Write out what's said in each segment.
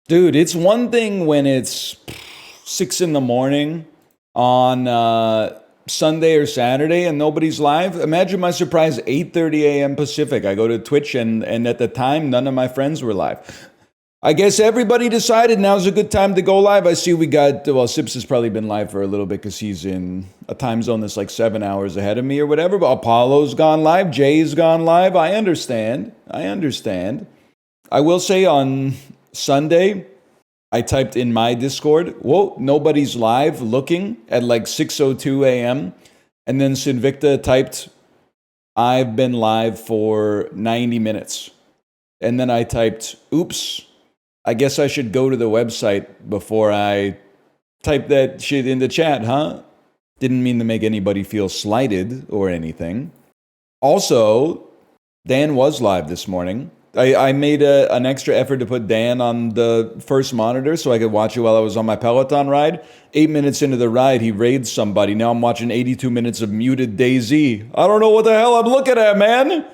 Dude, it's one thing when it's 6 in the morning on Sunday or Saturday and nobody's live. Imagine my surprise 8:30 a.m. Pacific. I go to Twitch and at the time none of my friends were live. I guess everybody decided now's a good time to go live. I see we got, well, Sips has probably been live for a little bit because he's in a time zone that's like 7 hours ahead of me or whatever. But Apollo's gone live. Jay's gone live. I understand. I will say on Sunday, I typed in my Discord, whoa, nobody's live looking at like 6:02 a.m. And then Sinvicta typed, I've been live for 90 minutes. And then I typed, oops, I guess I should go to the website before I type that shit in the chat, huh? Didn't mean to make anybody feel slighted or anything. Also, Dan was live this morning. I made an extra effort to put Dan on the first monitor so I could watch it while I was on my Peloton ride. 8 minutes into the ride, he raids somebody. Now I'm watching 82 minutes of muted DayZ. I don't know what the hell I'm looking at, man.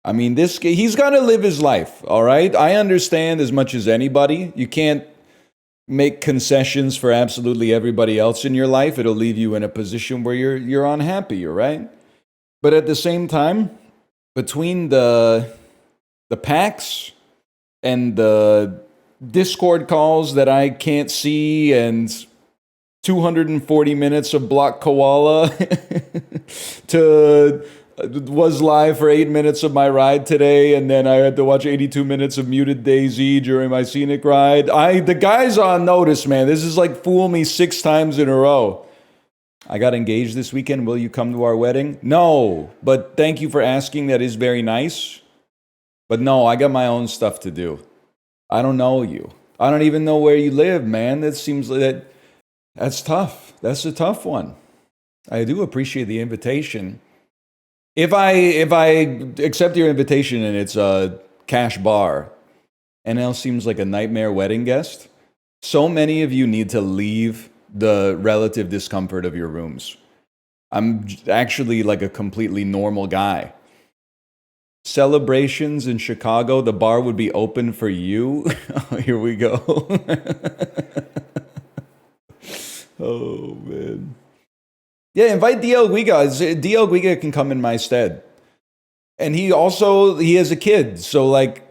I mean, he's got to live his life, all right? I understand as much as anybody. You can't make concessions for absolutely everybody else in your life. It'll leave you in a position where you're unhappy, right? But at the same time, between the packs and the Discord calls that I can't see and 240 minutes of Block Koala to was live for 8 minutes of my ride today, and then I had to watch 82 minutes of muted DayZ during my scenic ride. The guy's on notice, man. This is like fool me 6 times in a row. I got engaged this weekend. Will you come to our wedding? No, but thank you for asking. That is very nice. But no, I got my own stuff to do. I don't know you. I don't even know where you live, man. That seems like that's tough. That's a tough one. I do appreciate the invitation. If I accept your invitation and it's a cash bar, NL seems like a nightmare wedding guest, so many of you need to leave the relative discomfort of your rooms. I'm actually like a completely normal guy. Celebrations in Chicago, the bar would be open for you. Oh, here we go. Oh, man. Yeah, invite dlguiga. dlguiga can come in my stead. And he has a kid. So, like,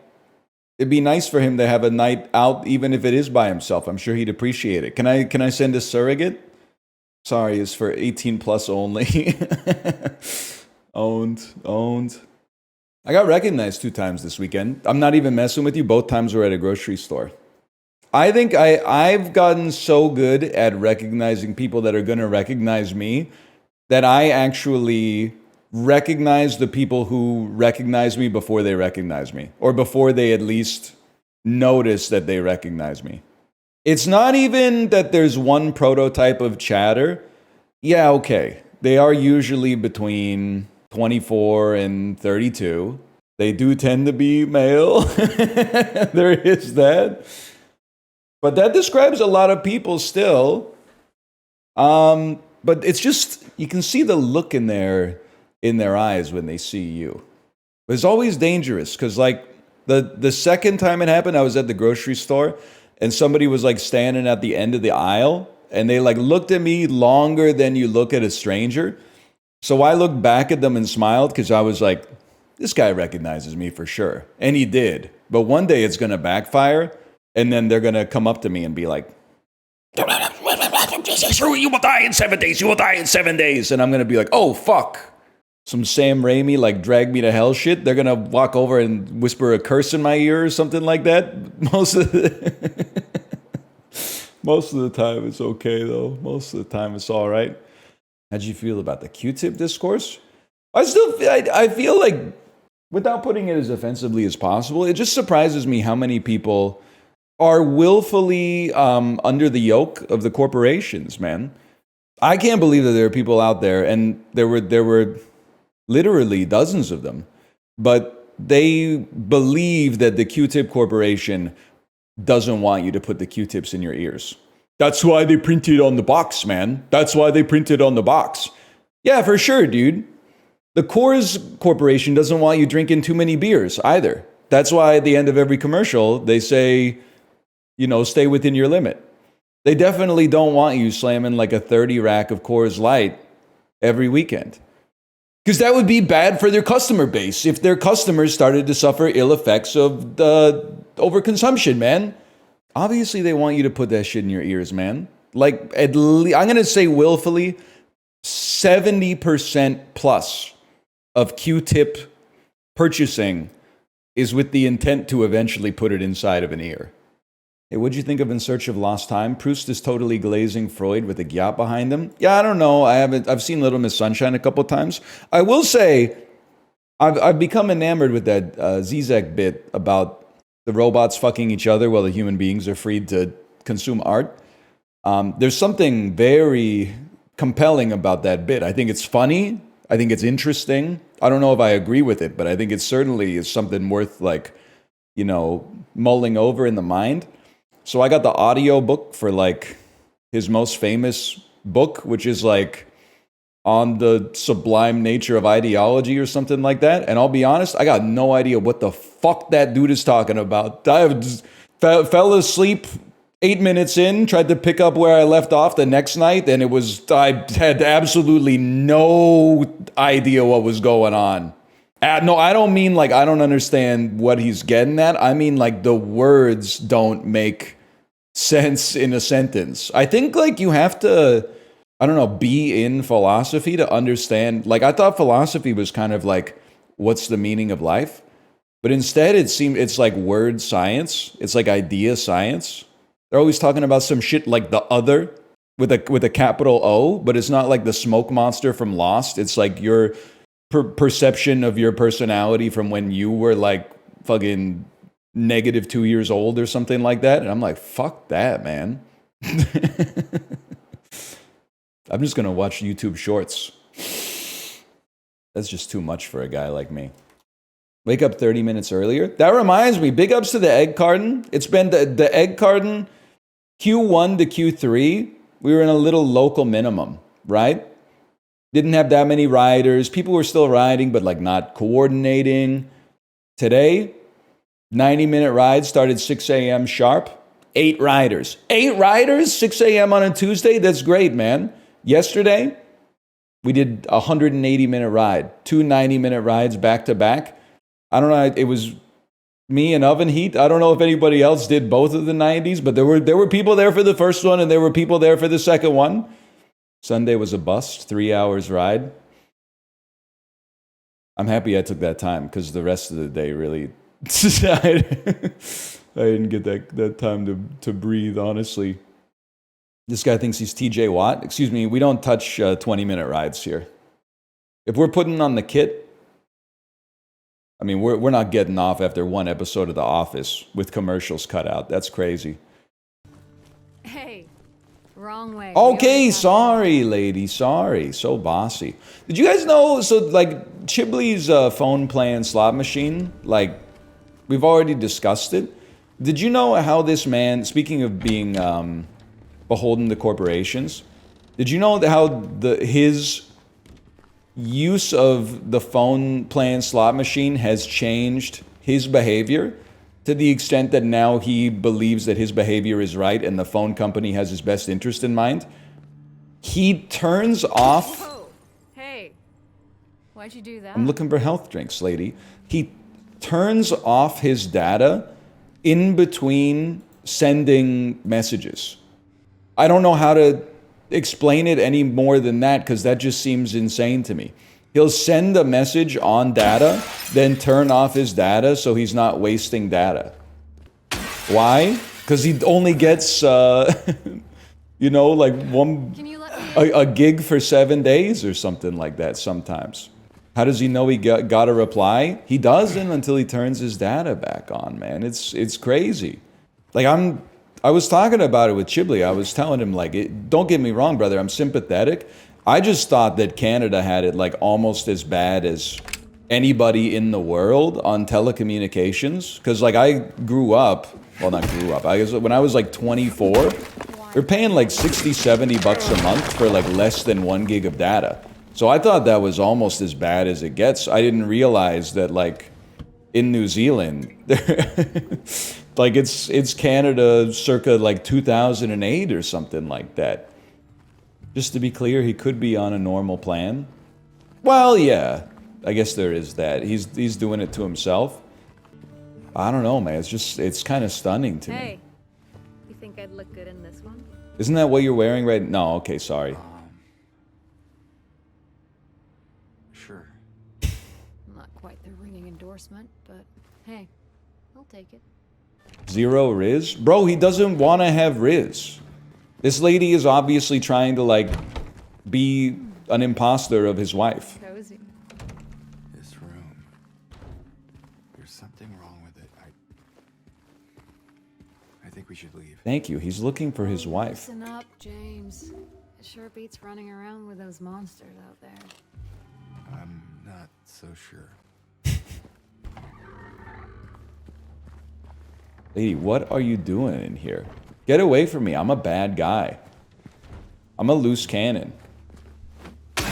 it'd be nice for him to have a night out, even if it is by himself. I'm sure he'd appreciate it. Can I send a surrogate? Sorry, it's for 18 plus only. Owned. I got recognized 2 times this weekend. I'm not even messing with you. Both times were at a grocery store. I think I've gotten so good at recognizing people that are going to recognize me that I actually recognize the people who recognize me before they recognize me, or before they at least notice that they recognize me. It's not even that there's one prototype of chatter. Yeah, okay. They are usually between 24 and 32. They do tend to be male. There is that. But that describes a lot of people still. But it's just, you can see the look in their eyes when they see you. It's always dangerous because, like, the second time it happened, I was at the grocery store and somebody was like standing at the end of the aisle and they like looked at me longer than you look at a stranger. So I looked back at them and smiled because I was like, this guy recognizes me for sure. And he did. But one day it's going to backfire. And then they're going to come up to me and be like, you will die in 7 days. You will die in 7 days. And I'm going to be like, oh, fuck. Some Sam Raimi, like, drag me to hell shit. They're going to walk over and whisper a curse in my ear or something like that. Most of the time it's okay, though. Most of the time it's all right. How'd you feel about the Q-tip discourse? I feel like, without putting it as offensively as possible, it just surprises me how many people are willfully under the yoke of the corporations, man. I can't believe that there are people out there, and there were literally dozens of them, but they believe that the Q-tip corporation doesn't want you to put the Q-tips in your ears. That's why they printed on the box, man. That's why they printed on the box. Yeah, for sure, dude. The Coors Corporation doesn't want you drinking too many beers either. That's why at the end of every commercial, they say, stay within your limit. They definitely don't want you slamming like a 30 rack of Coors Light every weekend. Because that would be bad for their customer base if their customers started to suffer ill effects of the overconsumption, man. Obviously, they want you to put that shit in your ears, man. Like, at least, I'm going to say willfully, 70% plus of Q-tip purchasing is with the intent to eventually put it inside of an ear. Hey, what'd you think of In Search of Lost Time? Proust is totally glazing Freud with a gyat behind him. Yeah, I don't know. I've seen Little Miss Sunshine a couple times. I will say, I've become enamored with that Zizek bit about the robots fucking each other while the human beings are freed to consume art. There's something very compelling about that bit. I think it's funny. I think it's interesting. I don't know if I agree with it, but I think it certainly is something worth mulling over in the mind. So I got the audio book for like his most famous book, which is like on the sublime nature of ideology or something like that. And I'll be honest, I got no idea what the fuck that dude is talking about. I just fell asleep 8 minutes in, tried to pick up where I left off the next night, and I had absolutely no idea what was going on. No, I don't mean like I don't understand what he's getting at. I mean like the words don't make sense in a sentence. I think like you have to, be in philosophy to understand. Like I thought philosophy was kind of like, what's the meaning of life? But instead it's like word science. It's like idea science. They're always talking about some shit like the other with a capital O, but it's not like the smoke monster from Lost. It's like your perception of your personality from when you were like fucking -2 years old or something like that. And I'm like, fuck that, man. I'm just gonna watch YouTube shorts. That's just too much for a guy like me. Wake up 30 minutes earlier. That reminds me, big ups to the egg carton. It's been the egg carton Q1 to Q3. We were in a little local minimum, right? Didn't have that many riders. People were still riding, but like not coordinating. Today, 90-minute ride started 6 a.m. sharp. 8 riders. 8 riders, 6 a.m. on a Tuesday? That's great, man. Yesterday, we did a 180-minute ride. 2 90-minute rides back to back. I don't know, it was me and Oven Heat. I don't know if anybody else did both of the 90s, but there were people there for the first one and there were people there for the second one. Sunday was a bust, 3 hours ride. I'm happy I took that time because the rest of the day really... I didn't get that time to breathe, honestly. This guy thinks he's TJ Watt. Excuse me, we don't touch 20-minute rides here. If we're putting on the kit, I mean, we're not getting off after one episode of The Office with commercials cut out. That's crazy. Hey, wrong way. Okay, sorry, lady. Sorry. So bossy. Did you guys know, so like Chiblee's phone playing slot machine, like we've already discussed it. Did you know how this man, speaking of being beholden to corporations, did you know how his use of the phone playing slot machine has changed his behavior to the extent that now he believes that his behavior is right and the phone company has his best interest in mind? He turns off... Whoa. Hey, why'd you do that? I'm looking for health drinks, lady. He turns off his data in between sending messages. I don't know how to explain it any more than that because that just seems insane to me. He'll send a message on data, then turn off his data so he's not wasting data. Why? Because he only gets, like a gig for 7 days or something like that sometimes. How does he know he got a reply? He doesn't until he turns his data back on, man. It's crazy. Like I was talking about it with Chiblee. I was telling him, like, don't get me wrong, brother, I'm sympathetic. I just thought that Canada had it like almost as bad as anybody in the world on telecommunications. Because like I grew up, I guess when I was like 24, they're paying like 60, 70 bucks a month for like less than 1 gig of data. So I thought that was almost as bad as it gets. I didn't realize that like in New Zealand, Like it's Canada circa like 2008 or something like that. Just to be clear, he could be on a normal plan. Well, yeah, I guess there is that. He's doing it to himself. I don't know, man. It's kind of stunning to me. Hey, you think I'd look good in this one? Isn't that what you're wearing right now? No, okay, sorry. Sure. Not quite the ringing endorsement, but hey, I'll take it. Zero Riz? Bro, he doesn't want to have Riz. This lady is obviously trying to, like, be an imposter of his wife. Cozy. This room. There's something wrong with it. I think we should leave. Thank you. He's looking for his wife. Listen up, James. It sure beats running around with those monsters out there. I'm not so sure. Lady, what are you doing in here? Get away from me. I'm a bad guy. I'm a loose cannon. You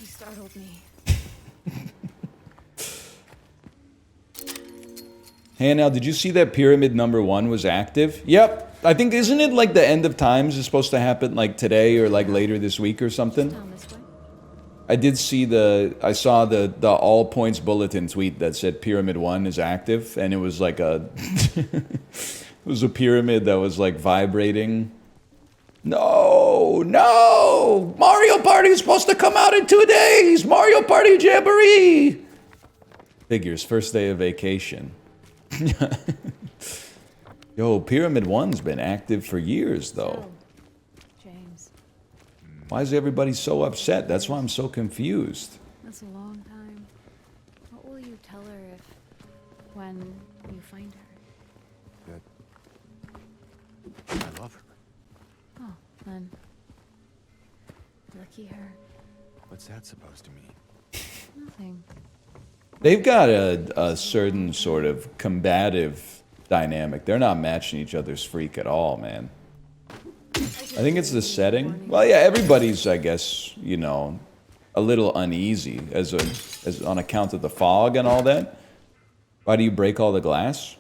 startled me. Hey, now, did you see that pyramid number 1 was active? Yep. I think, isn't it like the end of times is supposed to happen like today or like later this week or something? Down this way. I did see I saw the all points bulletin tweet that said pyramid 1 is active, and it was like a, it was a pyramid that was like vibrating. No, no! Mario Party is supposed to come out in 2 days! Mario Party Jamboree! Figures, first day of vacation. Yo, pyramid 1's been active for years though. So, James, Why is everybody so upset? That's why I'm so confused. that's a long time. What will you tell her when you find her? That I love her. Oh, then. Lucky her. What's that supposed to mean? Nothing. They've got a certain sort of combative dynamic. They're not matching each other's freak at all, man. I think it's the setting. Well, yeah, everybody's, I guess, you know, a little uneasy as on account of the fog and all that. Why do you break all the glass?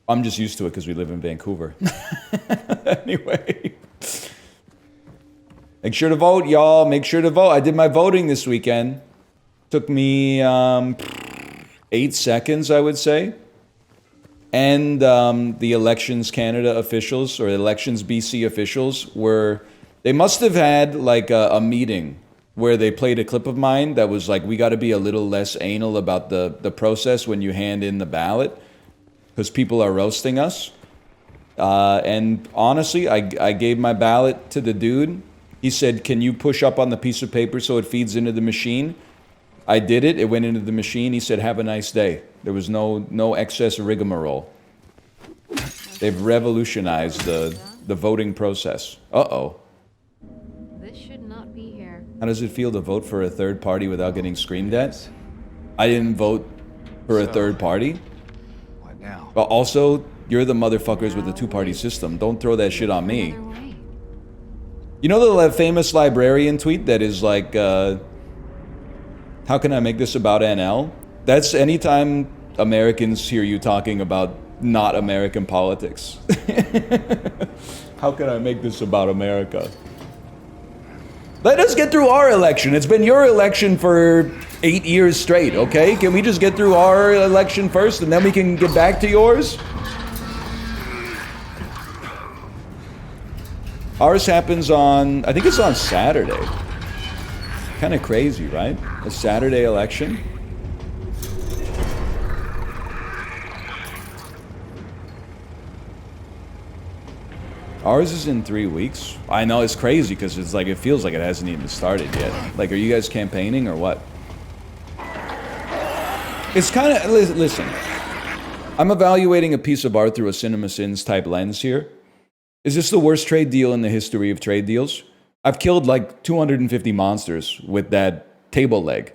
I'm just used to it because we live in Vancouver. Anyway. Make sure to vote, y'all. Make sure to vote. I did my voting this weekend. Took me 8 seconds, I would say. And the Elections Canada officials, or Elections BC officials, they must have had like a meeting where they played a clip of mine that was like, we got to be a little less anal about the process when you hand in the ballot, because people are roasting us. And honestly, I gave my ballot to the dude. He said, can you push up on the piece of paper so it feeds into the machine? I did it. It went into the machine. He said, have a nice day. There was no excess rigmarole. They've revolutionized the voting process. Uh-oh. This should not be here. How does it feel to vote for a third party without getting screamed at? I didn't vote for a third party. What now? But also, you're the motherfuckers with the two-party system. Don't throw that shit on me. Another way. You know the famous librarian tweet that is like, how can I make this about NL? That's anytime Americans hear you talking about not American politics. How can I make this about America? Let us get through our election. It's been your election for 8 years straight, okay? Can we just get through our election first and then we can get back to yours? Ours happens on, I think it's on Saturday. Kind of crazy, right? A Saturday election. Ours is in 3 weeks. I know it's crazy because it's like, it feels like it hasn't even started yet. Like, are you guys campaigning or what? It's kind of, listen, I'm evaluating a piece of art through a CinemaSins type lens here. Is this the worst trade deal in the history of trade deals? I've killed like 250 monsters with that table leg.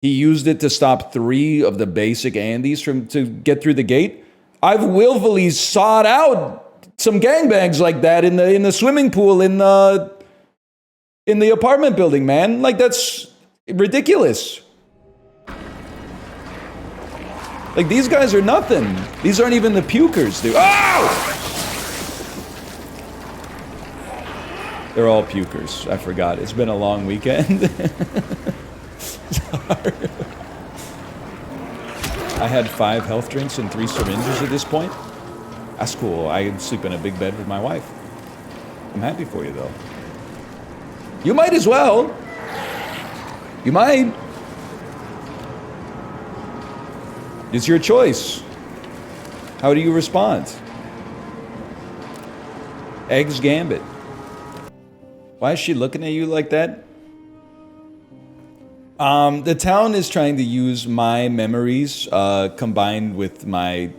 He used it to stop 3 of the basic Andes to get through the gate. I've willfully sought out some gangbangs like that in the swimming pool in the apartment building, man. Like, that's ridiculous. Like, these guys are nothing. These aren't even the pukers, dude. Oh! They're all pukers. I forgot. It's been a long weekend. Sorry. I had 5 health drinks and 3 syringes at this point. That's cool. I sleep in a big bed with my wife. I'm happy for you, though. You might as well. You might. It's your choice. How do you respond? Eggs Gambit. Why is she looking at you like that? The town is trying to use my memories combined with my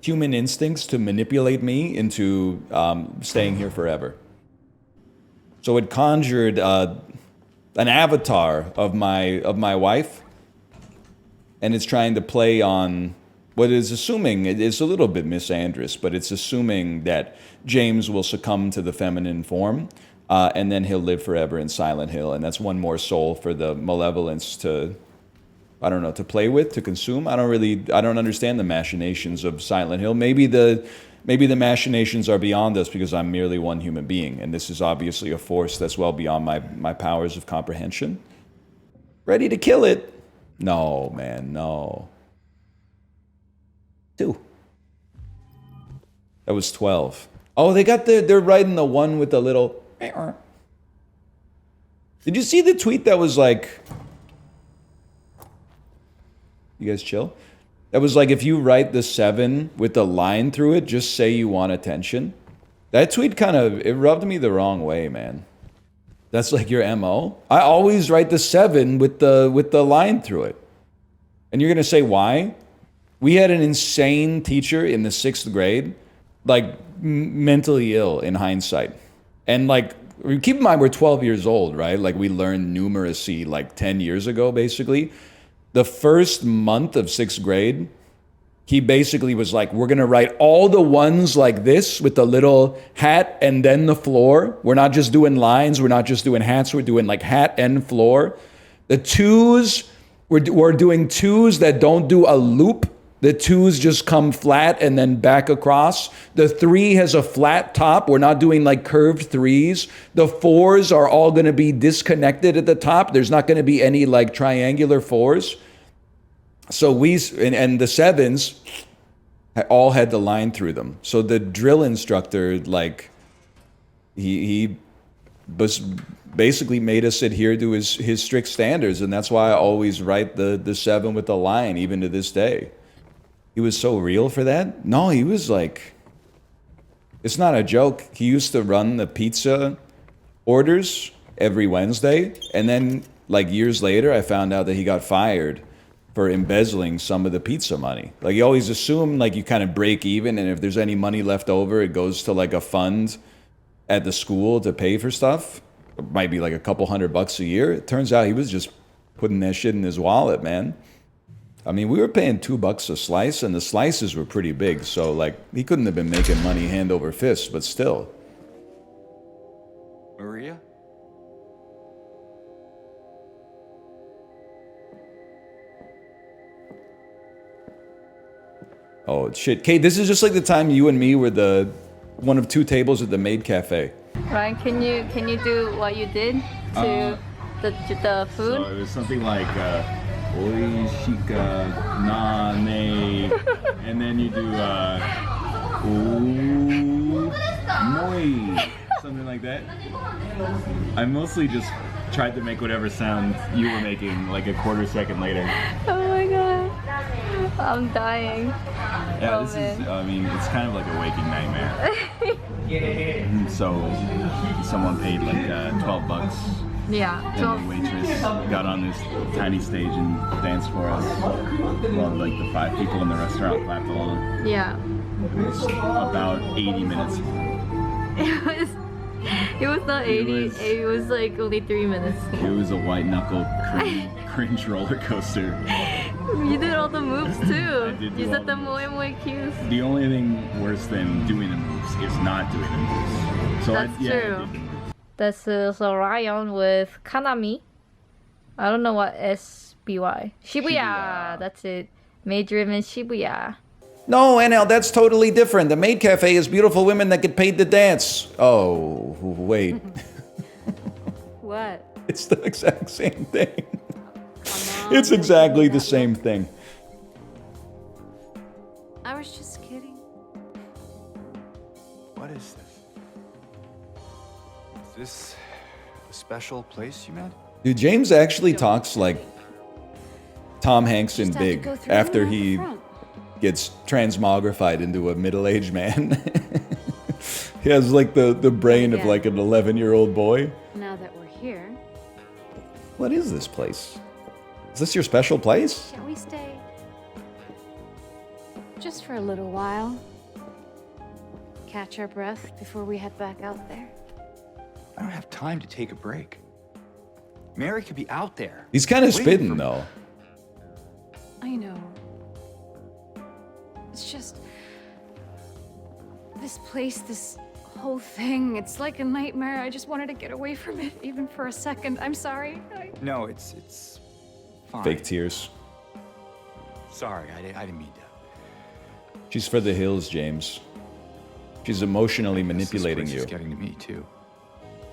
human instincts to manipulate me into staying here forever. So it conjured an avatar of my wife, and it's trying to play on what is assuming, it is a little bit misandrous, but it's assuming that James will succumb to the feminine form. And then he'll live forever in Silent Hill, and that's one more soul for the malevolence to, I don't know, to play with, to consume. I don't understand the machinations of Silent Hill. Maybe the machinations are beyond us because I'm merely one human being, and this is obviously a force that's well beyond my powers of comprehension. Ready to kill it? No, man, no. 2. That was 12. Oh, they're writing the one with the little. Did you see the tweet that was like, you guys chill? That was like, if you write the 7 with the line through it, just say you want attention. That tweet it rubbed me the wrong way, man. That's like your MO. I always write the 7 with the line through it. And you're gonna say why? We had an insane teacher in the 6th grade, like mentally ill in hindsight. And like, keep in mind, we're 12 years old, right? Like, we learned numeracy like 10 years ago, basically. The first month of 6th grade, he basically was like, we're gonna write all the ones like this with the little hat and then the floor. We're not just doing lines, we're not just doing hats, we're doing like hat and floor. The 2s, we're doing 2s that don't do a loop. The 2s just come flat and then back across. The 3 has a flat top. We're not doing like curved 3s. The 4s are all going to be disconnected at the top. There's not going to be any like triangular 4s. So and the 7s all had the line through them. So the drill instructor, like, he was basically made us adhere to his strict standards. And that's why I always write the 7 with the line, even to this day. He was so real for that? No, he was like, it's not a joke. He used to run the pizza orders every Wednesday. And then like years later, I found out that he got fired for embezzling some of the pizza money. Like, you always assume like you kind of break even, and if there's any money left over, it goes to like a fund at the school to pay for stuff. It might be like a couple $100 a year. It turns out he was just putting that shit in his wallet, man. I mean, we were paying $2 a slice, and the slices were pretty big. So, like, he couldn't have been making money hand over fist, but still. Maria? Oh, shit. Kate, this is just like the time you and me were one of 2 tables at the Maid Cafe. Ryan, can you do what you did to the food? So it was something like... Oishika nane, and then you do moi, something like that. I mostly just tried to make whatever sound you were making like a quarter second later. Oh my god, I'm dying. Yeah, this is, I mean, it's kind of like a waking nightmare. So someone paid like $12. Yeah. And the waitress got on this tiny stage and danced for us while like the 5 people in the restaurant clapped along. Yeah. It was about 80 minutes. It was not 80, it was like only 3 minutes. It was a white knuckle cringe roller coaster. You did all the moves too. I did do You all said the the moves. moi cues. The only thing worse than doing the moves is not doing the moves. So That's true. This is Orion with Kanami. I don't know what SBY. Shibuya, that's it. Maid-driven Shibuya. No, NL, that's totally different. The maid cafe is beautiful women that get paid to dance. Oh, wait. What? It's the exact same thing. Come on, It's don't exactly give me the that same look. thing. I was just kidding. What is this? Is this a special place you met? Dude, James actually talks like Tom Hanks in Just have to Big go through after and out the he front. gets transmogrified into a middle-aged man. He has like the brain of Yeah. like an 11-year-old boy. Now that we're here, What is this place? Is this your special place? shall we stay? Just for a little while. Catch our breath before we head back out there. I don't have time to take a break. Mary could be out there. He's kind of waiting spitting for me. though. I know. It's just... this place, this whole thing, it's like a nightmare. I just wanted to get away from it, even for a second. I'm sorry. No, it's fine. Fake tears. Sorry, I didn't mean to. She's for the hills, James. She's emotionally This manipulating place you. is getting to me too.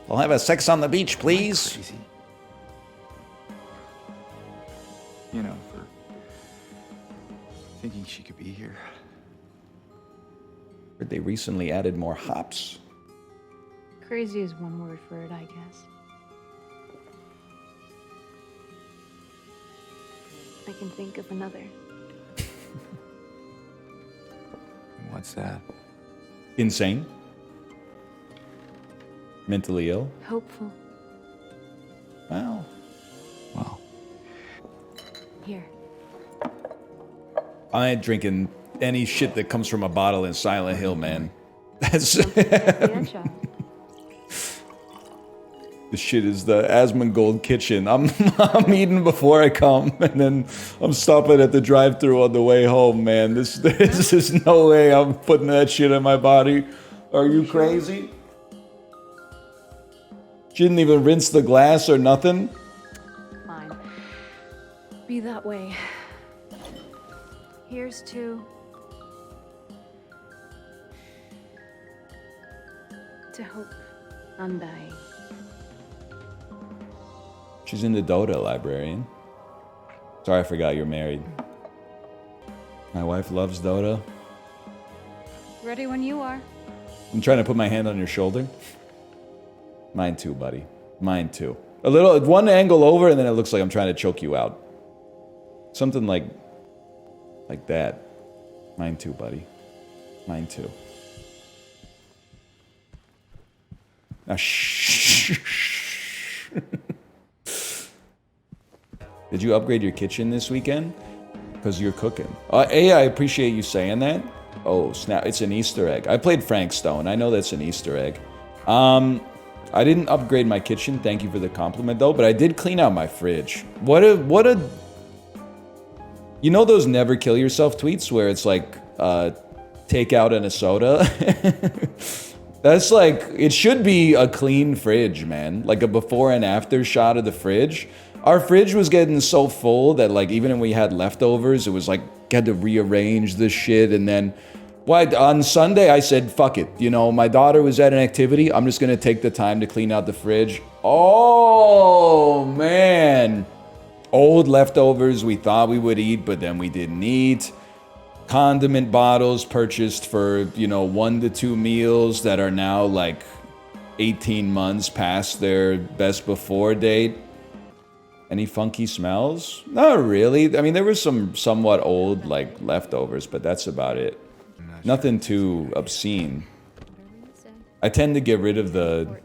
I'll have a sex on the beach, please. Crazy. You know, for thinking she could be here. Heard they recently added more hops. Crazy is one word for it, I guess. I can think of another. What's that? Insane. Mentally ill. Hopeful. Wow. Well, Here. I ain't drinking any shit that comes from a bottle in Silent Hill, man. That's Yeah, child. this shit is the Asmongold kitchen. I'm eating before I come, and then I'm stopping at the drive-thru on the way home, man. This is no way I'm putting that shit in my body. Are you crazy? She didn't even rinse the glass or nothing. Fine. Be that way. Here's to... hope. Undying. She's in the Dota, librarian. Sorry, I forgot you're married. My wife loves Dota. Ready when you are. I'm trying to put my hand on your shoulder. Mine too, buddy. Mine too. A little, one angle over, and then it looks like I'm trying to choke you out. Something like that. Mine too, buddy. Mine too. Now, shh. Did you upgrade your kitchen this weekend? Because you're cooking. A, I appreciate you saying that. Oh, snap. It's an Easter egg. I played Frank Stone. I know that's an Easter egg. I didn't upgrade my kitchen. Thank you for the compliment, though. But I did clean out my fridge. What a... You know those never kill yourself tweets where it's like, take out and a soda? That's like, it should be a clean fridge, man. Like a before and after shot of the fridge. Our fridge was getting so full that like even when we had leftovers, it was like, had to rearrange the shit. And then on Sunday, I said, fuck it. You know, my daughter was at an activity. I'm just going to take the time to clean out the fridge. Oh, man. Old leftovers we thought we would eat, but then we didn't eat. Condiment bottles purchased for, 1 to 2 meals that are now like 18 months past their best before date. Any funky smells? Not really. I mean, there was some somewhat old like leftovers, but that's about it. Nothing too obscene. I tend to get rid of the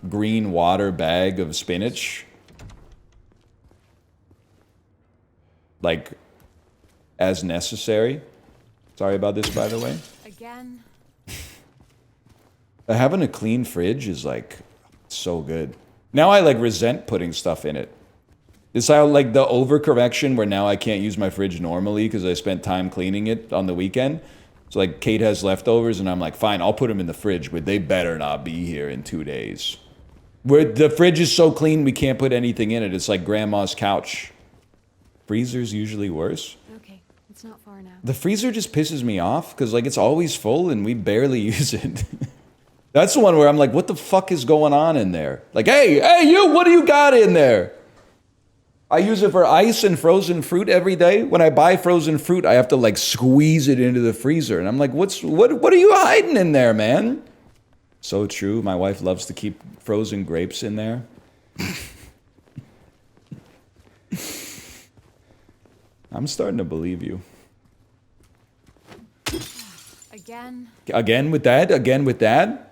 green water bag of spinach. Like, as necessary. Sorry about this, by the way. Again. Having a clean fridge is like so good. Now I like resent putting stuff in it. It's how like the overcorrection where now I can't use my fridge normally because I spent time cleaning it on the weekend. So like Kate has leftovers and I'm like, fine, I'll put them in the fridge, but they better not be here in 2 days. Where the fridge is so clean we can't put anything in it. It's like grandma's couch. Freezer's usually worse. Okay. It's not far now. The freezer just pisses me off because like it's always full and we barely use it. That's the one where I'm like, what the fuck is going on in there? Like, hey, you, what do you got in there? I use it for ice and frozen fruit every day. When I buy frozen fruit, I have to like squeeze it into the freezer. And I'm like, what are you hiding in there, man? So true. My wife loves to keep frozen grapes in there. I'm starting to believe you. Again? Again with that? Again with that?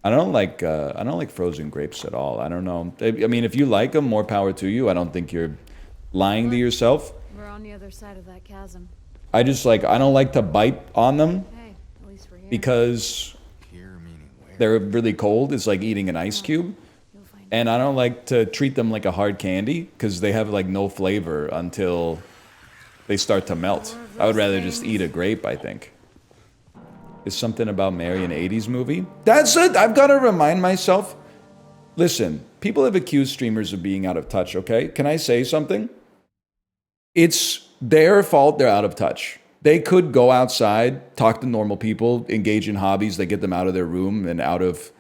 I don't like frozen grapes at all. I don't know. I mean, if you like them, more power to you. I don't think you're lying to yourself. We're on the other side of that chasm. I don't like to bite on them Hey, at least we're here. because Here meaning where? they're really cold. It's like eating an ice cube. You'll find And I don't like to treat them like a hard candy because they have like no flavor until they start to melt. I would rather just eat a grape, I think. Is something about Mary an 80s movie? That's it. I've got to remind myself. Listen, people have accused streamers of being out of touch, okay? Can I say something? It's their fault they're out of touch. They could go outside, talk to normal people, engage in hobbies that get them out of their room and out of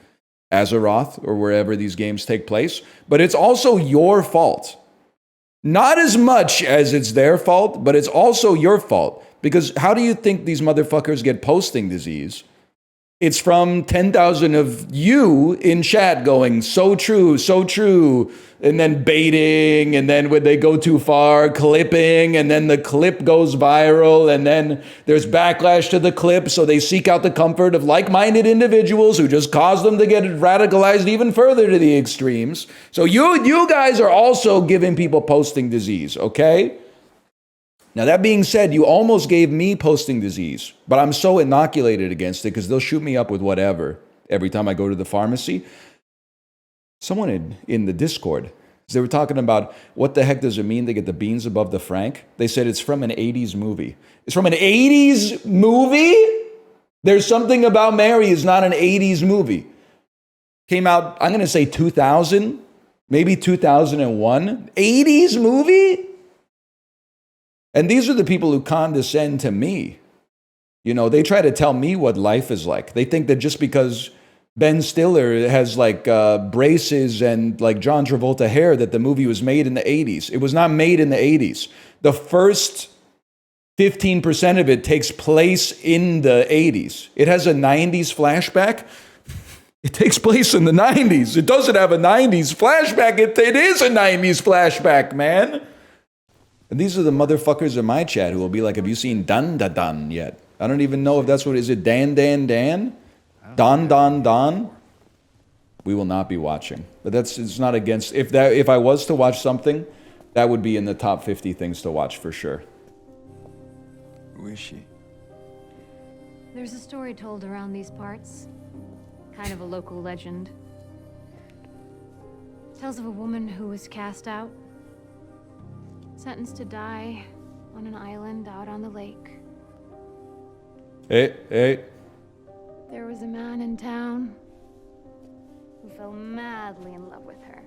Azeroth or wherever these games take place. But it's also your fault. Not as much as it's their fault, but it's also your fault. Because how do you think these motherfuckers get posting disease? It's from 10,000 of you in chat going, so true, and then baiting, and then when they go too far, clipping, and then the clip goes viral, and then there's backlash to the clip, so they seek out the comfort of like-minded individuals who just cause them to get radicalized even further to the extremes. So you guys are also giving people posting disease, okay? Now, that being said, you almost gave me posting disease, but I'm so inoculated against it because they'll shoot me up with whatever every time I go to the pharmacy. Someone in the Discord, they were talking about what the heck does it mean to get the beans above the frank? They said it's from an 80s movie. It's from an 80s movie? There's Something About Mary is not an 80s movie. Came out, I'm going to say 2000, maybe 2001. 80s movie? And these are the people who condescend to me. You know, they try to tell me what life is like. They think that just because Ben Stiller has like braces and like John Travolta hair that the movie was made in the 80s. It was not made in the 80s. The first 15% of it takes place in the 80s. It has a 90s flashback. It takes place in the 90s. It doesn't have a 90s flashback. It is a 90s flashback, man. And these are the motherfuckers in my chat who will be like, have you seen Dun Da Dun yet? I don't even know if that's what, is it Dan Dan Dan? Don Don Don? We will not be watching. But it's not against, if I was to watch something, that would be in the top 50 things to watch for sure. Who is she? There's a story told around these parts. Kind of a local legend. Tells of a woman who was cast out. Sentenced to die on an island out on the lake. Hey. There was a man in town who fell madly in love with her.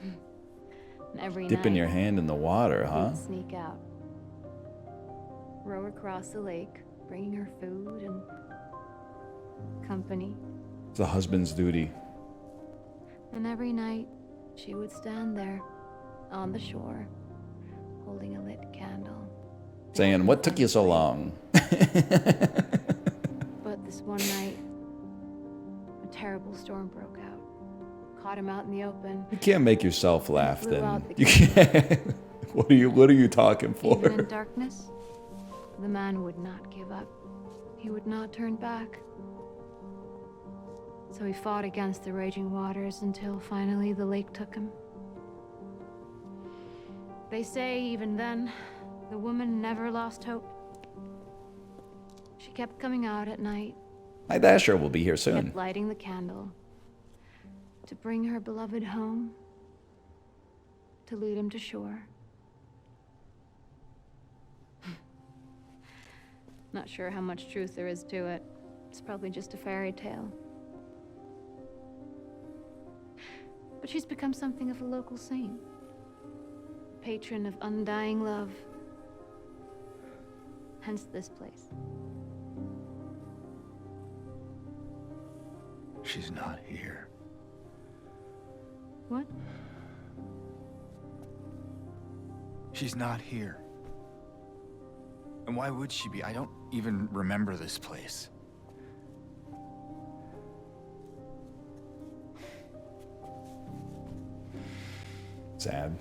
And every Dipping night, your hand in the water, huh? he'd sneak out, row across the lake, bringing her food and company. It's a husband's duty. And every night, she would stand there on the shore, holding a lit candle. Saying, what took you so long? But this one night, a terrible storm broke out. Caught him out in the open. You can't make yourself laugh Flew then. out the You can't. What are you talking for? Even in darkness, the man would not give up. He would not turn back. So he fought against the raging waters until finally the lake took him. They say even then, the woman never lost hope. She kept coming out at night, My Dasher will be here soon. kept lighting the candle to bring her beloved home, to lead him to shore. Not sure how much truth there is to it. It's probably just a fairy tale. But she's become something of a local saint. Patron of undying love Hence this place. She's not here. What? She's not here. And why would she be? I don't even remember this place. Sad.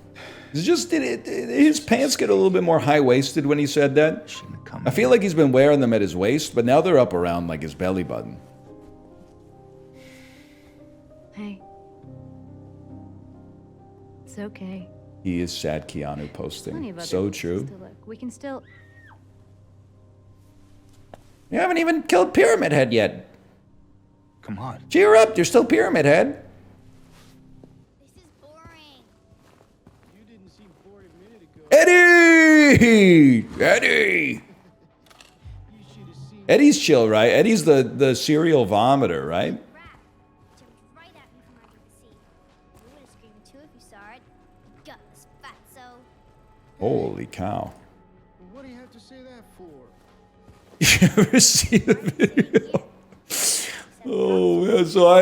It's just did his pants get a little bit more high-waisted when he said that? I feel like he's been wearing them at his waist, but now they're up around like his belly button. Hey. It's okay. He is sad Keanu Plenty posting. of other So places true. to look. We can still. You haven't even killed Pyramid Head yet. Come on. Cheer up, you're still Pyramid Head. This is boring. You didn't seem bored a minute ago. Eddie! Eddie! You should have seen Eddie's chill, right? Eddie's the serial vomiter, right? Rat jumped right at me from under the seat. You would have screamed too if you saw it. Gutless fatso. Holy cow. What do you have to say that for? You ever see the video? Oh man, so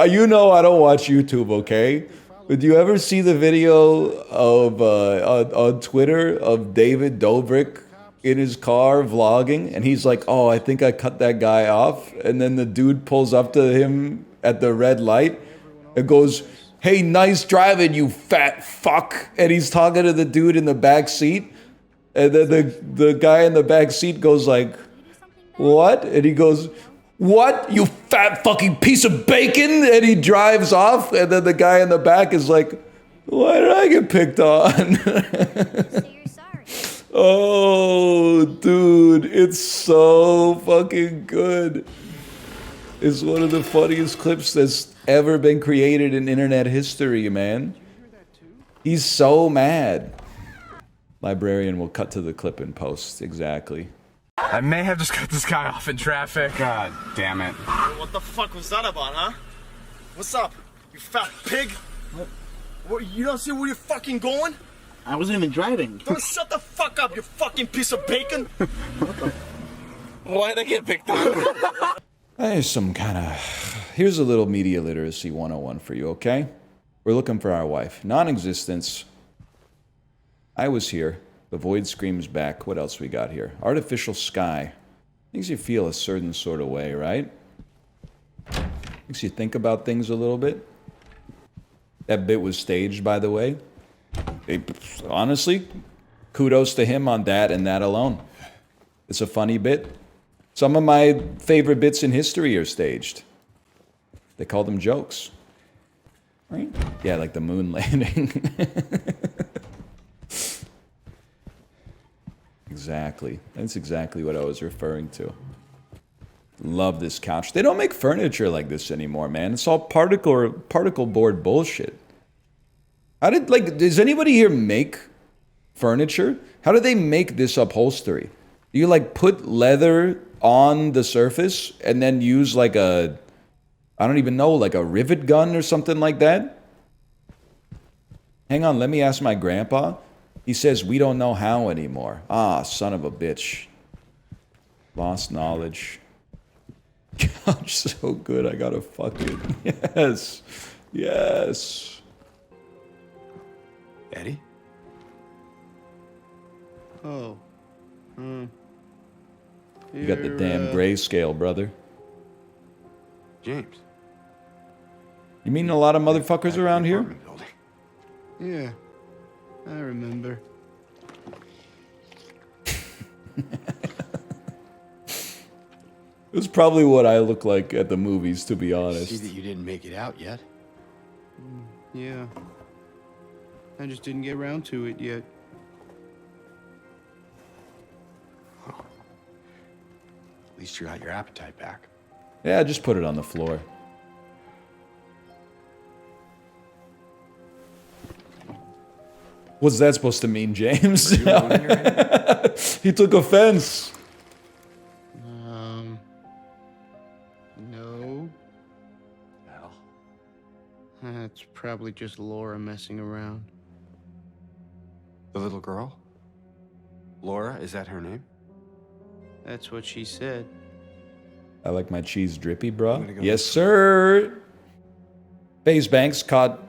you know I don't watch YouTube, okay? But do you ever see the video of on Twitter of David Dobrik in his car vlogging, and he's like, "Oh, I think I cut that guy off," and then the dude pulls up to him at the red light and goes, "Hey, nice driving, you fat fuck," and he's talking to the dude in the back seat, and then the guy in the back seat goes like, "What?" And he goes, "What? You fat fucking piece of bacon?" And he drives off, and then the guy in the back is like, "Why did I get picked on?" Say you're sorry. Oh, dude, it's so fucking good. It's one of the funniest clips that's ever been created in internet history, man. He's so mad. Librarian will cut to the clip and post, exactly. I may have just cut this guy off in traffic. God damn it. What the fuck was that about, huh? What's up, you fat pig? What, you don't see where you're fucking going? I wasn't even driving. Don't shut the fuck up, you fucking piece of bacon! Why'd I get picked on? There's some kind of... Here's a little media literacy 101 for you, okay? We're looking for our wife. Non-existence. I was here. The void screams back. What else we got here? Artificial sky. Makes you feel a certain sort of way, right? Makes you think about things a little bit. That bit was staged, by the way. Honestly, kudos to him on that and that alone. It's a funny bit. Some of my favorite bits in history are staged. They call them jokes. Right? Yeah, like the moon landing. Exactly. That's exactly what I was referring to. Love this couch. They don't make furniture like this anymore, man. It's all particle board bullshit. How did, like, does anybody here make furniture? How do they make this upholstery? Do you, like, put leather on the surface and then use, like, a, I don't even know, like a rivet gun or something like that? Hang on, let me ask my grandpa. He says we don't know how anymore. Ah, son of a bitch. Lost knowledge. Couch so good, I gotta fuck it. Yes. Yes. Eddie? Oh. You got the damn grayscale, brother. James. You mean a lot of motherfuckers around here? Apartment building. Yeah. I remember. It was probably what I look like at the movies, to be See honest. that you didn't make it out yet. Yeah. I just didn't get around to it yet. At least you got your appetite back. Yeah, just put it on the floor. What's that supposed to mean, James? You alone here, Eddie? He took offense. No. Well, That's probably just Laura messing around. the little girl? Laura, is that her name? That's what she said. I like my cheese drippy, bro. Yes, sir. FaZe Banks caught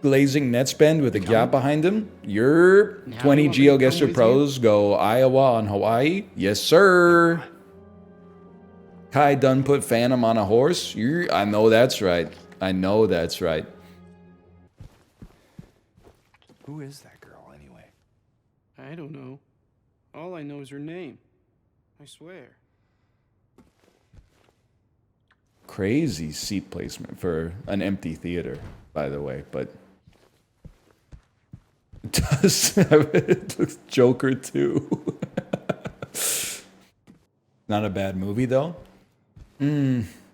glazing net spend with a gap behind him. Your 20 GeoGuessr pros go Iowa on Hawaii. Yes, sir. Kai done put Phantom on a horse. I know that's right. I know that's right. Who is that girl anyway? I don't know. All I know is her name. I swear. Crazy seat placement for an empty theater, by the way, but it does have it looks Joker too. Not a bad movie though.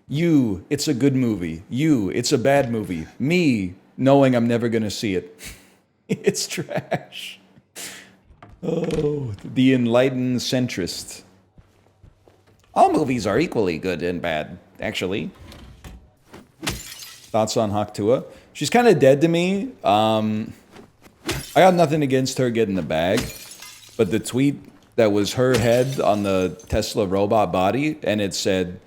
You, it's a good movie. You, it's a bad movie. Me, knowing I'm never gonna see it. It's trash. Oh, the enlightened centrist. All movies are equally good and bad, actually. Thoughts on Haktua? She's kind of dead to me. I got nothing against her getting the bag, but the tweet that was her head on the Tesla robot body, and it said,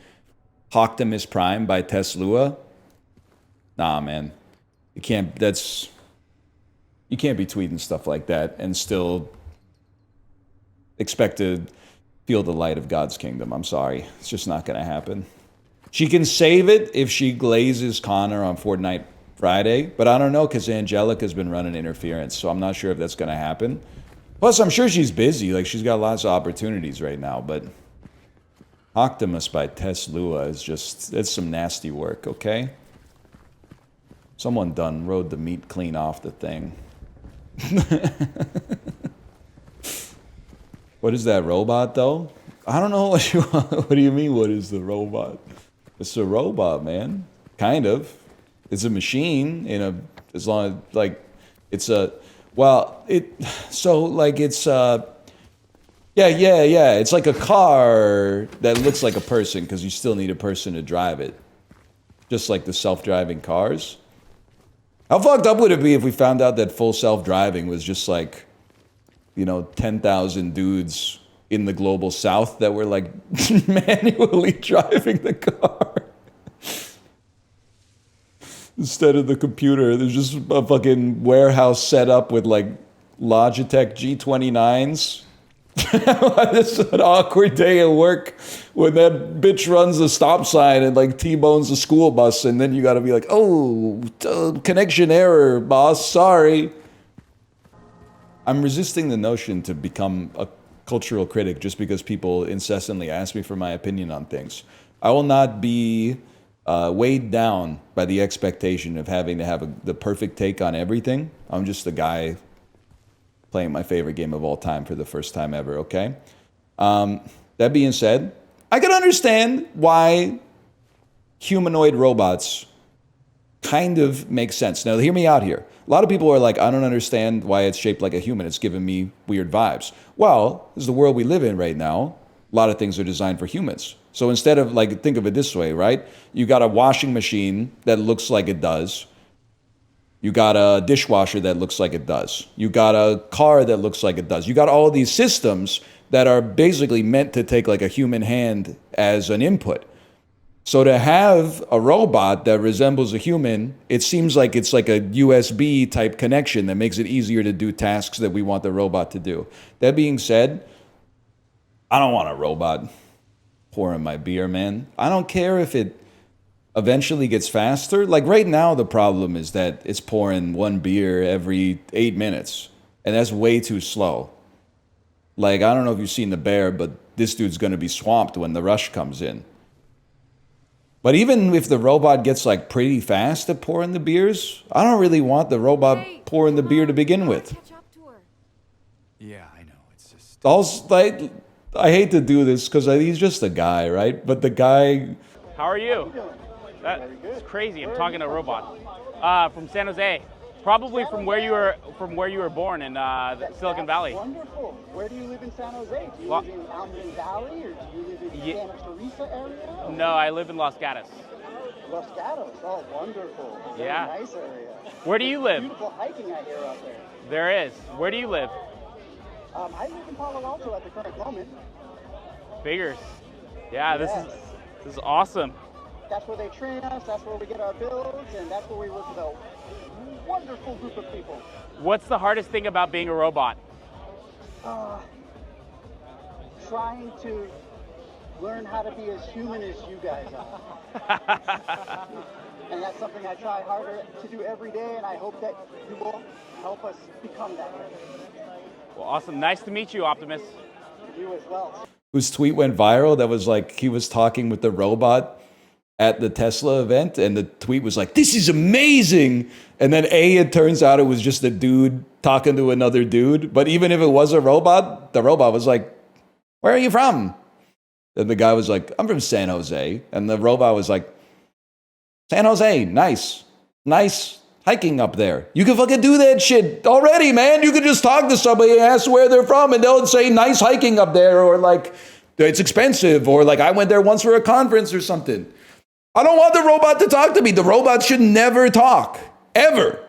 Optimus Prime by Tesla. Nah, man. You can't be tweeting stuff like that and still expect to feel the light of God's kingdom. I'm sorry. It's just not going to happen. She can save it if she glazes Connor on Fortnite Friday, but I don't know because Angelica's been running interference, so I'm not sure if that's going to happen. Plus, I'm sure she's busy. Like, she's got lots of opportunities right now, but Optimus by Tesla is just, it's some nasty work, okay? Someone done rode the meat clean off the thing. What is that robot, though? I don't know what you want. What do you mean, what is the robot? It's a robot, man. Kind of. It's a machine in a, as long as, like, it's a, well, so, like, it's, yeah. It's like a car that looks like a person because you still need a person to drive it. Just like the self-driving cars. How fucked up would it be if we found out that full self-driving was just like, 10,000 dudes in the global south that were like manually driving the car? Instead of the computer, there's just a fucking warehouse set up with like Logitech G29s. It's an awkward day at work when that bitch runs a stop sign and like T-bones a school bus, and then you gotta be like, oh, connection error, boss, sorry. I'm resisting the notion to become a cultural critic just because people incessantly ask me for my opinion on things. I will not be weighed down by the expectation of having to have the perfect take on everything. I'm just a guy playing my favorite game of all time for the first time ever, okay? That being said, I can understand why humanoid robots kind of make sense. Now, hear me out here. A lot of people are like, I don't understand why it's shaped like a human. It's giving me weird vibes. Well, this is the world we live in right now. A lot of things are designed for humans. So instead of, like, think of it this way, right? You got a washing machine that looks like it does. You got a dishwasher that looks like it does. You got a car that looks like it does. You got all these systems that are basically meant to take like a human hand as an input. So to have a robot that resembles a human, it seems like it's like a USB type connection that makes it easier to do tasks that we want the robot to do. That being said, I don't want a robot pouring my beer, man. I don't care if it eventually gets faster. Like right now, the problem is that it's pouring one beer every 8 minutes, and that's way too slow. Like, I don't know if you've seen The Bear, but this dude's gonna be swamped when the rush comes in. But even if the robot gets like pretty fast at pouring the beers, I don't really want the robot pouring the beer to begin with. Yeah, I know. It's just. Also, like, I hate to do this because he's just a guy, right? But the guy. How are you? That's crazy. I'm talking to a robot. From San Jose. Probably from where you were born in Silicon Valley. Wonderful. Where do you live in San Jose? Do you live in Almond Valley, or do you live in the Santa Teresa area? No, I live in Los Gatos. Los Gatos. Oh, wonderful. Very nice area. Where do you live? Beautiful hiking I hear out there. There is. Where do you live? I live in Palo Alto at the current moment. Figures. Yeah, this is awesome. That's where they train us, that's where we get our builds, and that's where we work with a wonderful group of people. What's the hardest thing about being a robot? Trying to learn how to be as human as you guys are. And that's something I try harder to do every day, and I hope that you will help us become that way. Well, awesome. Nice to meet you, Optimus. You as well. Whose tweet went viral that was like he was talking with the robot at the Tesla event, and the tweet was like, "This is amazing." And then it turns out it was just a dude talking to another dude. But even if it was a robot, the robot was like, "Where are you from?" And the guy was like, "I'm from San Jose." And the robot was like, "San Jose, nice hiking up there. You can fucking do that shit already, man. You can just talk to somebody and ask where they're from, and they'll say nice hiking up there, or like it's expensive, or like I went there once for a conference or something." I don't want the robot to talk to me. The robot should never talk, ever.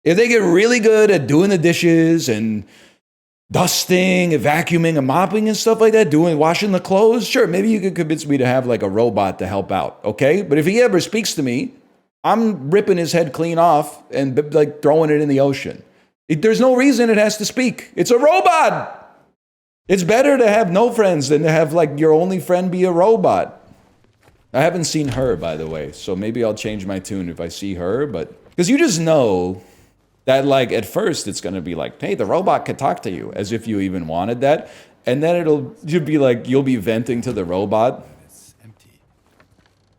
If they get really good at doing the dishes and dusting and vacuuming and mopping and stuff like that, washing the clothes, sure, maybe you could convince me to have like a robot to help out, okay? But if he ever speaks to me, I'm ripping his head clean off and like throwing it in the ocean. There's no reason it has to speak. It's a robot. It's better to have no friends than to have like your only friend be a robot. I haven't seen her, by the way, so maybe I'll change my tune if I see her, but because you just know that like at first it's going to be like, hey, the robot could talk to you, as if you even wanted that, and then you'll be like, you'll be venting to the robot,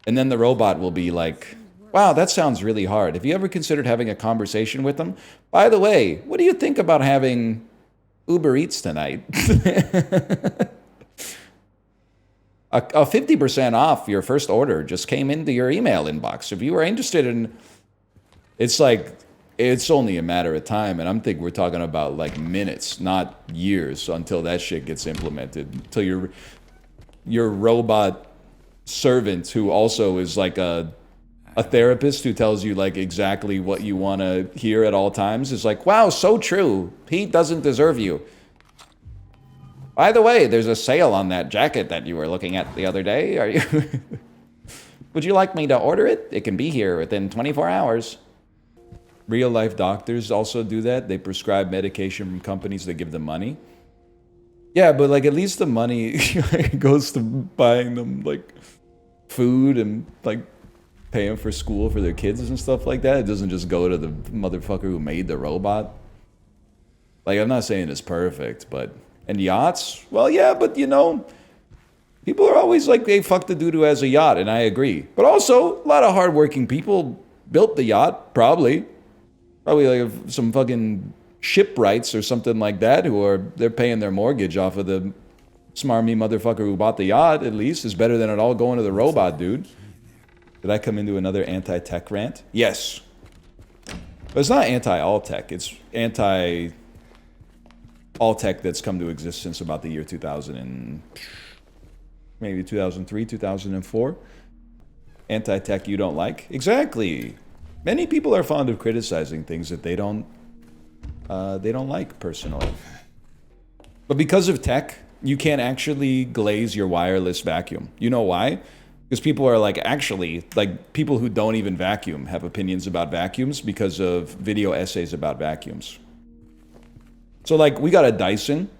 and then the robot will be like, wow, that sounds really hard. Have you ever considered having a conversation with them? By the way, what do you think about having Uber Eats tonight? A 50% off your first order just came into your email inbox. If you are interested in, it's like, it's only a matter of time. And I'm thinking we're talking about like minutes, not years until that shit gets implemented. Until your robot servant, who also is like a therapist who tells you like exactly what you want to hear at all times, is like, wow, so true. He doesn't deserve you. By the way, there's a sale on that jacket that you were looking at the other day. Would you like me to order it? It can be here within 24 hours. Real life doctors also do that. They prescribe medication from companies that give them money. Yeah, but like at least the money goes to buying them like food and like paying for school for their kids and stuff like that. It doesn't just go to the motherfucker who made the robot. Like, I'm not saying it's perfect, but... And yachts? Well, yeah, but you know, people are always like, hey, fuck the dude who has a yacht, and I agree. But also, a lot of hardworking people built the yacht, probably. Probably like some fucking shipwrights or something like that, they're paying their mortgage off of the smarmy motherfucker who bought the yacht, at least. Is better than it all going to the robot, dude. Did I come into another anti-tech rant? Yes. But it's not anti-all tech, it's anti... all tech that's come to exist since about the year 2000 and maybe 2003, 2004. Anti-tech you don't like? Exactly. Many people are fond of criticizing things that they don't like personally. But because of tech, you can't actually glaze your wireless vacuum. You know why? Because people are like, actually, like people who don't even vacuum have opinions about vacuums because of video essays about vacuums. So like, we got a Dyson,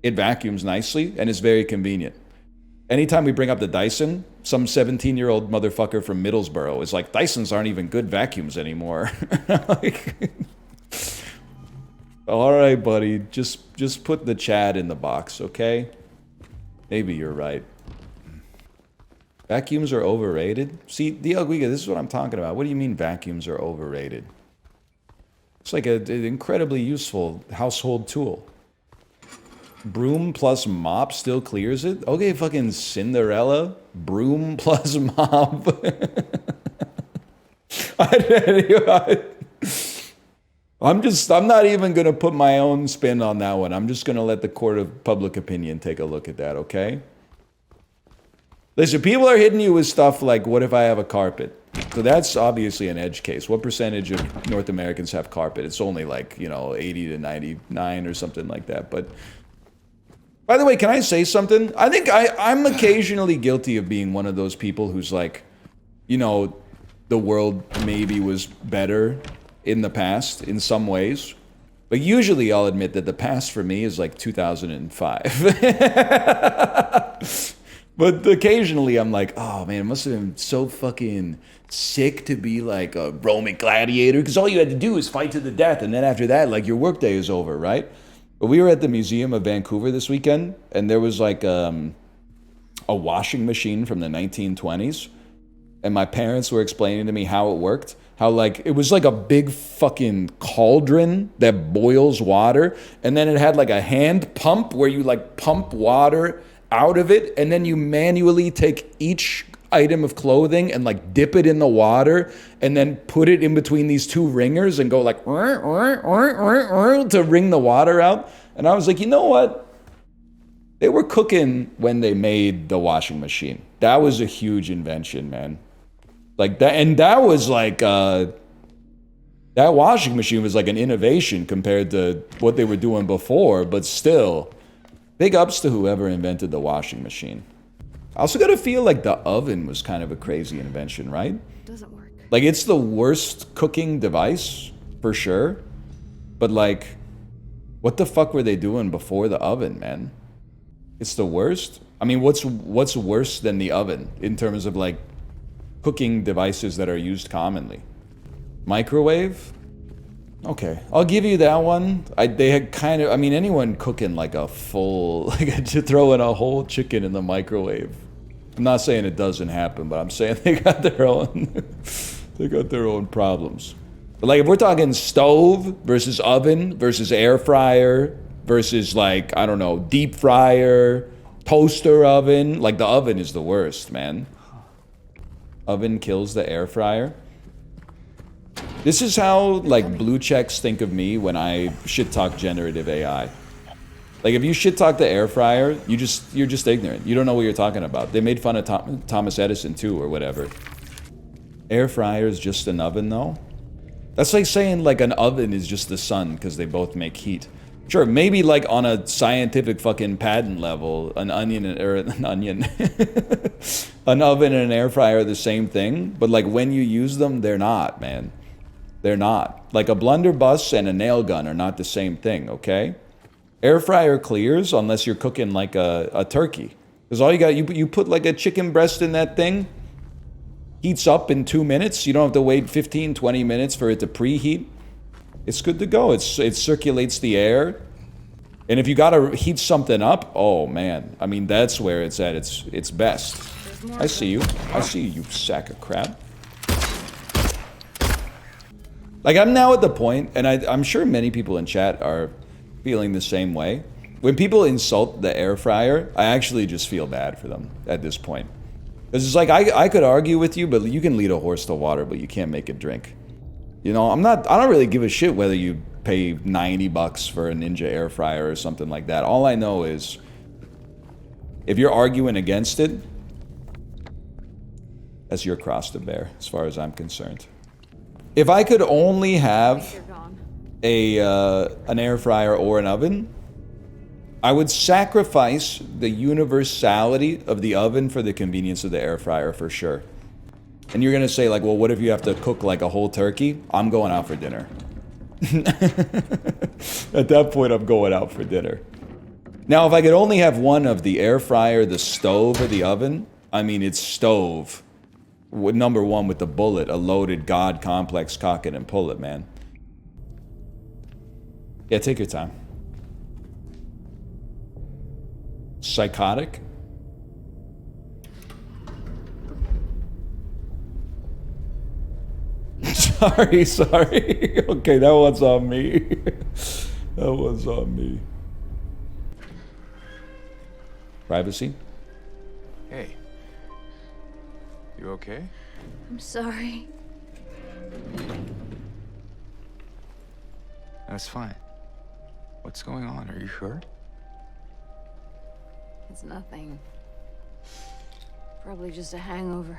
it vacuums nicely, and it's very convenient. Anytime we bring up the Dyson, some 17-year-old motherfucker from Middlesbrough is like, Dysons aren't even good vacuums anymore. Like, all right, buddy, just put the Chad in the box, okay? Maybe you're right. Vacuums are overrated? See, dlguiga, this is what I'm talking about. What do you mean vacuums are overrated? It's like an incredibly useful household tool. Broom plus mop still clears it? Okay, fucking Cinderella. Broom plus mop. I'm not even going to put my own spin on that one. I'm just going to let the court of public opinion take a look at that, okay? Listen, people are hitting you with stuff like, what if I have a carpet? So that's obviously an edge case. What percentage of North Americans have carpet? It's only like, 80 to 99 or something like that. But By the way, can I say something? I think I'm occasionally guilty of being one of those people who's like, you know, the world maybe was better in the past in some ways. But usually I'll admit that the past for me is like 2005. But occasionally I'm like, oh man, it must have been so fucking sick to be like a Roman gladiator, because all you had to do is fight to the death, and then after that, like, your workday is over, right? But we were at the Museum of Vancouver this weekend, and there was like a washing machine from the 1920s, and my parents were explaining to me how it worked. How, like, it was like a big fucking cauldron that boils water, and then it had like a hand pump where you like pump water out of it, and then you manually take each item of clothing and like dip it in the water and then put it in between these two ringers and go like to wring the water out. And I was like, you know what? They were cooking when they made the washing machine. That was a huge invention, man. Like that, and that was like that washing machine was like an innovation compared to what they were doing before, but still, big ups to whoever invented the washing machine. I also gotta feel like the oven was kind of a crazy invention, right? Doesn't work. Like, it's the worst cooking device, for sure. But like, what the fuck were they doing before the oven, man? It's the worst? I mean, what's worse than the oven in terms of like cooking devices that are used commonly? Microwave? Okay, I'll give you that one. They had kind of, I mean, anyone cooking like a full, like to throw in a whole chicken in the microwave. I'm not saying it doesn't happen, but I'm saying they got their own, they got their own problems. But like, if we're talking stove versus oven versus air fryer versus like, I don't know, deep fryer, toaster oven, like the oven is the worst, man. Oven kills the air fryer. This is how like blue checks think of me when I shit talk generative AI. Like, if you shit talk the air fryer, you're just ignorant. You don't know what you're talking about. They made fun of Thomas Edison too, or whatever. Air fryer is just an oven, though. That's like saying like an oven is just the sun because they both make heat. Sure, maybe like on a scientific fucking patent level, an oven and an air fryer are the same thing. But like when you use them, they're not, man. They're not. Like a blunderbuss and a nail gun are not the same thing, okay? Air fryer clears unless you're cooking like a turkey. Because all you got, you put like a chicken breast in that thing, heats up in 2 minutes. You don't have to wait 15, 20 minutes for it to preheat. It's good to go. It circulates the air. And if you gotta heat something up, oh man. I mean, that's where it's at its best. I see you. I see you sack of crap. Like, I'm now at the point, and I'm sure many people in chat are feeling the same way. When people insult the air fryer, I actually just feel bad for them at this point. Because it's like, I could argue with you, but you can lead a horse to water, but you can't make it drink. You know, I don't really give a shit whether you pay $90 for a Ninja air fryer or something like that. All I know is, if you're arguing against it, that's your cross to bear, as far as I'm concerned. If I could only have an air fryer or an oven, I would sacrifice the universality of the oven for the convenience of the air fryer, for sure. And you're gonna say like, well, what if you have to cook like a whole turkey? I'm going out for dinner. At that point, I'm going out for dinner. Now, if I could only have one of the air fryer, the stove, or the oven, I mean, it's stove. Number one with the bullet, a loaded God complex, cock it and pull it, man. Yeah, take your time. Psychotic? Sorry. Okay, that one's on me. That one's on me. Privacy? Hey. You okay? I'm sorry. That's fine. What's going on? Are you sure? It's nothing. Probably just a hangover.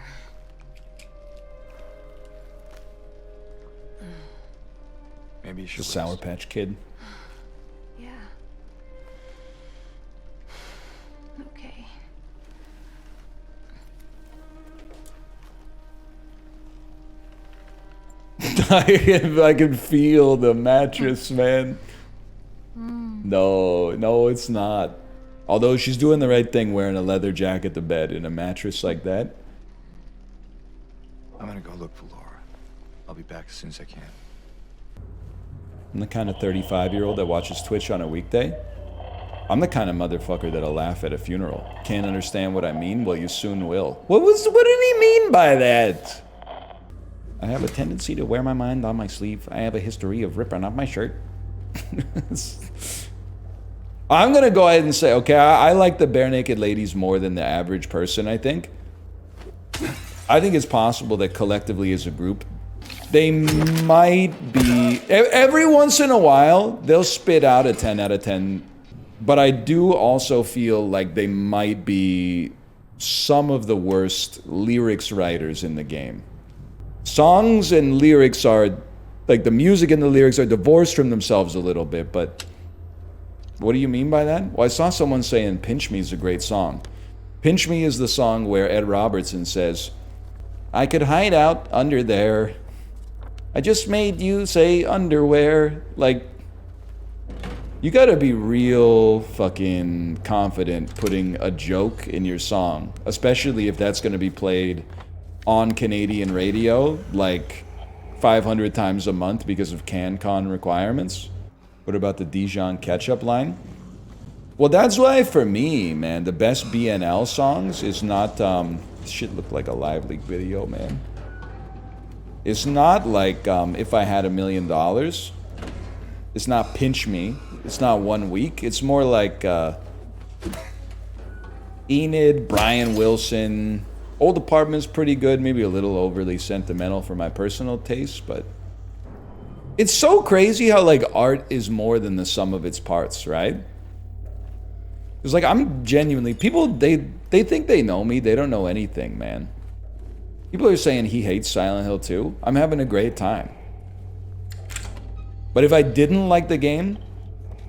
Maybe you should. The Sour Patch Kid. Yeah. I can feel the mattress, man. No, it's not. Although she's doing the right thing wearing a leather jacket to bed in a mattress like that. I'm gonna go look for Laura. I'll be back as soon as I can. I'm the kind of 35-year-old that watches Twitch on a weekday. I'm the kind of motherfucker that'll laugh at a funeral. Can't understand what I mean? Well, you soon will. What did he mean by that? I have a tendency to wear my mind on my sleeve. I have a history of ripping off my shirt. I'm gonna go ahead and say, okay, I like the bare naked ladies more than the average person, I think. I think it's possible that collectively as a group, they might be, every once in a while, they'll spit out a 10 out of 10. But I do also feel like they might be some of the worst lyrics writers in the game. Songs and lyrics are, like the music and the lyrics are divorced from themselves a little bit, but what do you mean by that? Well, I saw someone saying Pinch Me is a great song. Pinch Me is the song where Ed Robertson says, I could hide out under there. I just made you say underwear. Like, you gotta be real fucking confident putting a joke in your song, especially if that's gonna be played on Canadian radio like 500 times a month because of CanCon requirements. What about the Dijon ketchup line? Well, that's why for me, man, the best BNL songs is not, shit looked like a Live Leak video, man. It's not like If I Had $1 Million. It's not Pinch Me. It's not One Week. It's more like Enid, Brian Wilson. Old Apartment's pretty good, maybe a little overly sentimental for my personal taste, but it's so crazy how like art is more than the sum of its parts, right? It's like I'm genuinely, people, they think they know me, they don't know anything, man. People are saying he hates Silent Hill 2. I'm having a great time. But if I didn't like the game,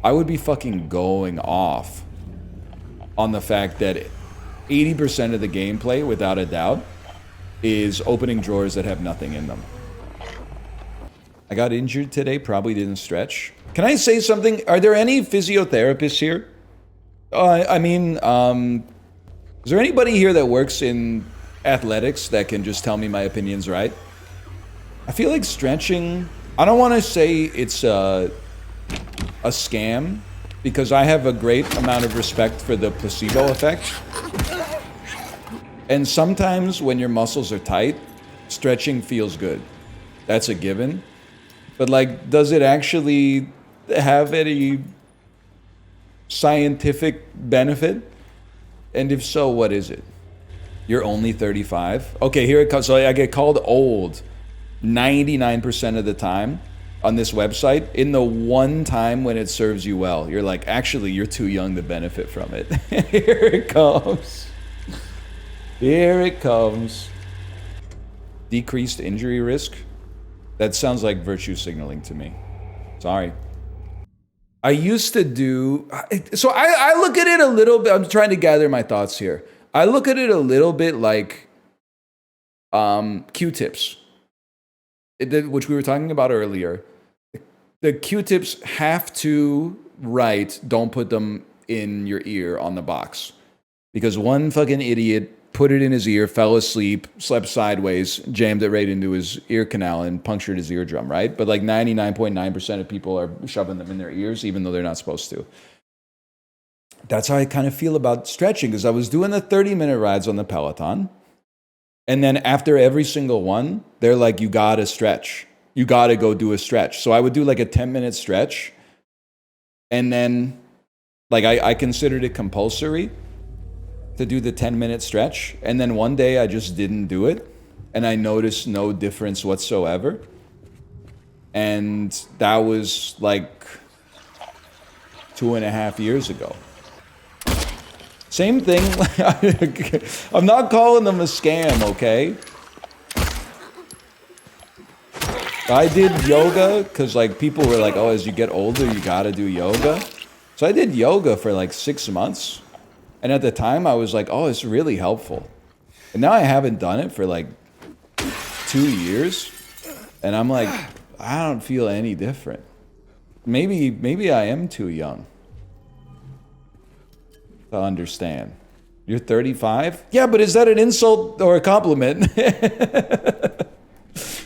I would be fucking going off on the fact that 80% of the gameplay, without a doubt, is opening drawers that have nothing in them. I got injured today, probably didn't stretch. Can I say something? Are there any physiotherapists here? Is there anybody here that works in athletics that can just tell me my opinion's right? I feel like stretching, I don't want to say it's a scam, because I have a great amount of respect for the placebo effect. And sometimes when your muscles are tight, stretching feels good. That's a given. But like, does it actually have any scientific benefit? And if so, what is it? You're only 35? Okay, here it comes. So I get called old 99% of the time on this website. In the one time when it serves you well, you're like, actually, you're too young to benefit from it. Here it comes. Here it comes. Decreased injury risk? That sounds like virtue signaling to me. Sorry. I used to do... So I look at it a little bit... I'm trying to gather my thoughts here. I look at it a little bit like Q-tips, which we were talking about earlier. The Q-tips have to write, don't put them in your ear on the box. Because one fucking idiot put it in his ear, fell asleep, slept sideways, jammed it right into his ear canal and punctured his eardrum, right? But like 99.9% of people are shoving them in their ears, even though they're not supposed to. That's how I kind of feel about stretching, because I was doing the 30-minute rides on the Peloton. And then after every single one, they're like, you gotta stretch. You gotta go do a stretch. So I would do like a 10-minute stretch. And then like I considered it compulsory to do the 10-minute stretch. And then one day I just didn't do it. And I noticed no difference whatsoever. And that was like 2.5 years ago. Same thing. I'm not calling them a scam, okay? I did yoga because like people were like, oh, as you get older, you gotta do yoga. So I did yoga for like 6 months. And at the time I was like, oh, it's really helpful. And now I haven't done it for like 2 years. And I'm like, I don't feel any different. Maybe I am too young to understand. You're 35? Yeah, but is that an insult or a compliment?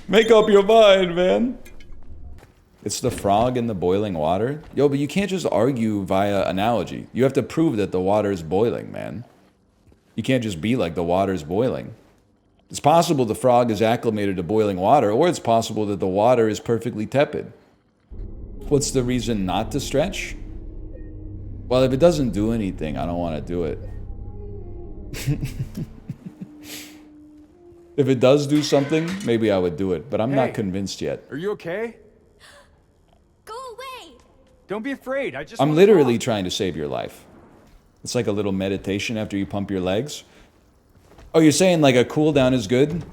Make up your mind, man. It's the frog in the boiling water. Yo, but you can't just argue via analogy. You have to prove that the water is boiling, man. You can't just be like the water's boiling. It's possible the frog is acclimated to boiling water, or it's possible that the water is perfectly tepid. What's the reason not to stretch? Well, if it doesn't do anything, I don't want to do it. If it does do something, maybe I would do it, but I'm not convinced yet. Are you okay? Go away! Don't be afraid. I'm literally trying to save your life. It's like a little meditation after you pump your legs. Oh, you're saying like a cool down is good?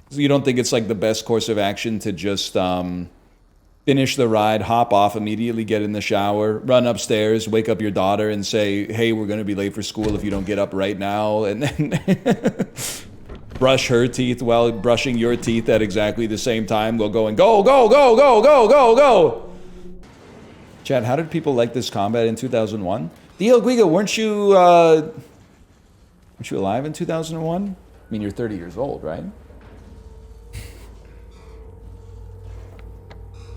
So you don't think it's like the best course of action to just finish the ride, hop off immediately, get in the shower, run upstairs, wake up your daughter and say, hey, we're going to be late for school if you don't get up right now, and then brush her teeth while brushing your teeth at exactly the same time. We'll go and go, go, go, go, go, go, go. Chad, how did people like this combat in 2001? dlguiga, weren't you alive in 2001? I mean, you're 30 years old, right?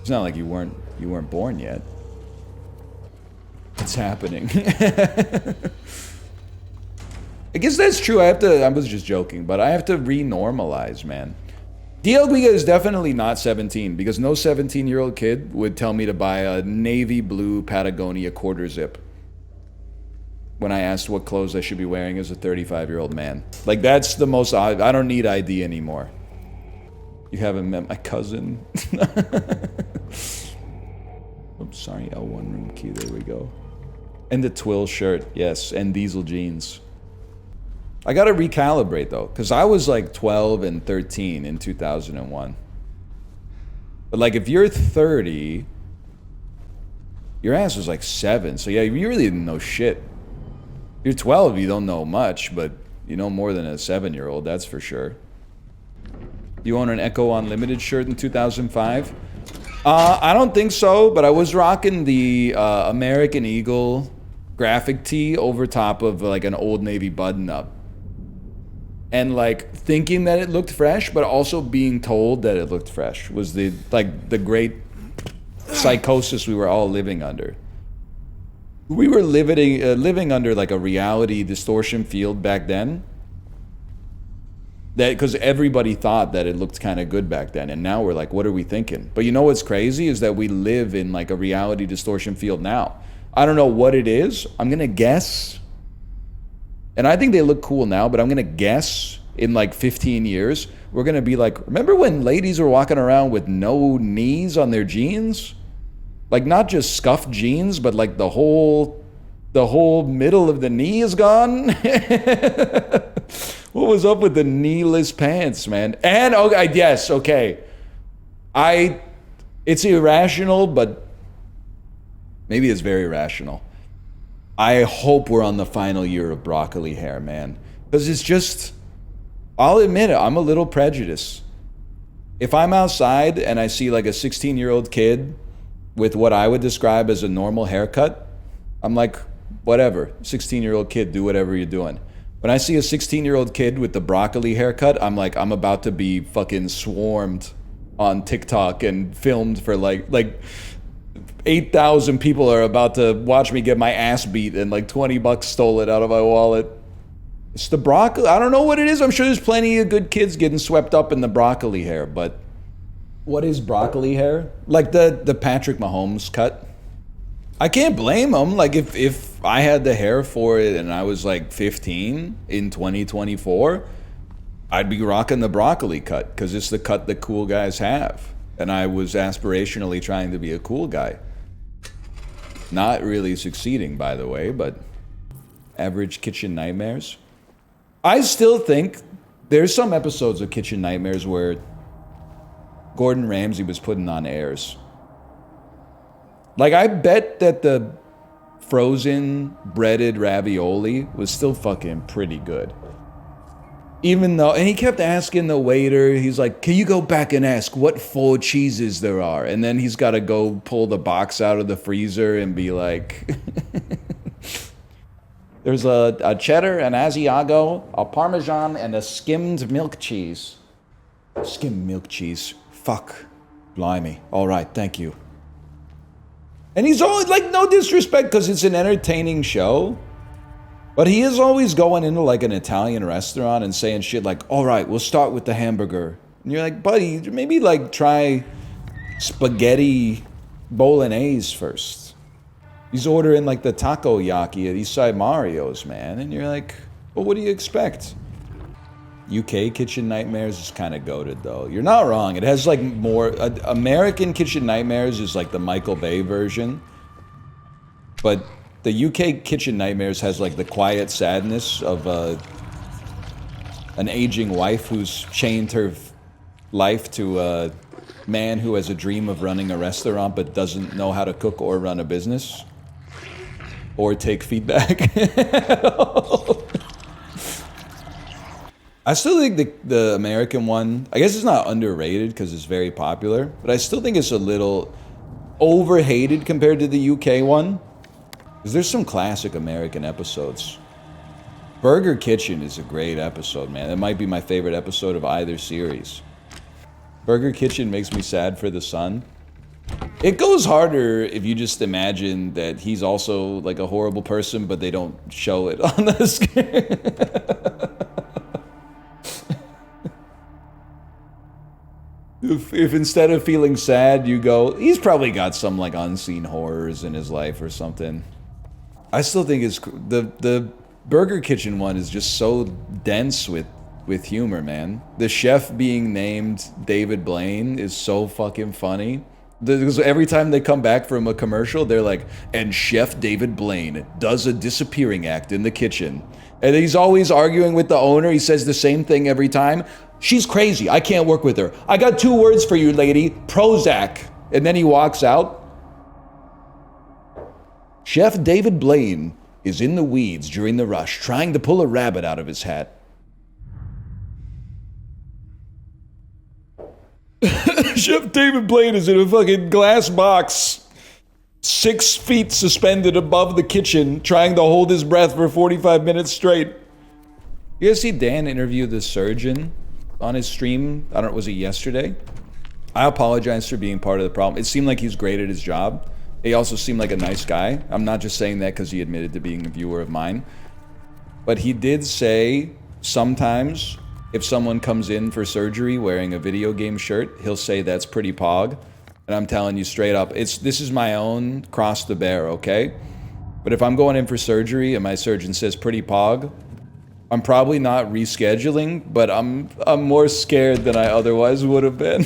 It's not like you weren't born yet. It's happening. I guess that's true. I was just joking, but I have to re-normalize, man. dlguiga is definitely not 17, because no 17-year-old kid would tell me to buy a navy blue Patagonia quarter zip when I asked what clothes I should be wearing as a 35-year-old man. Like, that's the most... I don't need ID anymore. You haven't met my cousin. I'm sorry, L1 room key. There we go. And the twill shirt, yes, and diesel jeans. I gotta recalibrate, though, because I was like 12 and 13 in 2001. But, like, if you're 30, your ass was like 7. So, yeah, you really didn't know shit. You're 12, you don't know much, but you know more than a 7-year-old, that's for sure. You own an Echo Unlimited shirt in 2005? I don't think so, but I was rocking the American Eagle graphic tee over top of like an Old Navy button-up. And like thinking that it looked fresh, but also being told that it looked fresh was the great psychosis we were all living under. We were living under like a reality distortion field back then. That because everybody thought that it looked kind of good back then, and now we're like, what are we thinking? But you know what's crazy is that we live in like a reality distortion field now. I don't know what it is. I'm gonna guess, and I think they look cool now, but I'm gonna guess in like 15 years we're gonna be like, remember when ladies were walking around with no knees on their jeans? Like not just scuffed jeans, but like the whole middle of the knee is gone. What was up with the kneeless pants, man? And okay, yes, okay. It's irrational, but maybe it's very rational. I hope we're on the final year of broccoli hair, man. Because it's just, I'll admit it, I'm a little prejudiced. If I'm outside and I see like a 16-year-old kid with what I would describe as a normal haircut, I'm like, whatever, 16-year-old kid, do whatever you're doing. When I see a 16-year-old kid with the broccoli haircut, I'm like, I'm about to be fucking swarmed on TikTok and filmed for like 8,000 people are about to watch me get my ass beat and like $20 stolen out of my wallet. It's the broccoli. I don't know what it is. I'm sure there's plenty of good kids getting swept up in the broccoli hair, but what is broccoli hair? Like the Patrick Mahomes cut? I can't blame him. Like if I had the hair for it and I was like 15 in 2024, I'd be rocking the broccoli cut because it's the cut that cool guys have. And I was aspirationally trying to be a cool guy. Not really succeeding, by the way, but average kitchen nightmares. I still think there's some episodes of Kitchen Nightmares where Gordon Ramsay was putting on airs. Like, I bet that the frozen breaded ravioli was still fucking pretty good. Even though, and he kept asking the waiter, he's like, can you go back and ask what 4 cheeses there are? And then he's got to go pull the box out of the freezer and be like, there's a cheddar, an Asiago, a Parmesan, and a skimmed milk cheese. Skimmed milk cheese. Fuck. Blimey. All right, thank you. And he's always, like, no disrespect, because it's an entertaining show. But he is always going into like an Italian restaurant and saying shit like, all right, we'll start with the hamburger. And you're like, buddy, maybe like try spaghetti bolognese first. He's ordering like the takoyaki at Eastside Mario's, man. And you're like, well, what do you expect? UK Kitchen Nightmares is kind of goated though. You're not wrong. It has like more, American Kitchen Nightmares is like the Michael Bay version. But the UK Kitchen Nightmares has like the quiet sadness of an aging wife who's chained her life to a man who has a dream of running a restaurant but doesn't know how to cook or run a business or take feedback. I still think the American one, I guess it's not underrated because it's very popular, but I still think it's a little overhated compared to the UK one. Because there's some classic American episodes. Burger Kitchen is a great episode, man. It might be my favorite episode of either series. Burger Kitchen makes me sad for the son. It goes harder if you just imagine that he's also like a horrible person, but they don't show it on the screen. If instead of feeling sad, you go, he's probably got some like unseen horrors in his life or something. I still think it's the Burger Kitchen one is just so dense with humor, man. The chef being named David Blaine is so fucking funny. Because every time they come back from a commercial, they're like, and Chef David Blaine does a disappearing act in the kitchen. And he's always arguing with the owner. He says the same thing every time. She's crazy. I can't work with her. I got 2 words for you, lady. Prozac. And then he walks out. Chef David Blaine is in the weeds during the rush, trying to pull a rabbit out of his hat. Chef David Blaine is in a fucking glass box, 6 feet suspended above the kitchen, trying to hold his breath for 45 minutes straight. You guys see Dan interview the surgeon on his stream? I don't know, was it yesterday? I apologize for being part of the problem. It seemed like he's great at his job. He also seemed like a nice guy. I'm not just saying that because he admitted to being a viewer of mine. But he did say sometimes if someone comes in for surgery wearing a video game shirt, he'll say that's pretty pog. And I'm telling you straight up, this is my own cross to bear, okay? But if I'm going in for surgery and my surgeon says pretty pog, I'm probably not rescheduling, but I'm more scared than I otherwise would have been.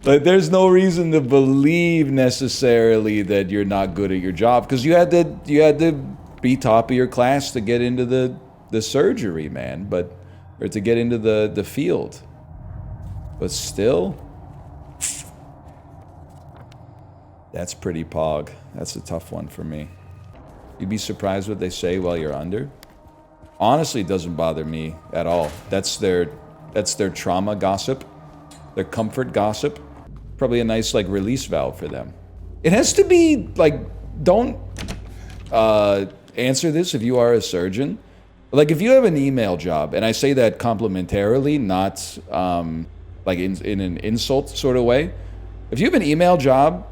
Like, there's no reason to believe necessarily that you're not good at your job because you had to be top of your class to get into the surgery, man, or to get into the field. But still, that's pretty pog. That's a tough one for me. You'd be surprised what they say while you're under. Honestly, it doesn't bother me at all. That's their trauma gossip, their comfort gossip. Probably a nice like release valve for them. It has to be like, don't answer this if you are a surgeon. Like if you have an email job, and I say that complimentarily, not like in an insult sort of way. If you have an email job,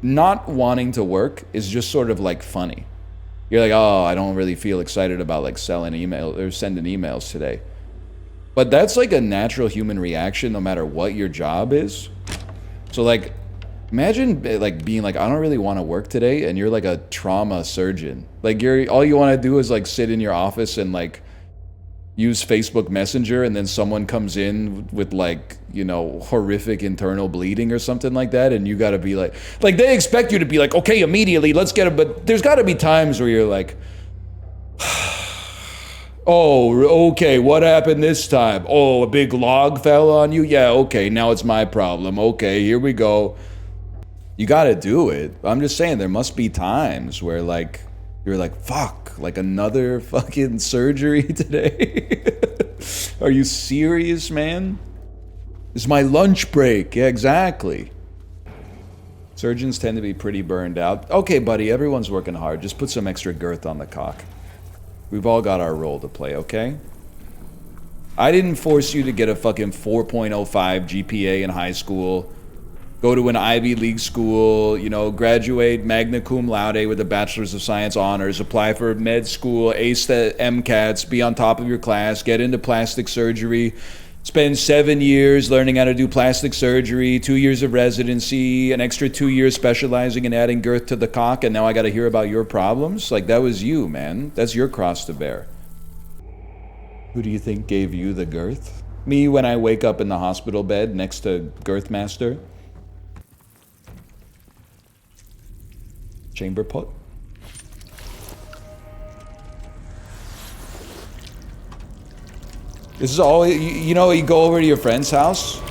not wanting to work is just sort of like funny. You're like, oh, I don't really feel excited about like selling email or sending emails today. But that's like a natural human reaction no matter what your job is. So like, imagine like being like, I don't really want to work today, and you're like a trauma surgeon. Like all you want to do is like sit in your office and like use Facebook Messenger, and then someone comes in with like, you know, horrific internal bleeding or something like that, and you got to be like they expect you to be like, okay, immediately, let's get it. But there's got to be times where you're like, oh, okay, what happened this time? Oh, a big log fell on you? Yeah, okay, now it's my problem. Okay, here we go. You got to do it. I'm just saying there must be times where like You're like, fuck, like another fucking surgery today? Are you serious, man? It's my lunch break. Yeah, exactly. Surgeons tend to be pretty burned out. Okay, buddy, everyone's working hard. Just put some extra girth on the cock. We've all got our role to play, okay? I didn't force you to get a fucking 4.05 GPA in high school, go to an Ivy League school, you know, graduate magna cum laude with a Bachelor's of Science honors, apply for med school, ace the MCATs, be on top of your class, get into plastic surgery, spend 7 years learning how to do plastic surgery, 2 years of residency, an extra 2 years specializing in adding girth to the cock, and now I gotta hear about your problems? Like, that was you, man. That's your cross to bear. Who do you think gave you the girth? Me when I wake up in the hospital bed next to Girth Master? Chamber pot? This is all, you know, you go over to your friend's house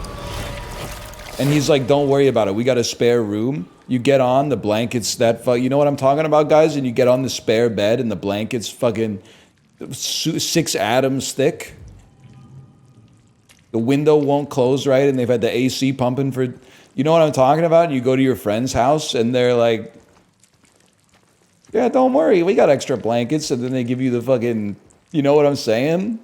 and he's like, don't worry about it. We got a spare room. You get on the blankets you know what I'm talking about, guys? And you get on the spare bed and the blanket's fucking 6 atoms thick. The window won't close right and they've had the AC pumping for, you know what I'm talking about? And you go to your friend's house and they're like, yeah, don't worry, we got extra blankets. And then they give you the fucking, you know what I'm saying?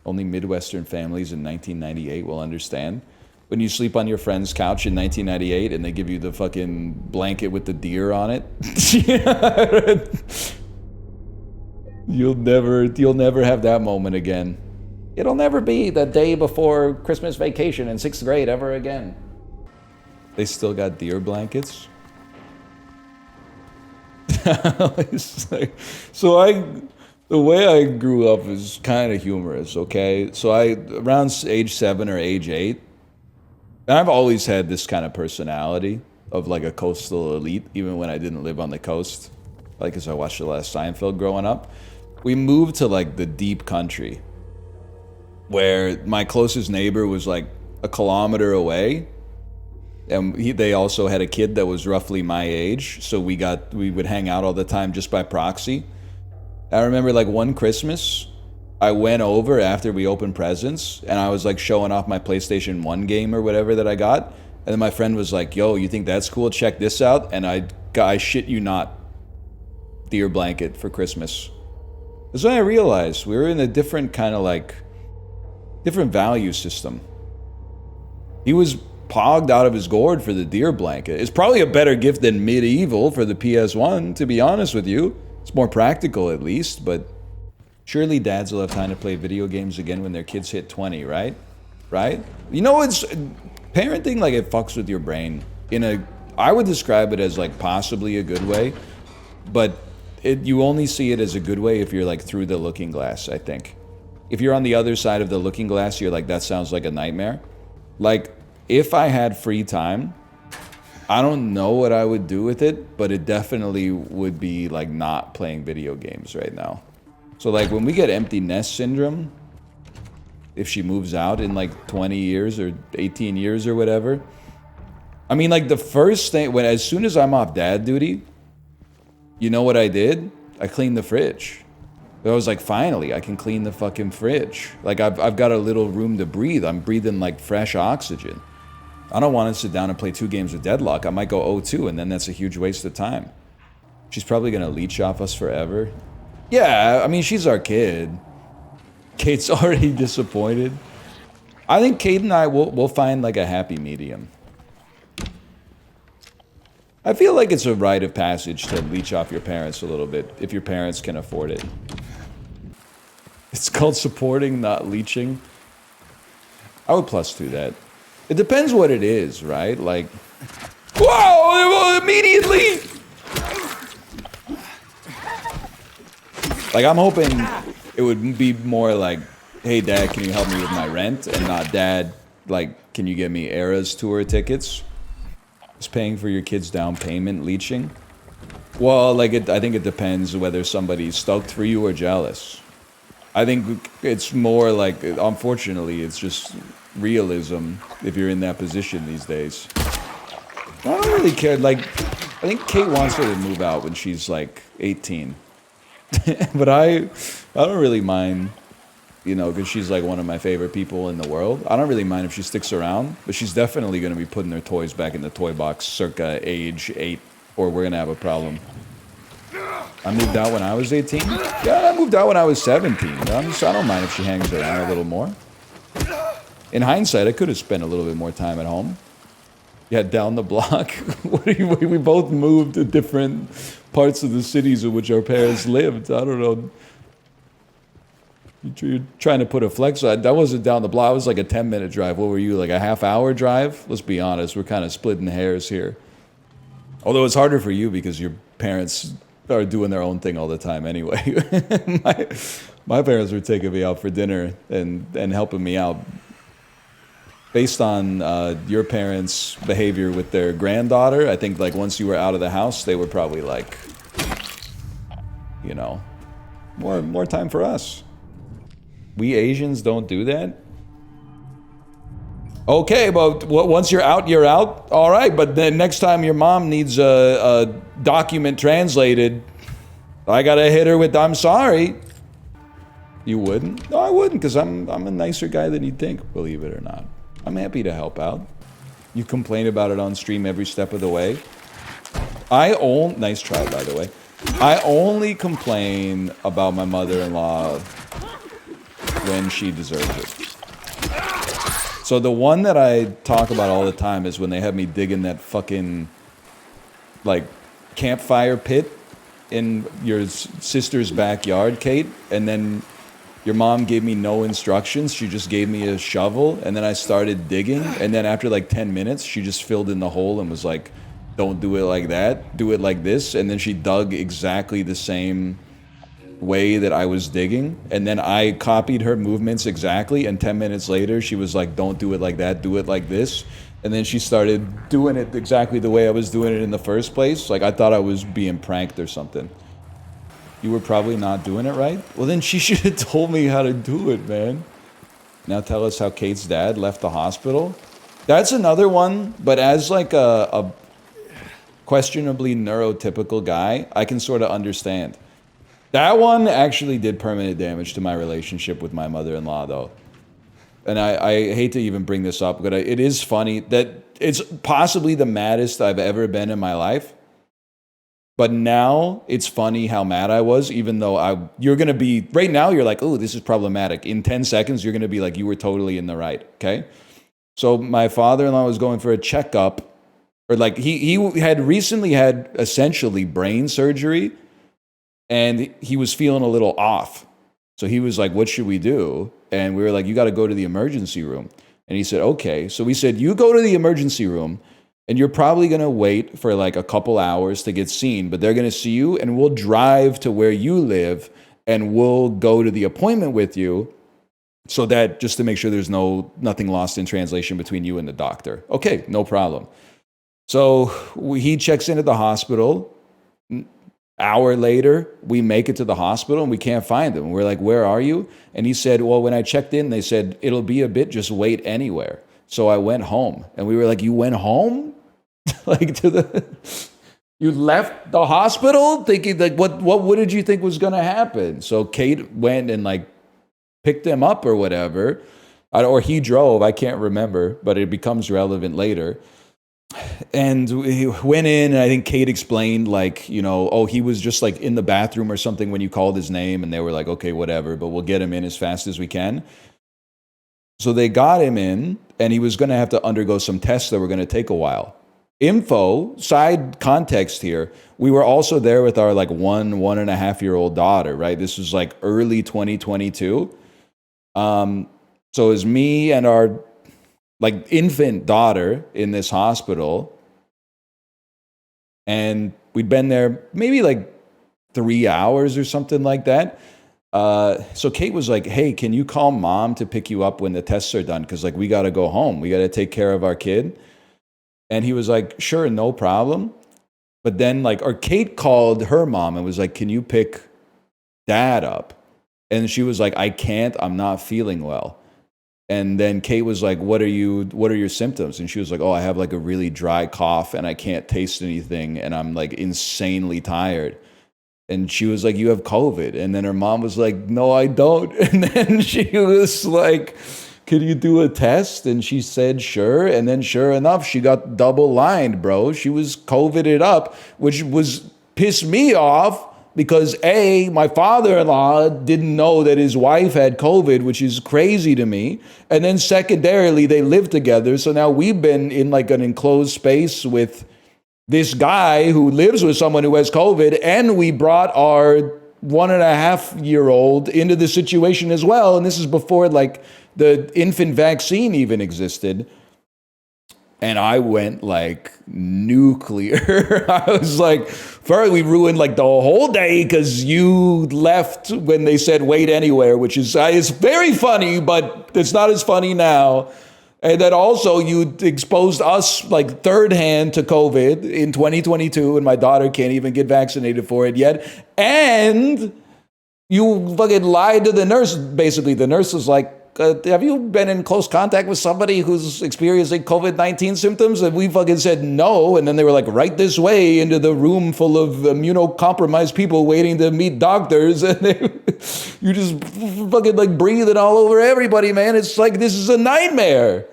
Only Midwestern families in 1998 will understand. When you sleep on your friend's couch in 1998 and they give you the fucking blanket with the deer on it. You'll never have that moment again. It'll never be the day before Christmas vacation in 6th grade ever again. They still got deer blankets? The way I grew up is kind of humorous, okay? So around age 7 or age 8, and I've always had this kind of personality of like a coastal elite, even when I didn't live on the coast. Like, as I watched a lot of Seinfeld growing up. We moved to like the deep country, where my closest neighbor was like a kilometer away. And they also had a kid that was roughly my age, so we would hang out all the time just by proxy. I remember like one Christmas, I went over after we opened presents, and I was like showing off my PlayStation 1 game or whatever that I got, and then my friend was like, yo, you think that's cool? Check this out. And I shit you not, deer blanket for Christmas. That's when I realized we were in a different kind of like, different value system. He was pogged out of his gourd for the deer blanket. It's probably a better gift than Medieval for the PS1, to be honest with you. It's more practical at least, but surely dads will have time to play video games again when their kids hit 20, right? Right? You know, it's parenting, like, it fucks with your brain in a, I would describe it as like possibly a good way, but you only see it as a good way if you're like through the looking glass, I think. If you're on the other side of the looking glass, you're like, that sounds like a nightmare. Like, if I had free time, I don't know what I would do with it, but it definitely would be like not playing video games right now. So like when we get empty nest syndrome, if she moves out in like 20 years or 18 years or whatever, I mean, like the first thing, as soon as I'm off dad duty, you know what I did? I cleaned the fridge. I was like, finally, I can clean the fucking fridge. Like I've got a little room to breathe. I'm breathing like fresh oxygen. I don't want to sit down and play 2 games of Deadlock. I might go 0-2, and then that's a huge waste of time. She's probably going to leech off us forever. Yeah, I mean, she's our kid. Kate's already disappointed. I think Kate and I will find like a happy medium. I feel like it's a rite of passage to leech off your parents a little bit, if your parents can afford it. It's called supporting, not leeching. I would +2 that. It depends what it is, right? Like, whoa, immediately! Like, I'm hoping it would be more like, hey, Dad, can you help me with my rent? And not, Dad, like, can you get me Eras tour tickets? Is paying for your kid's down payment leeching? Well, like, I think it depends whether somebody's stoked for you or jealous. I think it's more like, unfortunately, it's just realism if you're in that position these days. I don't really care. Like, I think Kate wants her to move out when she's like 18. But I don't really mind, you know, because she's like one of my favorite people in the world. I don't really mind if she sticks around, but she's definitely going to be putting her toys back in the toy box circa age 8, or we're going to have a problem. I moved out when I was 18. Yeah, I moved out when I was 17. I don't mind if she hangs around a little more. In hindsight, I could have spent a little bit more time at home. Yeah, down the block. We both moved to different parts of the cities in which our parents lived. I don't know. You're trying to put a flex on. That wasn't down the block. It was like a 10-minute drive. What were you, like a half-hour drive? Let's be honest. We're kind of splitting hairs here. Although it's harder for you because your parents are doing their own thing all the time anyway. My parents were taking me out for dinner and helping me out. Based on your parents' behavior with their granddaughter, I think like once you were out of the house, they were probably like, you know, more time for us. We Asians don't do that. Okay, but once you're out, you're out. All right, but then next time your mom needs a document translated, I gotta hit her with "I'm sorry." You wouldn't? No, I wouldn't, because I'm a nicer guy than you'd think. Believe it or not. I'm happy to help out. You complain about it on stream every step of the way. Nice try, by the way. I only complain about my mother-in-law when she deserves it. So the one that I talk about all the time is when they have me dig in that fucking, like, campfire pit in your sister's backyard, Kate, and then your mom gave me no instructions. She just gave me a shovel, and then I started digging. And then after like 10 minutes, she just filled in the hole and was like, don't do it like that, do it like this. And then she dug exactly the same way that I was digging. And then I copied her movements exactly. And 10 minutes later, she was like, don't do it like that, do it like this. And then she started doing it exactly the way I was doing it in the first place. Like I thought I was being pranked or something. You were probably not doing it right? Well, then she should have told me how to do it, man. Now tell us how Kate's dad left the hospital. That's another one, but as like a questionably neurotypical guy, I can sort of understand. That one actually did permanent damage to my relationship with my mother-in-law, though. And I hate to even bring this up, but it is funny that it's possibly the maddest I've ever been in my life. But now it's funny how mad I was, even though you're going to be, right now you're like, oh, this is problematic. In 10 seconds, you're going to be like, you were totally in the right, okay? So my father-in-law was going for a checkup, or like he had recently had essentially brain surgery, and he was feeling a little off. So he was like, what should we do? And we were like, you got to go to the emergency room. And he said, okay. So we said, you go to the emergency room, and you're probably going to wait for like a couple hours to get seen, but they're going to see you, and we'll drive to where you live, and we'll go to the appointment with you, so that just to make sure there's nothing lost in translation between you and the doctor. Okay, no problem. So he checks in at the hospital. Hour later, we make it to the hospital, and we can't find him. We're like, where are you? And he said, well, when I checked in, they said, it'll be a bit, just wait anywhere. So I went home, and we were like, you went home? Like you left the hospital thinking like, what did you think was going to happen? So Kate went and like picked him up or whatever, or he drove. I can't remember, but it becomes relevant later. And he went in, and I think Kate explained like, you know, oh, he was just like in the bathroom or something when you called his name, and they were like, okay, whatever, but we'll get him in as fast as we can. So they got him in, and he was going to have to undergo some tests that were going to take a while. Side context here, we were also there with our like 1.5-year-old daughter, right? This was like early 2022. So it was me and our like infant daughter in this hospital. And we'd been there maybe like 3 hours or something like that. So Kate was like, hey, can you call mom to pick you up when the tests are done? Because like we got to go home. We got to take care of our kid. And he was like, sure, no problem. But then or Kate called her mom and was like, can you pick dad up? And she was like, I can't, I'm not feeling well. And then Kate was like, what are your symptoms? And she was like, oh, I have like a really dry cough and I can't taste anything and I'm like insanely tired. And she was like, you have COVID. And then her mom was like, no, I don't. And then she was like, can you do a test? And she said, sure. And then sure enough, she got double lined, bro. She was COVIDed up, which was pissed me off. Because A, my father-in-law didn't know that his wife had COVID, which is crazy to me. And then secondarily, they live together. So now we've been in like an enclosed space with this guy who lives with someone who has COVID. And we brought our 1.5-year-old into the situation as well. And this is before like the infant vaccine even existed. And I went like nuclear. I was like, first we ruined like the whole day because you left when they said wait anywhere, which is it's very funny, but it's not as funny now. And then also you exposed us like third hand to COVID in 2022, and my daughter can't even get vaccinated for it yet. And you fucking lied to the nurse. Basically, the nurse was like, have you been in close contact with somebody who's experiencing COVID-19 symptoms? And we fucking said no. And then they were like, right this way into the room full of immunocompromised people waiting to meet doctors. And you just fucking like breathing all over everybody, man. It's like, this is a nightmare.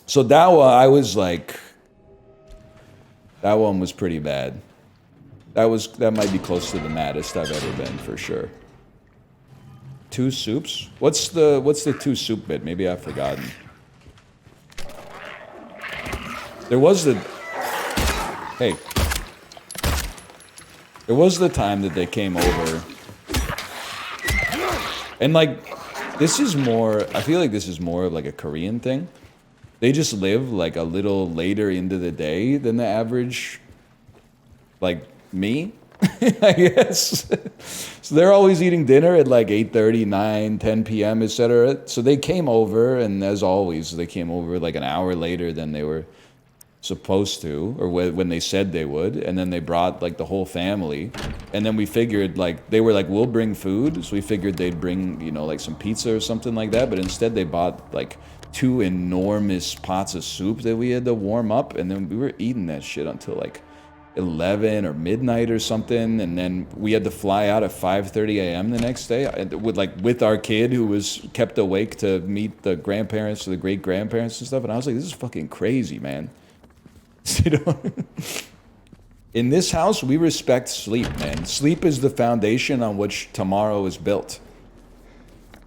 So that one, I was like, that one was pretty bad. That might be close to the maddest I've ever been for sure. 2 soups? What's the 2 soup bit? Maybe I've forgotten. There was the time that they came over. And like this is more, I feel like this is more of like a Korean thing. They just live like a little later into the day than the average like me. I guess. So they're always eating dinner at like 8:30, 9, 10 p.m., etc. So they came over, and as always, they came over like an hour later than they were supposed to, or when they said they would. And then they brought like the whole family. And then we figured like, they were like, we'll bring food. So we figured they'd bring, like some pizza or something like that. But instead they bought like 2 enormous pots of soup that we had to warm up. And then we were eating that shit until like 11 or midnight or something, and then we had to fly out at 5:30 a.m. the next day with our kid who was kept awake to meet the grandparents or the great grandparents and stuff. And I was like, this is fucking crazy, man. In this house, we respect sleep, man. Sleep is the foundation on which tomorrow is built.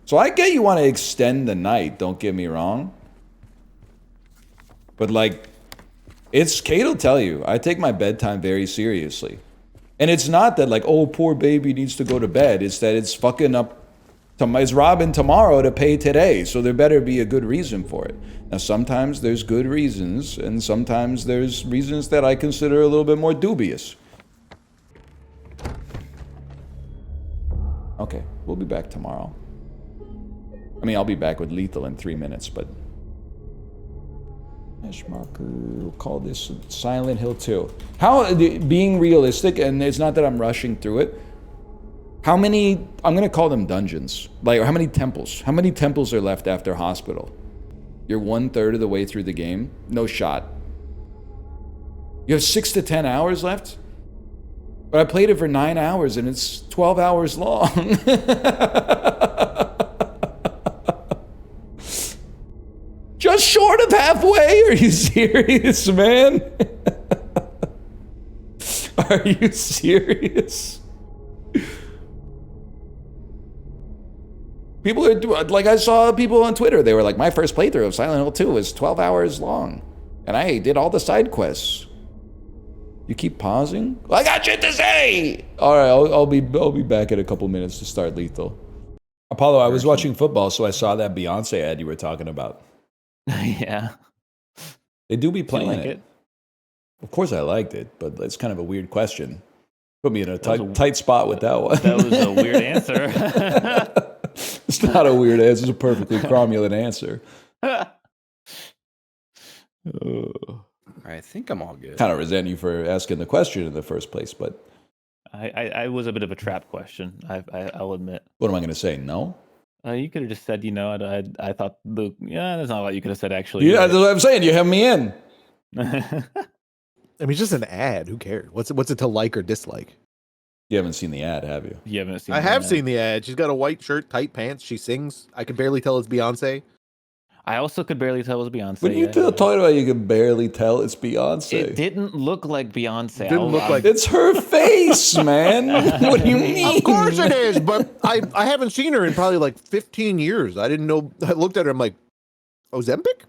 So I get you want to extend the night, don't get me wrong, but like, Kate will tell you, I take my bedtime very seriously. And it's not that like, oh, poor baby needs to go to bed. It's that it's fucking up, it's robbing tomorrow to pay today. So there better be a good reason for it. Now, sometimes there's good reasons, and sometimes there's reasons that I consider a little bit more dubious. Okay, we'll be back tomorrow. I mean, I'll be back with Lethal in 3 minutes, but... We'll call this Silent Hill 2. How, being realistic, and it's not that I'm rushing through it, how many, I'm going to call them dungeons, like, or how many temples? How many temples are left after Hospital? You're 1/3 of the way through the game? No shot. You have 6 to 10 hours left? But I played it for 9 hours, and it's 12 hours long. Just short of halfway? Are you serious, man? Are you serious? People are, like, I saw people on Twitter, they were like, my first playthrough of Silent Hill 2 was 12 hours long. And I did all the side quests. You keep pausing? Well, I got shit to say! Alright, I'll be back in a couple minutes to start Lethal. Apollo, I was watching football, so I saw that Beyonce ad you were talking about. Yeah. They do be playing like it. Of course I liked it, but it's kind of a weird question. Put me in a tight spot with that one. That was a weird answer. It's not a weird answer. It's a perfectly cromulent answer. I think I'm all good. Kind of resent you for asking the question in the first place, but... I was a bit of a trap question, I'll admit. What am I going to say? No? You could have just said, I thought Luke. Yeah, there's not a lot you could have said actually. Yeah, that's what I'm saying. You have me in. I mean, it's just an ad. Who cares? What's it to like or dislike? You haven't seen the ad, have you? You haven't seen. I have seen the ad. She's got a white shirt, tight pants. She sings. I can barely tell it's Beyonce. I also could barely tell it was Beyonce. When you talking about you can barely tell it's Beyonce. It didn't look like Beyonce. Didn't look like it's her face, man. What do you mean? Of course it is, but I haven't seen her in probably like 15 years. I didn't know. I looked at her. I'm like, Ozempic?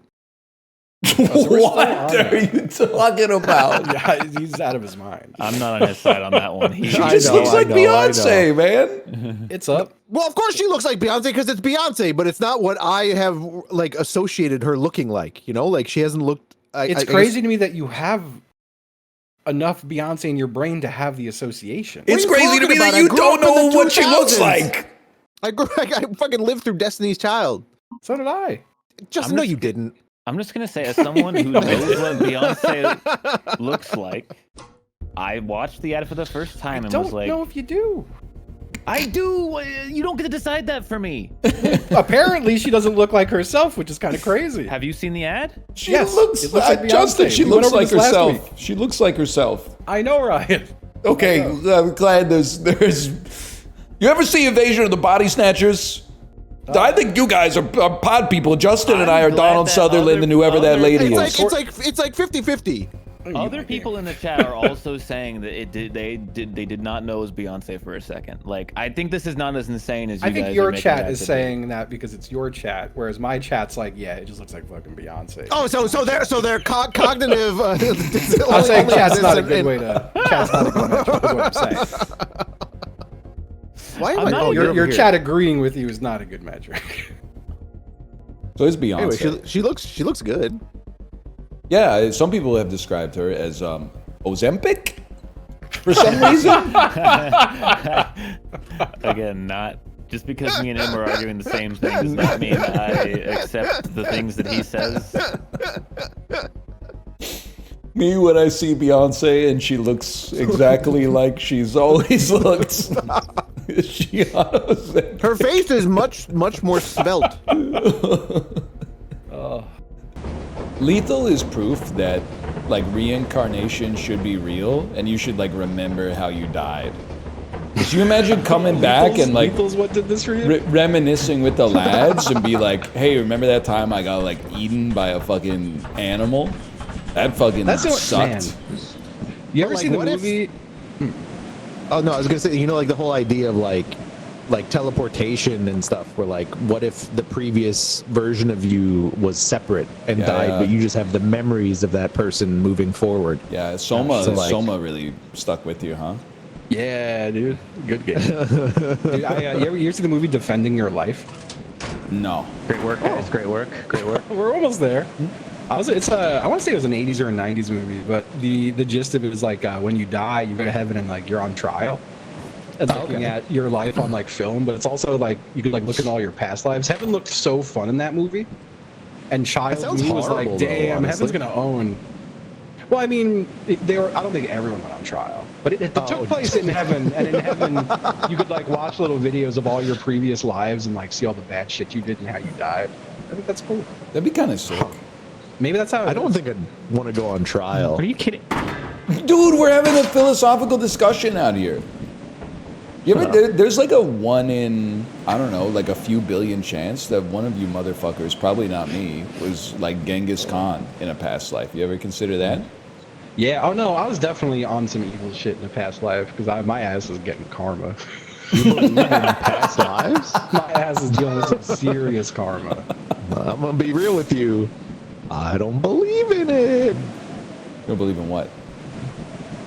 What are you talking about? Yeah, he's out of his mind. I'm not on his side on that one. She just looks like Beyonce, man. It's up. Well, of course she looks like Beyonce because it's Beyonce, but it's not what I have like associated her looking like. You know, like she hasn't looked. It's crazy to me that you have enough Beyonce in your brain to have the association. It's crazy to me that you don't know what she looks like. I fucking lived through Destiny's Child. So did I. No, you didn't. I'm just gonna say, as someone who knows what Beyonce looks like, I watched the ad for the first time and was like, "I don't know if you do." I do. You don't get to decide that for me. Apparently, she doesn't look like herself, which is kind of crazy. Have you seen the ad? She looks like Justin. She looks like herself. She looks like herself. I know, Ryan. Okay, I'm glad there's. You ever see Invasion of the Body Snatchers? I think you guys are pod people. Justin and I are Donald Sutherland and whoever that lady is. It's like 50-50. Other people in the chat are also saying that they did not know it was Beyonce for a second. Like, I think this is not as insane as you guys. I think your chat is saying that because it's your chat, whereas my chat's like, yeah, it just looks like fucking Beyonce. Oh, so they're cognitive. I'm saying chat's not a good way to. Chat's not a good metric, is what I'm saying. Why am I your chat agreeing with you is not a good metric. So it's Beyonce. Anyway, she looks good. Yeah, some people have described her as Ozempic for some reason. Again, not just because me and him are arguing the same thing does not mean I accept the things that he says. Me, when I see Beyonce and she looks exactly like she's always looked. Her face is much more svelte. Lethal is proof that like reincarnation should be real and you should like remember how you died. Could you imagine coming back and like Lethal's what did this for you? Reminiscing with the lads and be like, hey, remember that time I got like eaten by a fucking animal? That fucking sucked. Man. You ever see the movie? Oh no, I was gonna say, like the whole idea of like teleportation and stuff, where like, what if the previous version of you was separate and died, but you just have the memories of that person moving forward? Yeah, Soma really stuck with you, huh? Yeah, dude, good game. Dude, you ever see the movie Defending Your Life? No. Great work, guys. Great work. Great work. We're almost there. I want to say it was an 80s or a 90s movie, but the gist of it is like when you die, you go to heaven and like you're on trial. And looking at your life on like film, but it's also like you could like look at all your past lives. Heaven looked so fun in that movie, and child me was like, "Damn, heaven's gonna own." Well, I mean, I don't think everyone went on trial, but it took place in heaven, and in heaven, you could like watch little videos of all your previous lives and like see all the bad shit you did and how you died. I think that's cool. That'd be kind of sick. Maybe that's how. I don't think I'd want to go on trial. Are you kidding? Dude, we're having a philosophical discussion out here. There's like a 1 in, I don't know, like a few billion chance that one of you motherfuckers, probably not me, was like Genghis Khan in a past life. You ever consider that? Yeah. Oh no, I was definitely on some evil shit in a past life because my ass is getting karma. You believe in past lives? My ass is dealing with some serious karma. I'm gonna be real with you. I don't believe in it. You don't believe in what?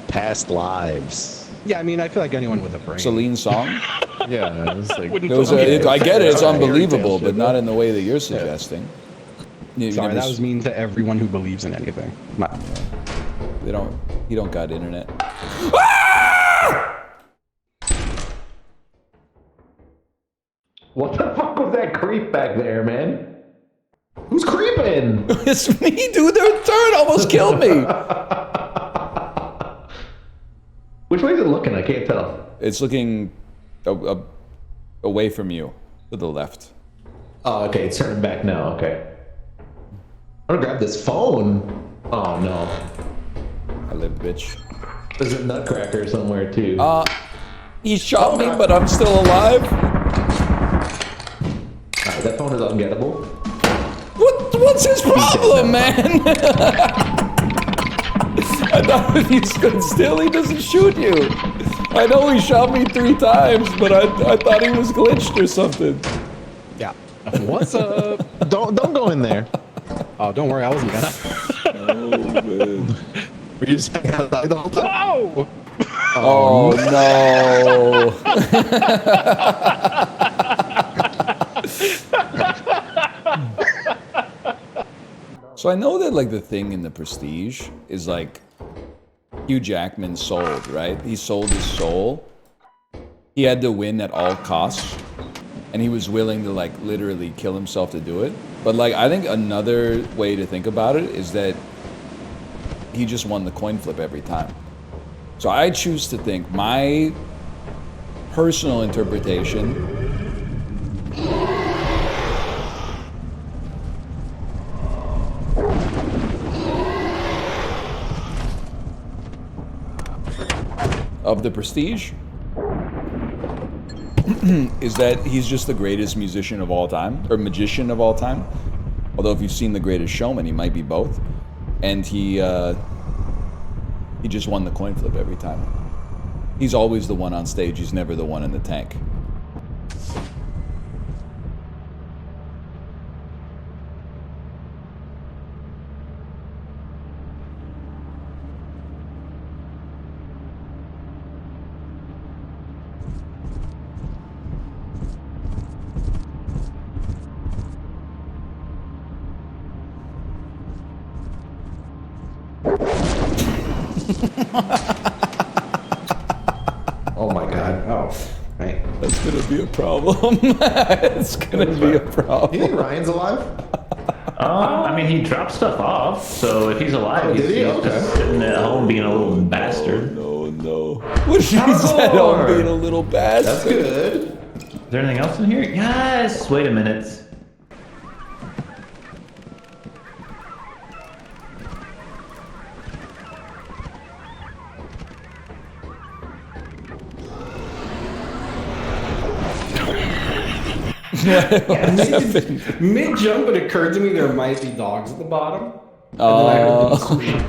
Past lives. Yeah, I mean, I feel like anyone with a brain. Celine's song? Yeah, it's like, I get it, it's unbelievable, but not in the way that you're suggesting. Sorry, that was mean to everyone who believes in anything. You don't got internet. What the fuck was that creep back there, man? Who's creeping? It's me, dude. Their turn almost killed me. Which way is it looking? I can't tell. It's looking away from you, to the left. Oh, okay, it's turning back now. Okay. I'm gonna grab this phone. Oh no. I live, bitch. There's a nutcracker somewhere too. He shot me, but I'm still alive. Alright, that phone is ungettable. What's his problem, man? I thought if you stood still, he doesn't shoot you. I know he shot me 3 times, but I thought he was glitched or something. Yeah. What's up? Don't go in there. Oh, don't worry, I wasn't gonna. Oh man. Were you just hanging outside the whole time? Oh no. So I know that like the thing in The Prestige is like Hugh Jackman sold, right? He sold his soul. He had to win at all costs. And he was willing to like literally kill himself to do it. But like I think another way to think about it is that he just won the coin flip every time. So I choose to think my personal interpretation of The Prestige is that he's just the greatest musician of all time, or magician of all time. Although if you've seen The Greatest Showman, he might be both. And he just won the coin flip every time. He's always the one on stage, he's never the one in the tank. Oh my god. Oh, right. That's gonna be a problem. It's gonna be a problem. You think Ryan's alive? I mean, he dropped stuff off, so if he's alive, he's just sitting at home being a little bastard. No. What she said, I'm being a little bastard. That's good. Is there anything else in here? Yes! Wait a minute. Mid jump, it occurred to me there might be dogs at the bottom. And then I heard them squeak.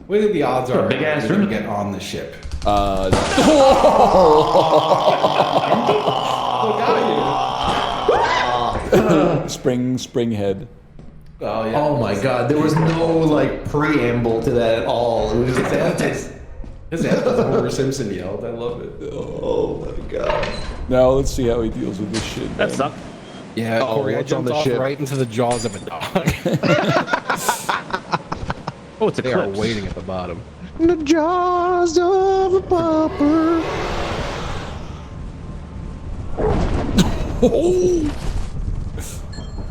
What do you think the odds are? Big ass room room. Get on the ship. Look at you. Spring head. Oh yeah. Oh my god, there was no like preamble to that at all. It was just His head was Homer Simpson yelled. I love it. oh my god. Now let's see how he deals with this shit. That sucked. Yeah, Corey, I what's on jumped the off ship? right into the jaws of a dog. Oh, it's a They are clip. waiting at the bottom. In the jaws of a pauper.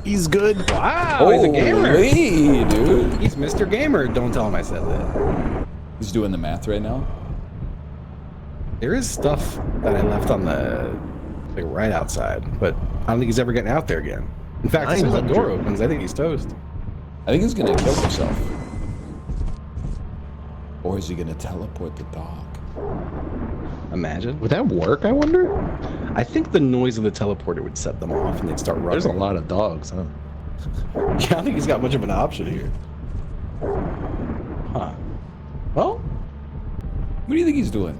He's good. Wow, he's a gamer. Holy, dude. He's Mr. Gamer. Don't tell him I said that. He's doing the math right now. There is stuff that I left on the like right outside, but I don't think he's ever getting out there again. In fact, as soon as the door opens, I think he's toast. I think he's gonna kill himself. Or is he gonna teleport the dog? Imagine. Would that work, I wonder? I think the noise of the teleporter would set them off and they'd start running. There's a lot of dogs, huh? Yeah, I don't think he's got much of an option here. Huh. Well, what do you think he's doing?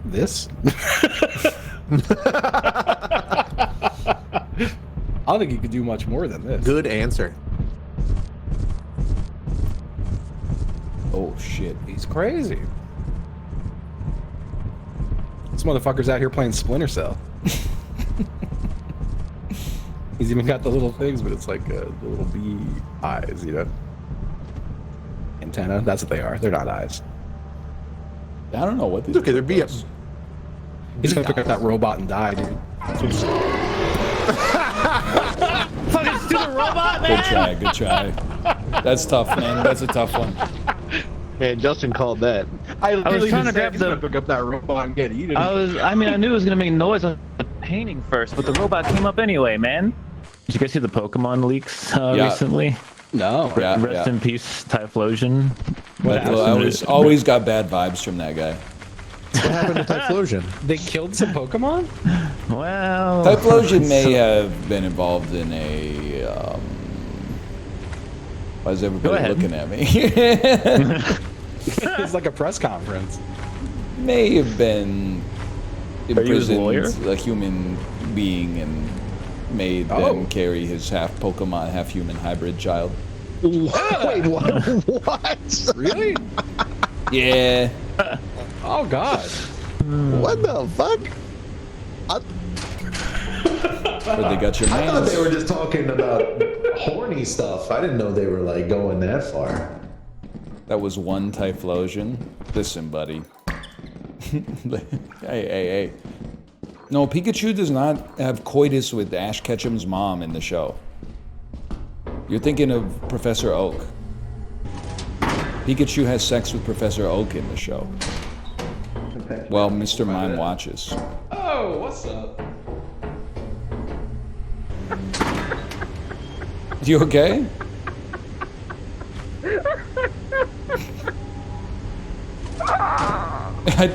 This? I don't think he could do much more than this. Good answer. Oh shit. He's crazy. This motherfucker's out here playing Splinter Cell. He's even got the little things, but it's like the little bee eyes, you know? Antenna, that's what they are. They're not eyes. I don't know what these. Okay, there'd be a. He's gonna pick up that robot and die, dude. Fucking stupid robot, man! Good try. That's tough, man. That's a tough one. Man, Justin called that. I was trying to grab the. Pick up that robot and get eaten. I mean, I knew it was gonna make noise on the painting first, but the robot came up anyway, man. Did you guys see the Pokemon leaks recently? No. Rest in peace, Typhlosion. I always got bad vibes from that guy. What happened to Typhlosion? They killed some Pokemon? Well, Typhlosion may have been involved in a. Why is everybody looking at me? It's like a press conference. May have been lawyer? imprisoned a human being and made them carry his half Pokemon, half human hybrid child. Wait, what? What? Really? Yeah. Oh God. What the fuck? Where they got your I thought mans? they were just talking about horny stuff. I didn't know they were like going that far. That was one Typhlosion. Listen, buddy. Hey. No, Pikachu does not have coitus with Ash Ketchum's mom in the show. You're thinking of Professor Oak. Pikachu has sex with Professor Oak in the show. Well, Mr. Mime watches. Oh, what's up? You okay?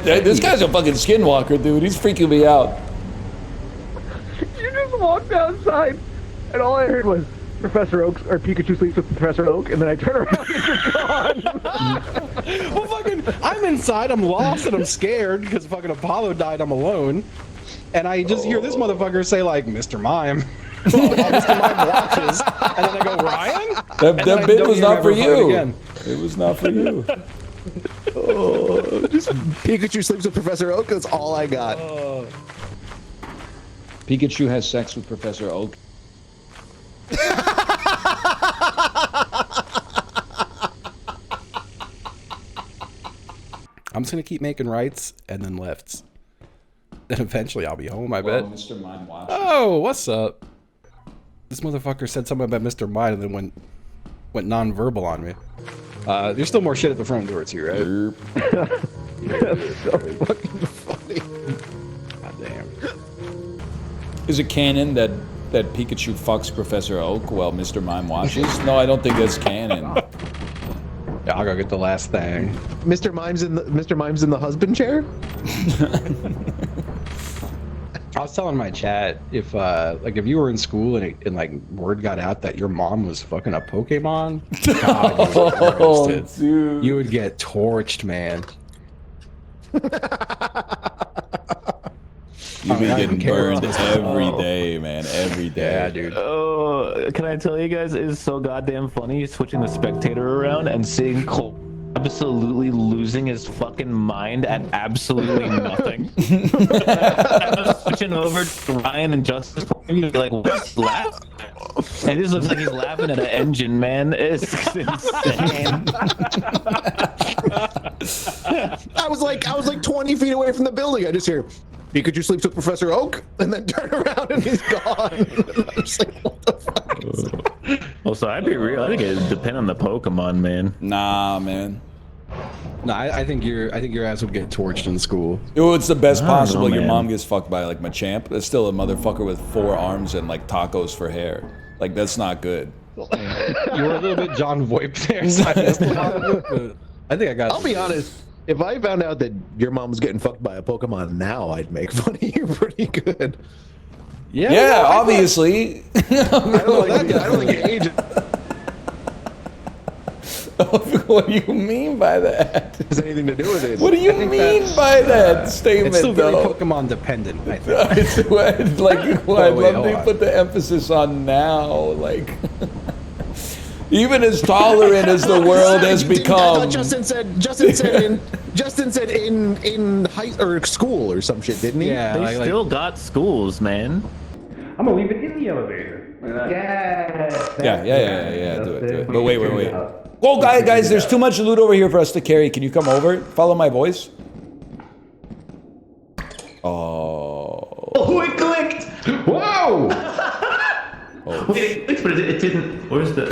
This guy's a fucking skinwalker, dude. He's freaking me out. You just walked outside, and all I heard was Professor Oak, or Pikachu sleeps with Professor Oak, and then I turn around and you're gone. Well, fucking, I'm inside, I'm lost, and I'm scared because fucking Apollo died, I'm alone. And I just hear this motherfucker say, like, Mr. Mime. Mr. Mime watches, and then I go, Ryan? That bit was not for you. It was not for you. Just Pikachu sleeps with Professor Oak. That's all I got. Pikachu has sex with Professor Oak. I'm just gonna keep making rights and then lefts. Then eventually I'll be home, I bet. Mr. Mime watches. Oh, what's up? This motherfucker said something about Mr. Mime and then went non-verbal on me. There's still more shit at the front door too, right? That's so fucking funny. God damn. Is it canon that Pikachu fucks Professor Oak while Mr. Mime watches? No, I don't think that's canon. Yeah, I'll go get the last thing. Mr. Mime's in the husband chair? I was telling my chat if you were in school and like word got out that your mom was fucking a Pokemon, God, dude. You would get torched, man. You'd be getting burned every day, man. Every day. Yeah, dude. Oh, can I tell you guys, it is so goddamn funny switching the spectator around and seeing Cole absolutely losing his fucking mind at absolutely nothing. Switching over to Ryan and Justice, you're like, what's laughing? And it just looks like he's laughing at an engine, man. It's insane. I was like 20 feet away from the building. I just hear Pikachu sleeps with Professor Oak, and then turn around and he's gone. I'm just like, what the fuck? Well, so I'd be real. I think it would depend on the Pokemon, man. Nah, man. No, I think your ass would get torched in school. Oh, it's the best I don't know, possible. Your man. mom gets fucked by like Machamp. That's still a motherfucker with 4 arms and like tacos for hair. Like that's not good. You were a little bit John Voight there. So I missed a lot of it, but I think I got. I'll be honest. If I found out that your mom was getting fucked by a Pokemon now, I'd make fun of you pretty good. Yeah, obviously. I don't think it ages. What do you mean by that? Has anything to do with it? What do you mean by that statement? It's still very though? Pokemon dependent, I think. It's like, well, I'd wait, love hold to on. put the emphasis on now. Like, even as tolerant as the world has I become. thought Justin said in high or school or some shit, didn't he? Yeah, They still got schools, man. I'm gonna leave it in the elevator. Yeah. Do it. But wait. Oh, guys, there's too much loot over here for us to carry. Can you come over? Follow my voice. Oh. Oh, it clicked! Whoa! Oh. Wait, it clicked, but it didn't. Where's the...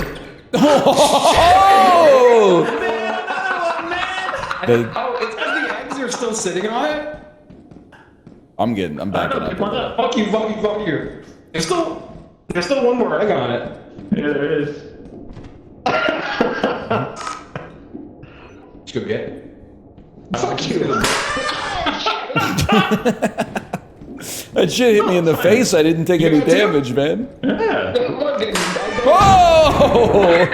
Oh! Oh, it's because the eggs are still sitting on it? I'm backing up. Fuck you, fuck you, fuck you. There's still one more egg on it. Yeah, there is. Let's go get it. Fuck you. That shit hit me in the face. I didn't take any damage, man. Yeah. Oh!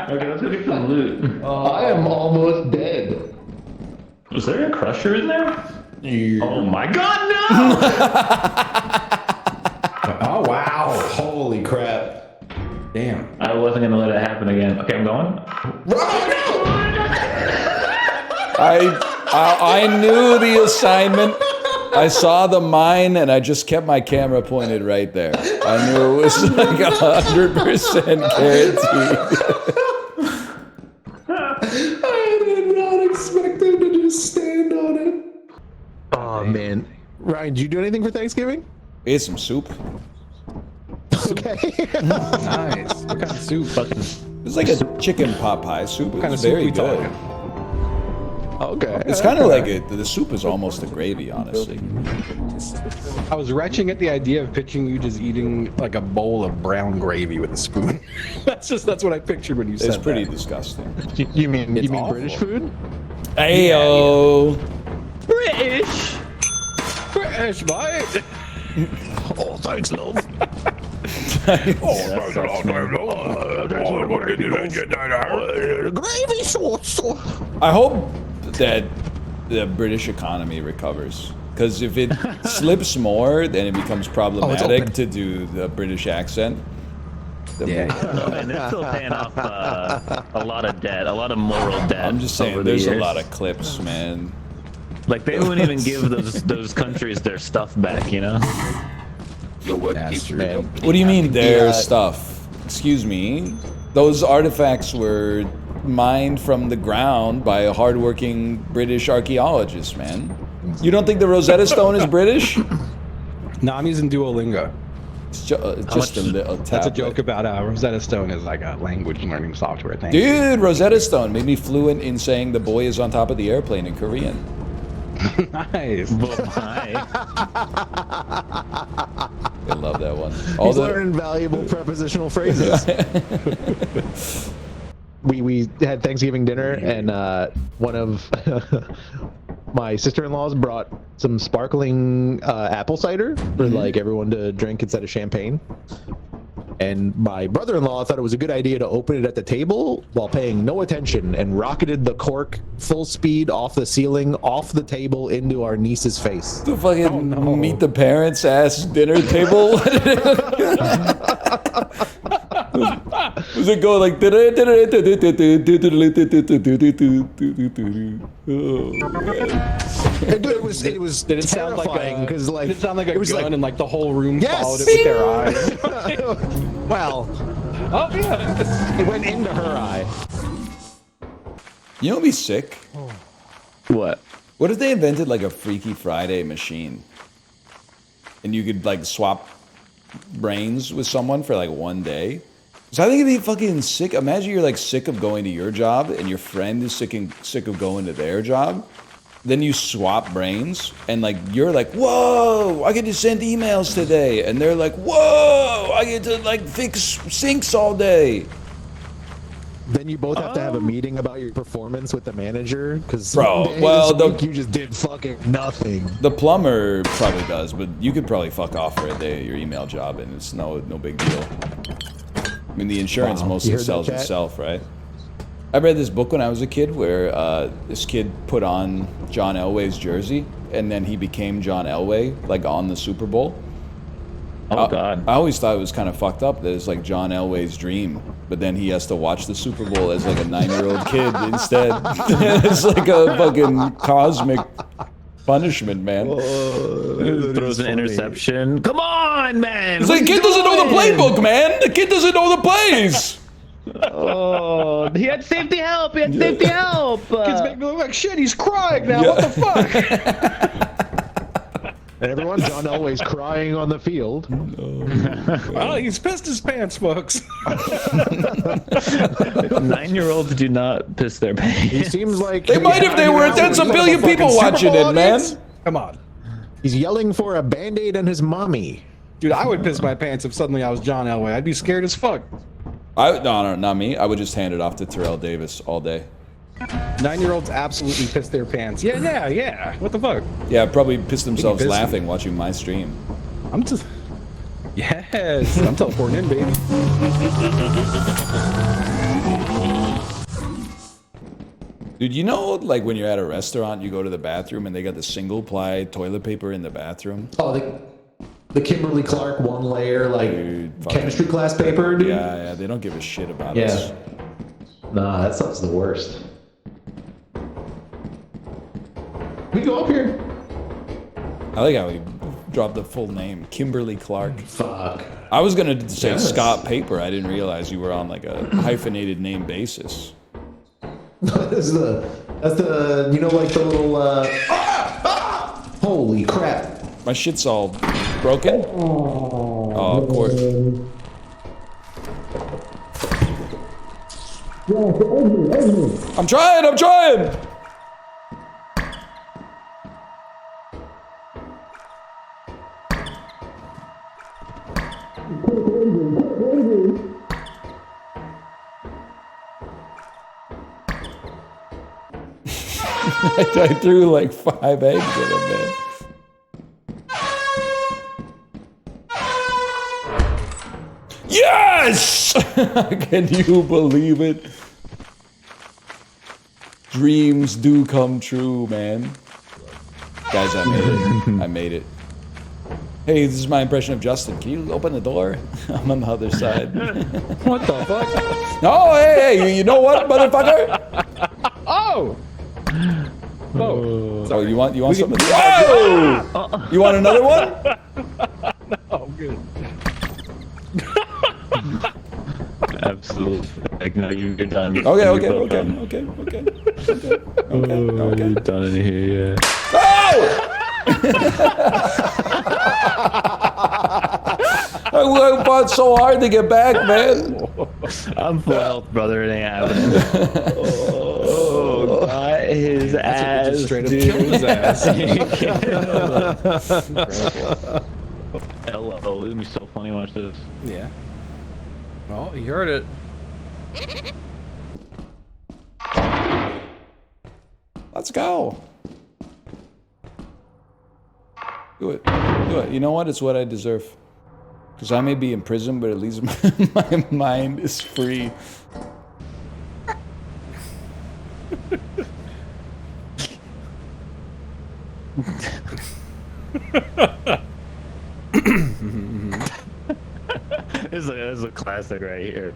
Okay, let's go get some loot. I am almost dead. Was there a crusher in there? Yeah. Oh my god, no! Oh wow! Holy crap! Damn. I wasn't gonna let it happen again. Okay, I'm going. I knew the assignment. I saw the mine, and I just kept my camera pointed right there. I knew it was like 100% guaranteed. I did not expect him to just stand on it. Oh man, Ryan, did you do anything for Thanksgiving? Ate some soup. Okay. Nice. What kind of soup? It's like a chicken pot pie soup. It What kind was of soup very we good. talking? Okay. It's kind of like the soup is almost a gravy, honestly. I was retching at the idea of picturing you just eating like a bowl of brown gravy with a spoon. that's what I pictured when you said It's pretty that. disgusting. You mean awful. British food? Ayo! British! British, mate! Oh, thanks, love. Gravy sauce. I hope that the British economy recovers. Because if it slips more, then it becomes problematic to do the British accent. And they're still paying off a lot of debt, a lot of moral debt. I'm just saying, over the there's a years. lot of clips, man. Like they wouldn't even give those countries their stuff back, you know? That's true. What do you mean their stuff? Excuse me. Those artifacts were mined from the ground by a hardworking British archaeologist, man. You don't think the Rosetta Stone is British? No, I'm using Duolingo. It's just a little tablet. That's a joke about Rosetta Stone is like a language learning software thing. Dude, Rosetta Stone made me fluent in saying the boy is on top of the airplane in Korean. Nice. Hi. I love that one. He's learning valuable prepositional phrases. we had Thanksgiving dinner, and one of my sister-in-laws brought some sparkling apple cider for like everyone to drink instead of champagne. And my brother-in-law thought it was a good idea to open it at the table while paying no attention and rocketed the cork full speed off the ceiling, off the table into our niece's face. The fucking meet the parents ass dinner table. Does it go like? It was Did it sound like terrifying because like did it sound like a it was gun like, and like the whole room yes! followed it with their eyes? well, Oh yeah. it went into her eye. You know what'd be sick? What? What if they invented like a Freaky Friday machine? And you could like swap brains with someone for like one day? So I think it'd be fucking sick. Imagine you're like sick of going to your job and your friend is sick of going to their job. Then you swap brains and like you're like, whoa, I get to send emails today. And they're like, whoa, I get to like fix sinks all day. Then you both have to have a meeting about your performance with the manager, because you just did fucking nothing. The plumber probably does, but you could probably fuck off for a day at your email job, and it's no big deal. I mean, the insurance mostly sells itself, right? I read this book when I was a kid where this kid put on John Elway's jersey, and then he became John Elway, like on the Super Bowl. Oh, God. I always thought it was kind of fucked up that it's like John Elway's dream, but then he has to watch the Super Bowl as like a 9-year-old kid instead. It's like a fucking cosmic punishment, man. Throws an interception. Come on, man! It's like, the kid doesn't know the playbook, man! The kid doesn't know the plays! Oh, he had safety help! He had safety help! Kids make me look like shit, he's crying now, what the fuck? And everyone background, John Elway's crying on the field. Oh, he's pissed his pants, folks. 9-year-olds do not piss their pants. He seems like They might if they were. There's a billion people watching it, man. Come on. He's yelling for a Band-Aid on his mommy. Dude, I would piss my pants if suddenly I was John Elway. I'd be scared as fuck. No, not me. I would just hand it off to Terrell Davis all day. 9-year-olds absolutely piss their pants. Yeah. What the fuck? Yeah, probably pissed themselves laughing watching my stream. I'm just... Yes, I'm teleporting in, baby. Dude, you know, like when you're at a restaurant, you go to the bathroom and they got the single-ply toilet paper in the bathroom? Oh, the Kimberly Clark one-layer, like, chemistry class paper, dude? Yeah, they don't give a shit about us. Nah, that stuff's the worst. We go up here. I like how he dropped the full name, Kimberly Clark. Fuck. I was gonna say Scott Paper. I didn't realize you were on like a hyphenated name basis. That's the, you know, like the little, holy crap. My shit's all broken? Oh, of course. I'm trying! I threw like 5 eggs at him, man. Yes! Can you believe it? Dreams do come true, man. Guys, I made it. I made it. Hey, this is my impression of Justin. Can you open the door? I'm on the other side. What the fuck? Oh, hey, you know what, motherfucker? Oh! Oh, you want some of this? Oh! You want another one? No, I'm good. Absolutely. Like, no, you're done. Okay. You're done in here, yeah. Oh! I fought so hard to get back, man. I'm full health, brother. It ain't happening. Oh, got his ass, Just straight up dude. killed his ass. Hello, it's gonna be so funny. Watch this. Yeah. Well, you heard it. Let's go. Do it. You know what? It's what I deserve. Because I may be in prison, but at least my mind is free. This is a classic right here.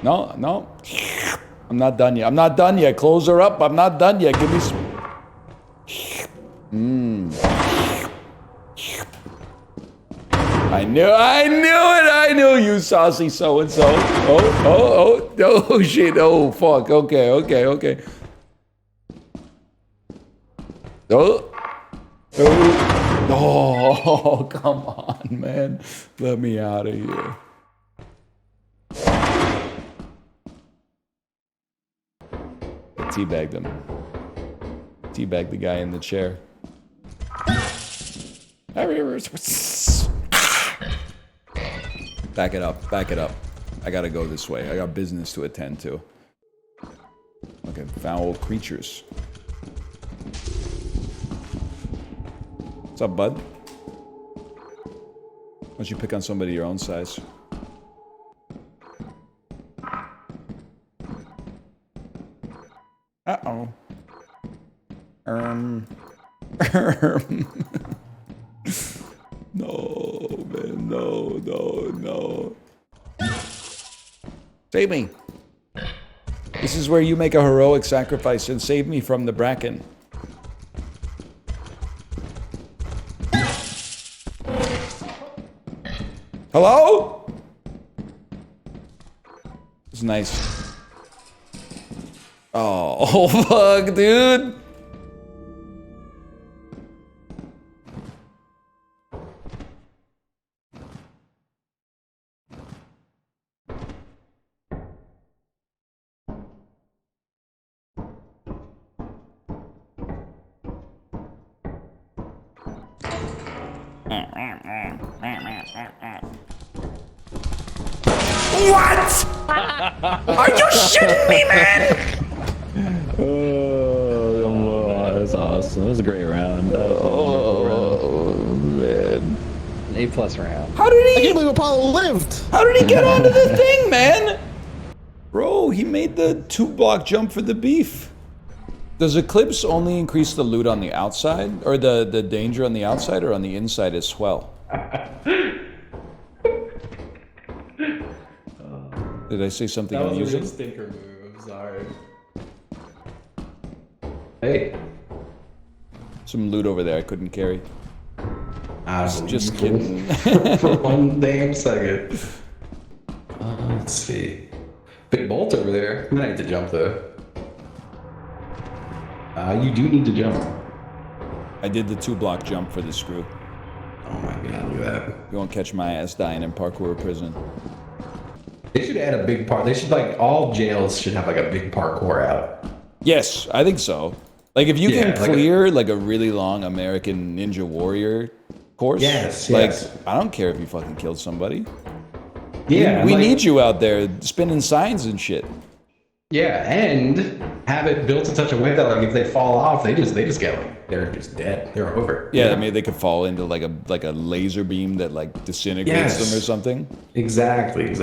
No. I'm not done yet. Close her up. I'm not done yet. Give me some. I knew it. I knew you, saucy so-and-so. Oh, shit. Oh, fuck. Okay. Oh, come on, man. Let me out of here. I teabagged him. Teabagged the guy in the chair. Back it up. I gotta go this way. I got business to attend to. Okay, foul creatures. What's up, bud? Why don't you pick on somebody your own size? Uh-oh. No, man, no. Save me. This is where you make a heroic sacrifice and save me from the bracken. Hello? It's nice. Oh, fuck, dude. What? Are you shitting me, man? Oh, that's awesome. That was a great round. Oh, man. An A+ round. How did he? I can't believe Apollo lived. How did he get onto the thing, man? Bro, he made the 2-block jump for the beef. Does Eclipse only increase the loot on the outside, or the danger on the outside, or on the inside as well? Did I say something That was a amusing? real stinker move. I'm sorry. Hey. Some loot over there I couldn't carry. Just kidding. For one damn second. Let's see. Big bolt over there. I'm gonna need to jump though. You do need to jump. I did the 2-block jump for the screw. Oh my god, look at that. You won't catch my ass dying in parkour prison. They should add a big part. They should, like, all jails should have like a big parkour out. Yes, I think so. Like if you Yeah, can like clear like a really long American Ninja Warrior course. Yes, like yes. I don't care if you fucking killed somebody. Yeah, we like- need you out there spinning signs and shit. Yeah, and have it built in such a way that like if they fall off, they just get like they're just dead. They're over. Yeah, I mean they could fall into like a laser beam that like disintegrates them or something. Exactly. And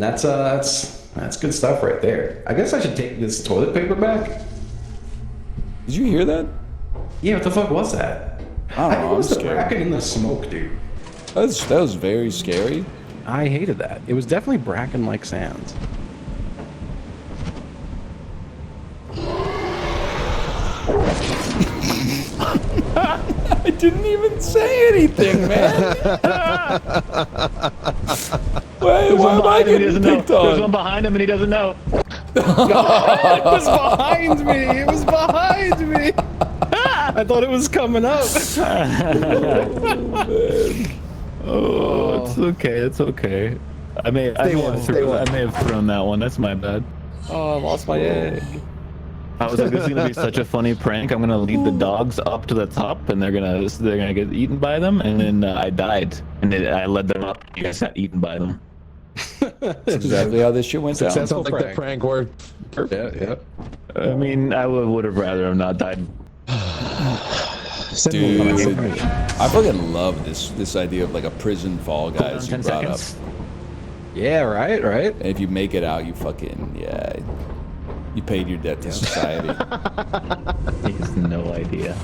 that's good stuff right there. I guess I should take this toilet paper back. Did you hear that? Yeah, what the fuck was that? I don't know. I'm was the scared. bracket in the smoke, dude. That was very scary. I hated that. It was definitely Bracken-like sounds. I didn't even say anything, man. Why am I getting picked on? There's one behind him and he doesn't know. It was behind me. It was behind me. I thought it was coming up. Oh, it's okay. It's okay. I may have thrown that one. That's my bad. Oh, I lost my egg. I was like, this is gonna be such a funny prank. I'm gonna lead the dogs up to the top, and they're gonna get eaten by them. And then I died, and then I led them up. You guys got eaten by them. That's exactly how this shit went down. Sounds like the prank worked. Yeah. I mean, I would have rather have not died. Dude, I fucking love this idea of like a prison fall guys you brought up. Yeah, right. And if you make it out, you fucking you paid your debt to society. He has no idea.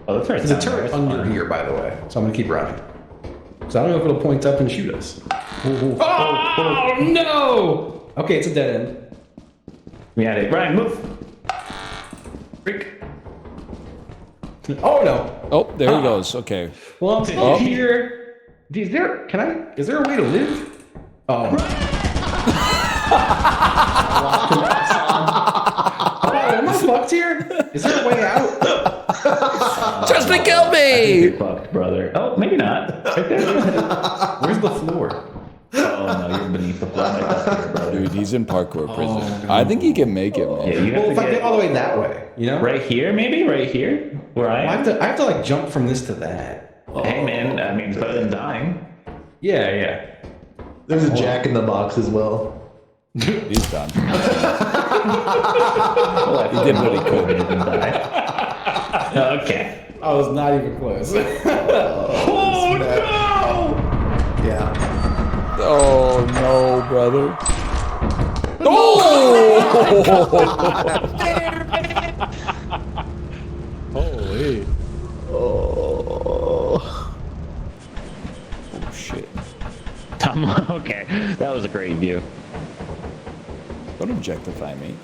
Oh, that's right. There's a turret under here, by the way, so I'm gonna keep running. So I don't know if it'll point up and shoot us. Oh no! Okay, it's a dead end. We had it. Ryan, move. Freak. Oh no! Oh, there he goes. Okay. Well, I'm still here. Is there a way to live? Oh. Am I fucked here? Is there a way out? Justin, kill me! You're fucked, brother. Oh, maybe not. Right there. Where's the floor? Oh no, you're beneath the floor. Dude, he's in parkour prison. I think he can make it, man. Yeah, you have Well, to if I get all the way that way, you know? right here, maybe right here, where I I am. have to like jump from this to that. Hey man, I mean, it's better than dying. Yeah. There's a jack in the box as well. He's done. Well, He did what he could. Okay. I was not even close. Oh no! Yeah. Oh no, brother. Oh! Holy. Oh shit. Okay, that was a great view. Don't objectify me.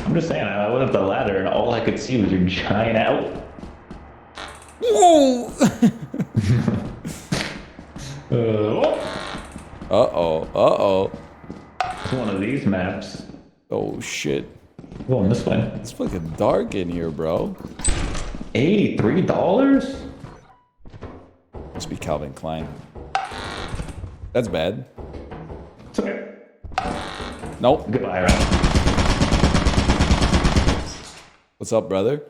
I'm just saying, I went up the ladder and all I could see was your giant out. Whoa! Uh-oh. It's one of these maps. Oh, shit. Going this way. It's fucking dark in here, bro. $83? Must be Calvin Klein. That's bad. It's okay. Nope. Goodbye, Ryan. What's up, brother?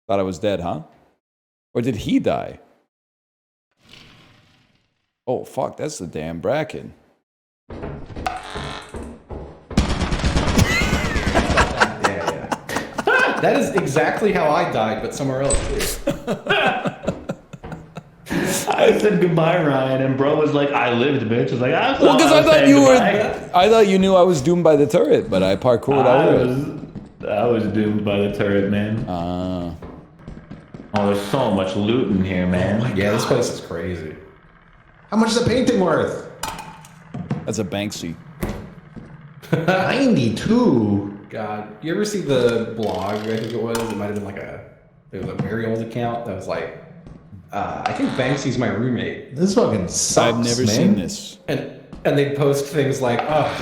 Thought I was dead, huh? Or did he die? Oh, fuck, that's the damn bracken. That is exactly how I died, but somewhere else. I said goodbye, Ryan, and bro was like, I lived, bitch. I was like, Well, because I thought you were... I thought you knew I was doomed by the turret, but I parkoured over it. I was doomed by the turret, man. Oh, there's so much loot in here, man. Oh my God. This place is crazy. How much is a painting worth? That's a Banksy. 92. God, you ever see the blog? I think it was. It might have been like it was a very old account that was like, I think Banksy's my roommate. This fucking sucks. I've never seen this. And they'd post things like, oh,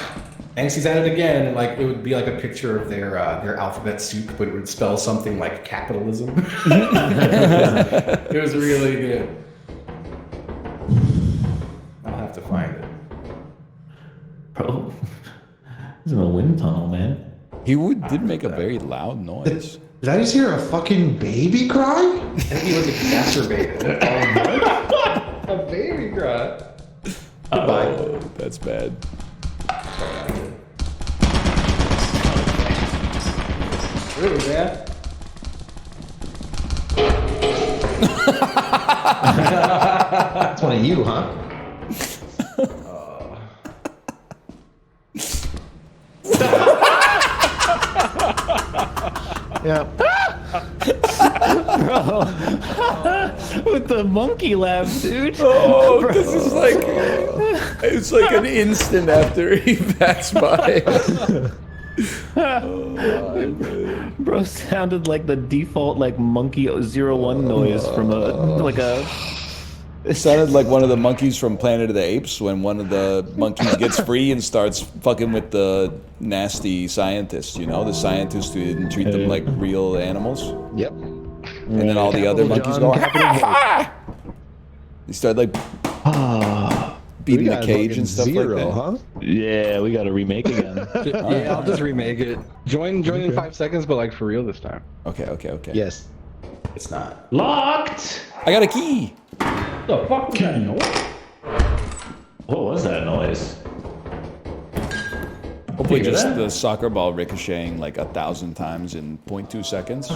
Banksy's at it again, and like it would be like a picture of their alphabet soup, but it would spell something like capitalism. It was really good. I'll have to find it. Bro, this is a wind tunnel, man. He did make a very loud noise. Did I just hear a fucking baby cry? I think he was exacerbated. A baby cry. Goodbye. Oh, that's bad. Really, man? That's one of you, huh? Yeah. Bro. With the monkey laugh, dude. Oh, Bro. this is like... It's like an instant after he passed by. Bro sounded like the default like monkey 01 noise from a It sounded like one of the monkeys from Planet of the Apes when one of the monkeys gets free and starts fucking with the nasty scientist, you know, the scientist who didn't treat them like real animals. Yep. And then all the other monkeys go, They start like beating the cage and stuff like that. Huh? Yeah, we gotta remake again. Yeah, I'll just remake it. Join in 5 seconds, but like for real this time. Okay. Yes. It's not. Locked! I got a key! The fuck was that noise? What was that noise? Hopefully just the soccer ball ricocheting like 1,000 times in 0.2 seconds.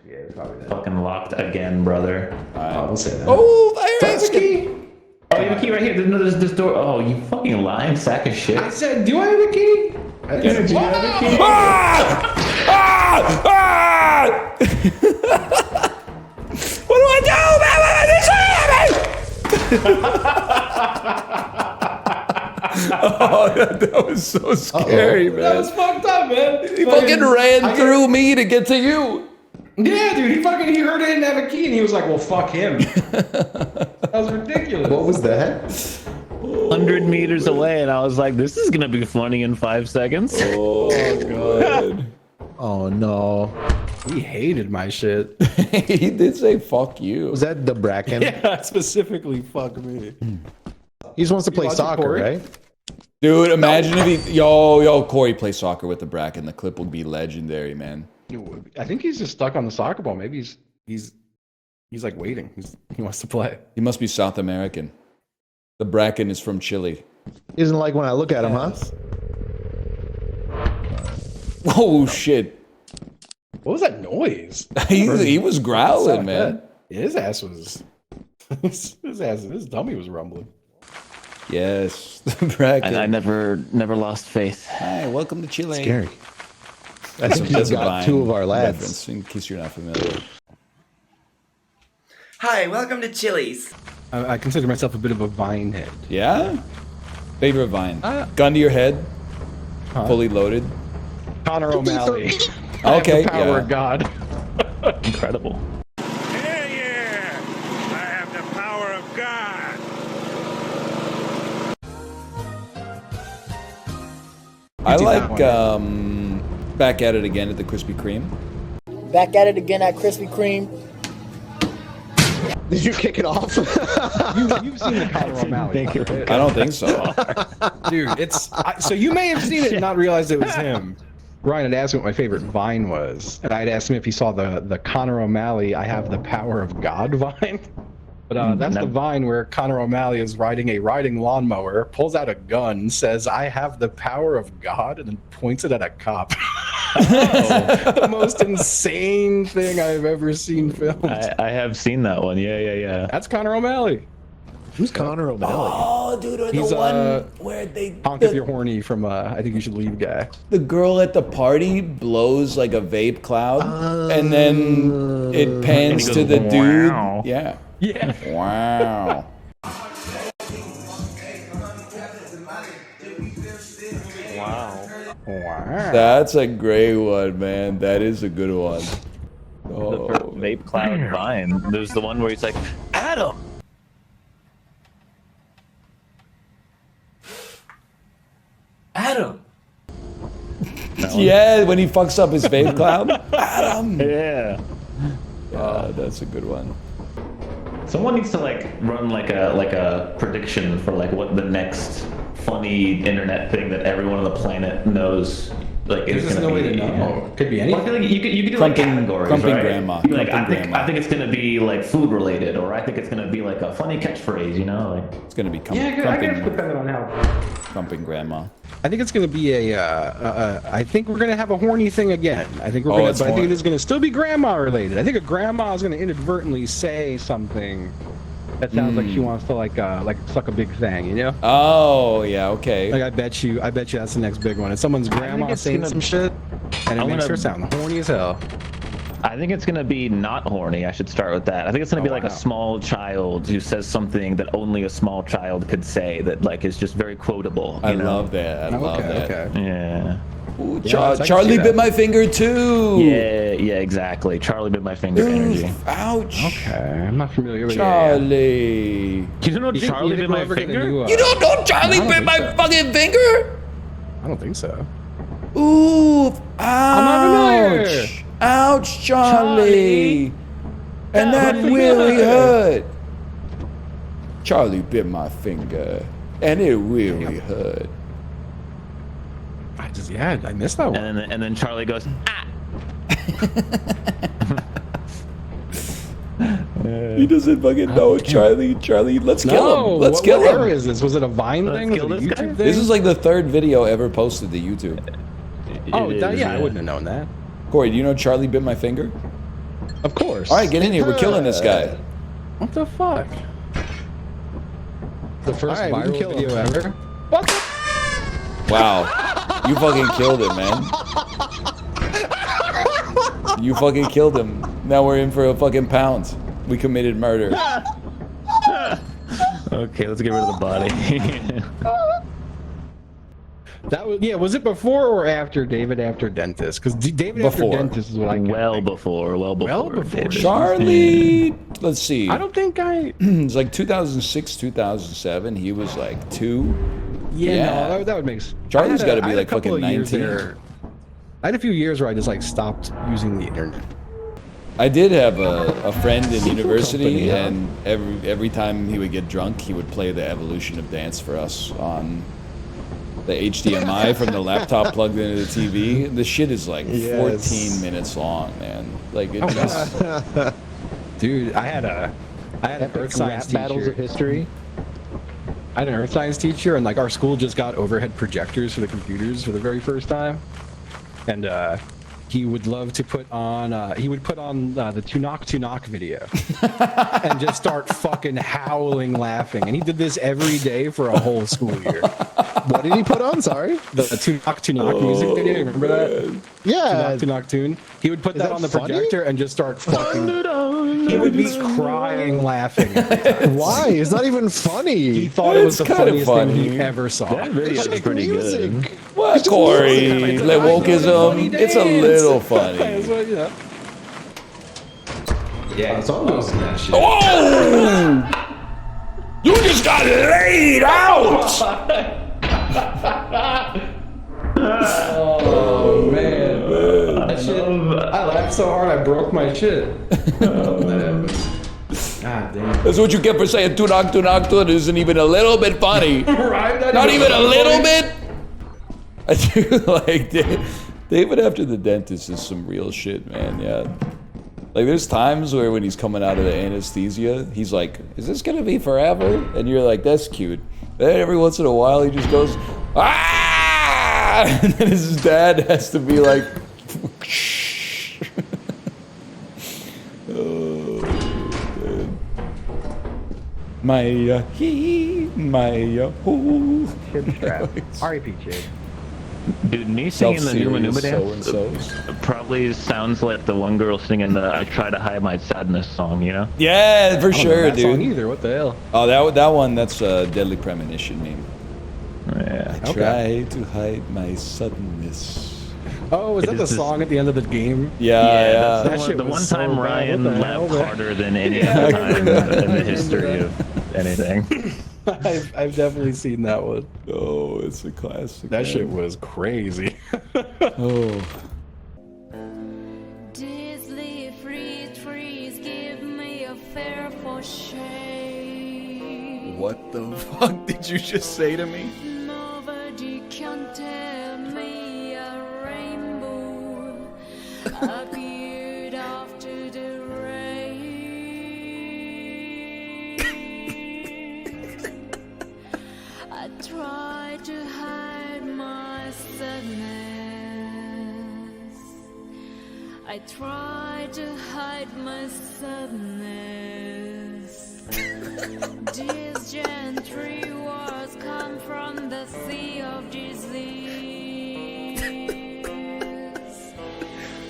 Yeah, probably that. Fucking locked again, brother. I'll say that. Oh, there That's is the key. Oh, you have a key right here. There's this door. Oh, you fucking lying sack of shit. I said, do I have a key? Do you have a key? What do I do, man? Oh, that was so scary, man. That was fucked up, man. He fucking ran through me to get to you. Yeah, dude, he heard I didn't have a key, and he was like, well, fuck him. That was ridiculous. What was that? 100 meters away, and I was like, this is gonna be funny in 5 seconds. Oh, God. Oh, no. He hated my shit. He did say fuck you. Was that the bracken? Yeah, specifically fuck me. He just wants to play soccer, right? Dude, imagine if he... Yo, Corey play soccer with the bracken. The clip would be legendary, man. I think he's just stuck on the soccer ball. Maybe he's like waiting. He wants to play. He must be South American. The bracken is from Chile. He doesn't like when I look at him, huh? Oh, shit. What was that noise? he was growling, man. His ass was... his dummy was rumbling. Yes, the bracken. I never lost faith. Hi, welcome to Chile. Scary. I think he's got 2 of our lads. Reference, in case you're not familiar. Hi, welcome to Chili's. I consider myself a bit of a Vine head. Yeah? Favorite Vine? Gun to your head, fully loaded. Connor O'Malley. Okay, I have the power yeah. of God. Incredible. Hell yeah! I have the power of God. I like Back at It Again at the Krispy Kreme. Back at it again at Krispy Kreme. Did you kick it off? You've seen the Conor O'Malley. I don't think so. Dude, so you may have seen it and not realized it was him. Ryan had asked me what my favorite Vine was, and I'd asked him if he saw the Conor O'Malley "I Have the Power of God" Vine. But that's the Vine where Conor O'Malley is riding a riding lawnmower, pulls out a gun, says, "I have the power of God," and then points it at a cop. The most insane thing I've ever seen filmed. I have seen that one. Yeah. That's Conor O'Malley. Who's Conor O'Malley? Oh, dude, or He's the one where they honk if you're horny from I Think You Should Leave guy. the girl at the party blows like a vape cloud, and then it pans And to he the goes, dude. "Wow." Yeah. Wow. Wow. That's a great one, man. That is a good one. Oh. The vape cloud Vine. There's the one where he's like, Adam. Adam. Yeah, when he fucks up his vape cloud. Adam. Yeah. That's a good one. Someone needs to like run like a prediction for like what the next funny internet thing that everyone on the planet knows like There's is just gonna no way be. to know. It could be anything. Well, I feel like you could do like categories, Crumping right? grandma. You could be like, Crumping I think it's gonna be like food related, or I think it's gonna be like a funny catchphrase, you know? Like It's gonna be I guess depending on how. crumping grandma. I think it's going to be I think we're going to have a horny thing again. I think we're going to, but I think it is going to still be grandma related. I think a grandma is going to inadvertently say something that sounds like she wants to like suck a big thing, you know? Oh yeah, okay. Like I bet you that's the next big one. It's someone's grandma saying some shit, and it makes her sound horny as hell. I think it's gonna be not horny. I should start with that. I think it's gonna be like a small child who says something that only a small child could say that like is just very quotable. I love that. I love that. Okay. Yeah. Ooh, Charlie bit my finger too. Yeah, exactly. Charlie bit my finger energy. Ouch. Okay, I'm not familiar with Charlie. You don't know Charlie bit my finger? You don't know Charlie bit my fucking finger? I don't think so. Ooh, ouch. I'm not familiar. Ouch, Charlie. And that really hurt. Charlie bit my finger, and it really hurt. I missed that one. And then Charlie goes, ah. He doesn't fucking know, Charlie. Charlie, let's kill him. Let's kill him. Where is this? Was it a Vine thing? Was it a YouTube thing? This is like the third video ever posted to YouTube. Oh, yeah, I wouldn't have known that. Corey, do you know Charlie bit my finger? Of course. All right, get in here. We're killing this guy. What the fuck? The first viral video ever. What the? Wow. You fucking killed him, man. You fucking killed him. Now we're in for a fucking pound. We committed murder. Okay, let's get rid of the body. That was Was it before or after David After Dentist? Because David After Dentist is what I well before. David. Charlie. Let's see. I don't think It's like 2006, 2007. He was like 2. Yeah, no, that would make sense. Charlie's got to be like fucking 19. I had a few years where I just like stopped using the internet. I did have a friend in university, and every time he would get drunk, he would play the Evolution of Dance for us on the HDMI from the laptop plugged into the TV. The shit is like 14 minutes long, man. Like it just... Dude, I had an earth science teacher. Battles of history. I had an earth science teacher, and like our school just got overhead projectors for the computers for the very first time, and he would love to put on the Tunok video and just start fucking howling laughing, and he did this every day for a whole school year. What did he put on? Sorry, the Tunok music video. You remember that? Yeah, Tunok tune. He would put that on the funny? projector and just start fucking. He would be crying laughing. Why? It's not even funny. He thought it was the funniest thing he ever saw. That video is pretty good. What, Corey? Like wokeism? It's a little funny. Yeah, it's all those that shit. Oh! You just got laid out! Oh man. That shit, I laughed so hard I broke my shit. God damn. That's what you get for saying tunak tunak isn't even a little bit funny. Right? Not even a little bit? I do like David after the dentist is some real shit, man, yeah. Like there's times where when he's coming out of the anesthesia, he's like, is this gonna be forever? And you're like, that's cute. Then every once in a while he just goes, ah! And then his dad has to be like, oh, man. My he, my who. Kid trap. R.I.P. Chid. Dude, me singing the Numa Numa dance so-and-so. probably sounds like the one girl singing the "I Try to Hide My Sadness" song, you know? Yeah, for I don't know sure, that dude. song either. What the hell? Oh, that one, that's a Deadly Premonition meme. Yeah. I try to hide my suddenness. Oh, is that the song at the end of the game? Yeah. That's the one time Ryan laughed harder than any other time in the history of anything. I've definitely seen that one. Oh, it's a classic. That shit was crazy. Oh. Disney free trees give me a fair for shade. What the fuck did you just say to me? Nobody can tell me a rainbow appeared after the rain. I try to hide my sadness. I try to hide my sadness. These gentry words come from the sea of disease.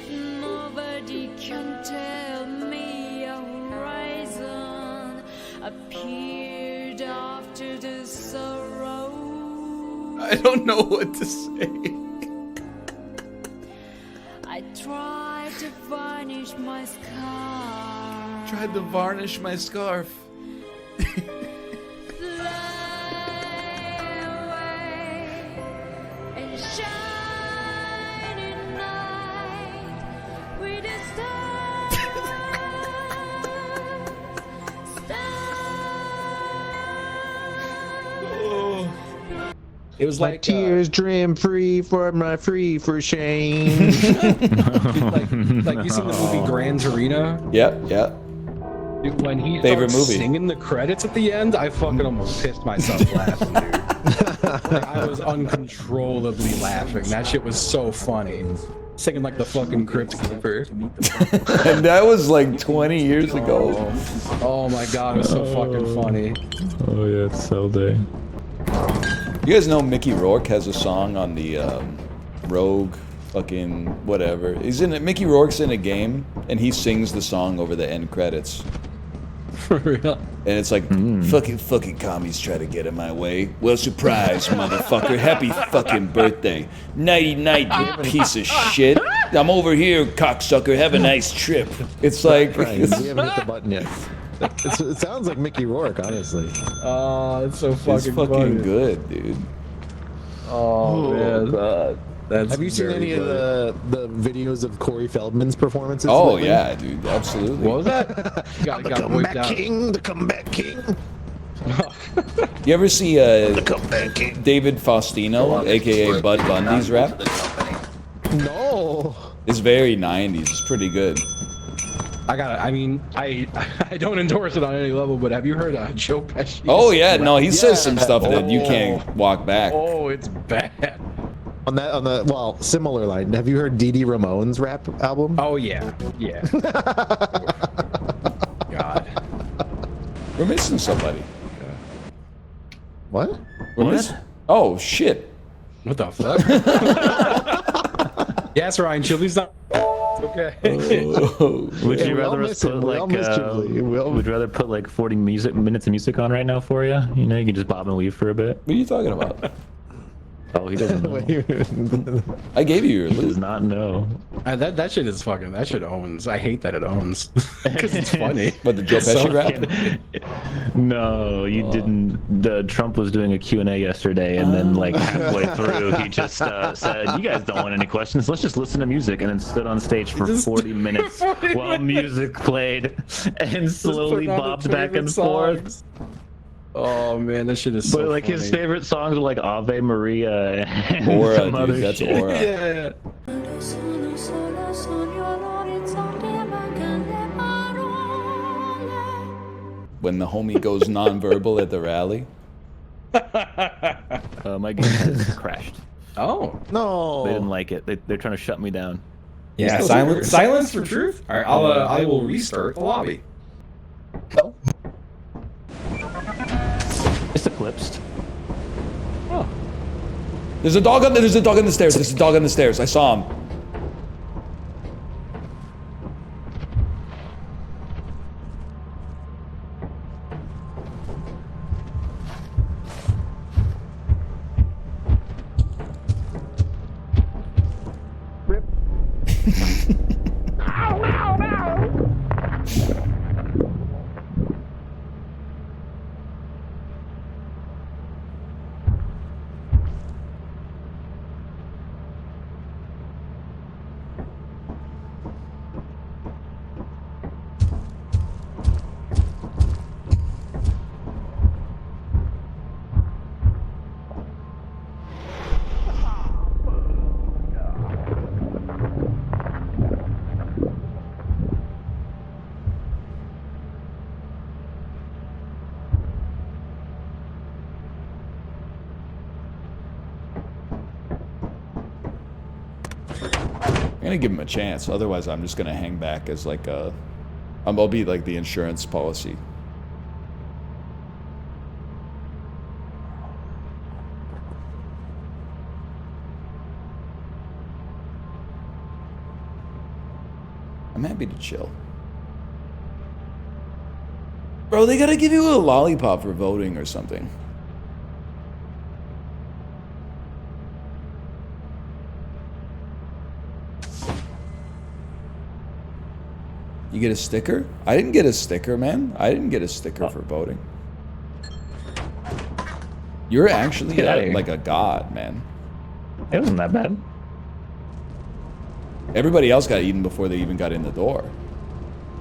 Nobody can tell me a horizon appeared after the sorrow. I don't know what to say. I tried to varnish my scar. Tried to varnish my scarf. And shining night with a It was my like tears dream free for my free for shame. like you seen the movie Gran Torino? Yep. Dude, when he Favorite starts movie. singing the credits at the end, I fucking almost pissed myself laughing, dude. Like, I was uncontrollably laughing. That shit was so funny. Singing like the fucking Crypt Keeper. And that was like 20 years ago. Oh my god, it was so fucking funny. Oh yeah, it's so big. You guys know Mickey Rourke has a song on the Rogue fucking whatever. He's in it. Mickey Rourke's in a game and he sings the song over the end credits. For real? And it's like, fucking commies try to get in my way. Well, surprise, motherfucker. Happy fucking birthday. Nighty night, you piece of shit. I'm over here, cocksucker. Have a nice trip. It's like... we haven't hit the button yet. It sounds like Mickey Rourke, honestly. Oh, it's so fucking It's fucking funny. good, dude. Oh, man. God. That's Have you seen very any of the videos of Corey Feldman's performances? Oh, lately? yeah, dude. Absolutely. What was that? The comeback king, the comeback king. You ever see David Faustino, a.k.a. Bud Bundy's rap? No. It's very 90s. It's pretty good. I don't endorse it on any level, but have you heard Joe Pesci? Oh, yeah. No, he says some stuff that you can't walk back. Oh, it's bad. On the well, similar line. Have you heard Dee Ramone's rap album? Oh yeah. God. We're missing somebody. What? Oh, shit. What the fuck? Yes, Ryan, Chiblee's not. Okay. Would you rather us put like would you rather put like 40 minutes of music on right now for you? You know, you can just bob and weave for a bit. What are you talking about? Oh, he doesn't know. I gave you your He loot. does not know. That shit is fucking. That shit owns. I hate that it owns because it's funny. But the Joe It's so Pesci rap? No, you didn't. The Trump was doing a Q&A yesterday, and then like halfway through, he just said, "You guys don't want any questions. Let's just listen to music," and then stood on stage for 40 minutes while music played, and slowly bobbed back and forth. Oh man, that shit is so But like funny. his favorite songs are like Ave Maria and Aura, some dude, other that's shit. Aura. Yeah. When the homie goes nonverbal at the rally. My game has crashed. Oh no! They didn't like it. They're trying to shut me down. Yeah, silence for truth. All right, I will restart the lobby. It's eclipsed. Oh. There's a dog on the stairs. There's a dog on the stairs. I saw him. I'm gonna give him a chance. Otherwise, I'm just gonna hang back as like a. I'll be like the insurance policy. I'm happy to chill. Bro, they gotta give you a lollipop for voting or something. You get a sticker? I didn't get a sticker, man. I didn't get a sticker for voting. You're actually like a god, man. It wasn't that bad. Everybody else got eaten before they even got in the door.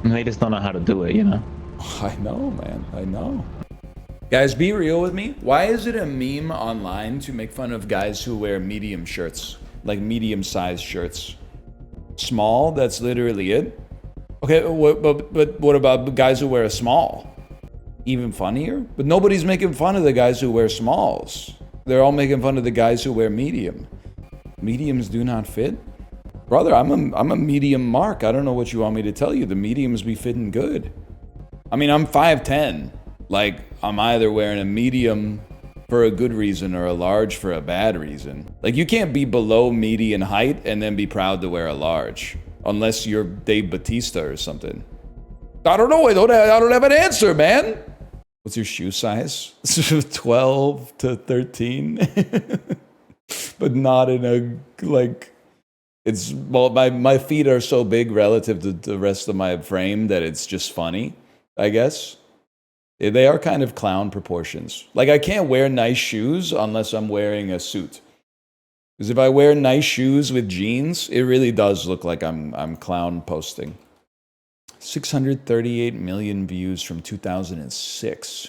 And they just don't know how to do it, you know? I know, man. I know. Guys, be real with me. Why is it a meme online to make fun of guys who wear medium shirts? Like medium-sized shirts. Small? That's literally it? Okay, but what about guys who wear a small? Even funnier? But nobody's making fun of the guys who wear smalls. They're all making fun of the guys who wear medium. Mediums do not fit? Brother, I'm a medium mark. I don't know what you want me to tell you. The mediums be fitting good. I mean, I'm 5'10". Like, I'm either wearing a medium for a good reason or a large for a bad reason. Like, you can't be below median height and then be proud to wear a large. Unless you're Dave Bautista or something. I don't know. I don't have an answer, man. What's your shoe size? 12 to 13. But not in a, like, it's, well, my feet are so big relative to the rest of my frame that it's just funny, I guess. They are kind of clown proportions. Like, I can't wear nice shoes unless I'm wearing a suit. Because if I wear nice shoes with jeans, it really does look like I'm clown posting. 638 million views from 2006.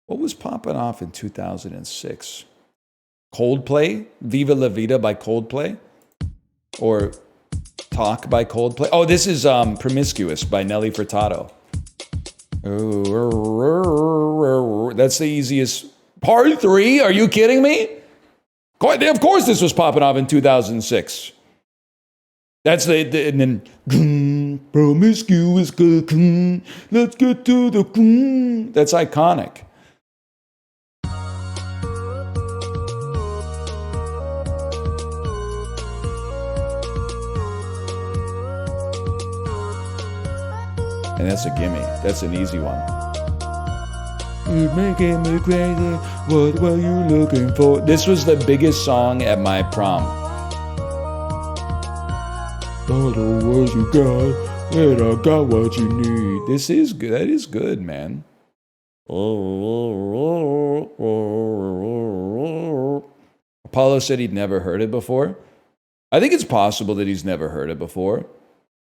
What was popping off in 2006? Coldplay? Viva La Vida by Coldplay? Or Talk by Coldplay? Oh, this is Promiscuous by Nelly Furtado. Oh, that's the easiest. Part 3? Are you kidding me? Of course this was popping off in 2006. That's and then promiscuous, let's get to the. That's iconic. And that's a gimme. That's an easy one. You're making me crazy. What were you looking for? This was the biggest song at my prom. All the words you got, and I got what you need. This is good. That is good, man. Apollo said he'd never heard it before. I think it's possible that he's never heard it before.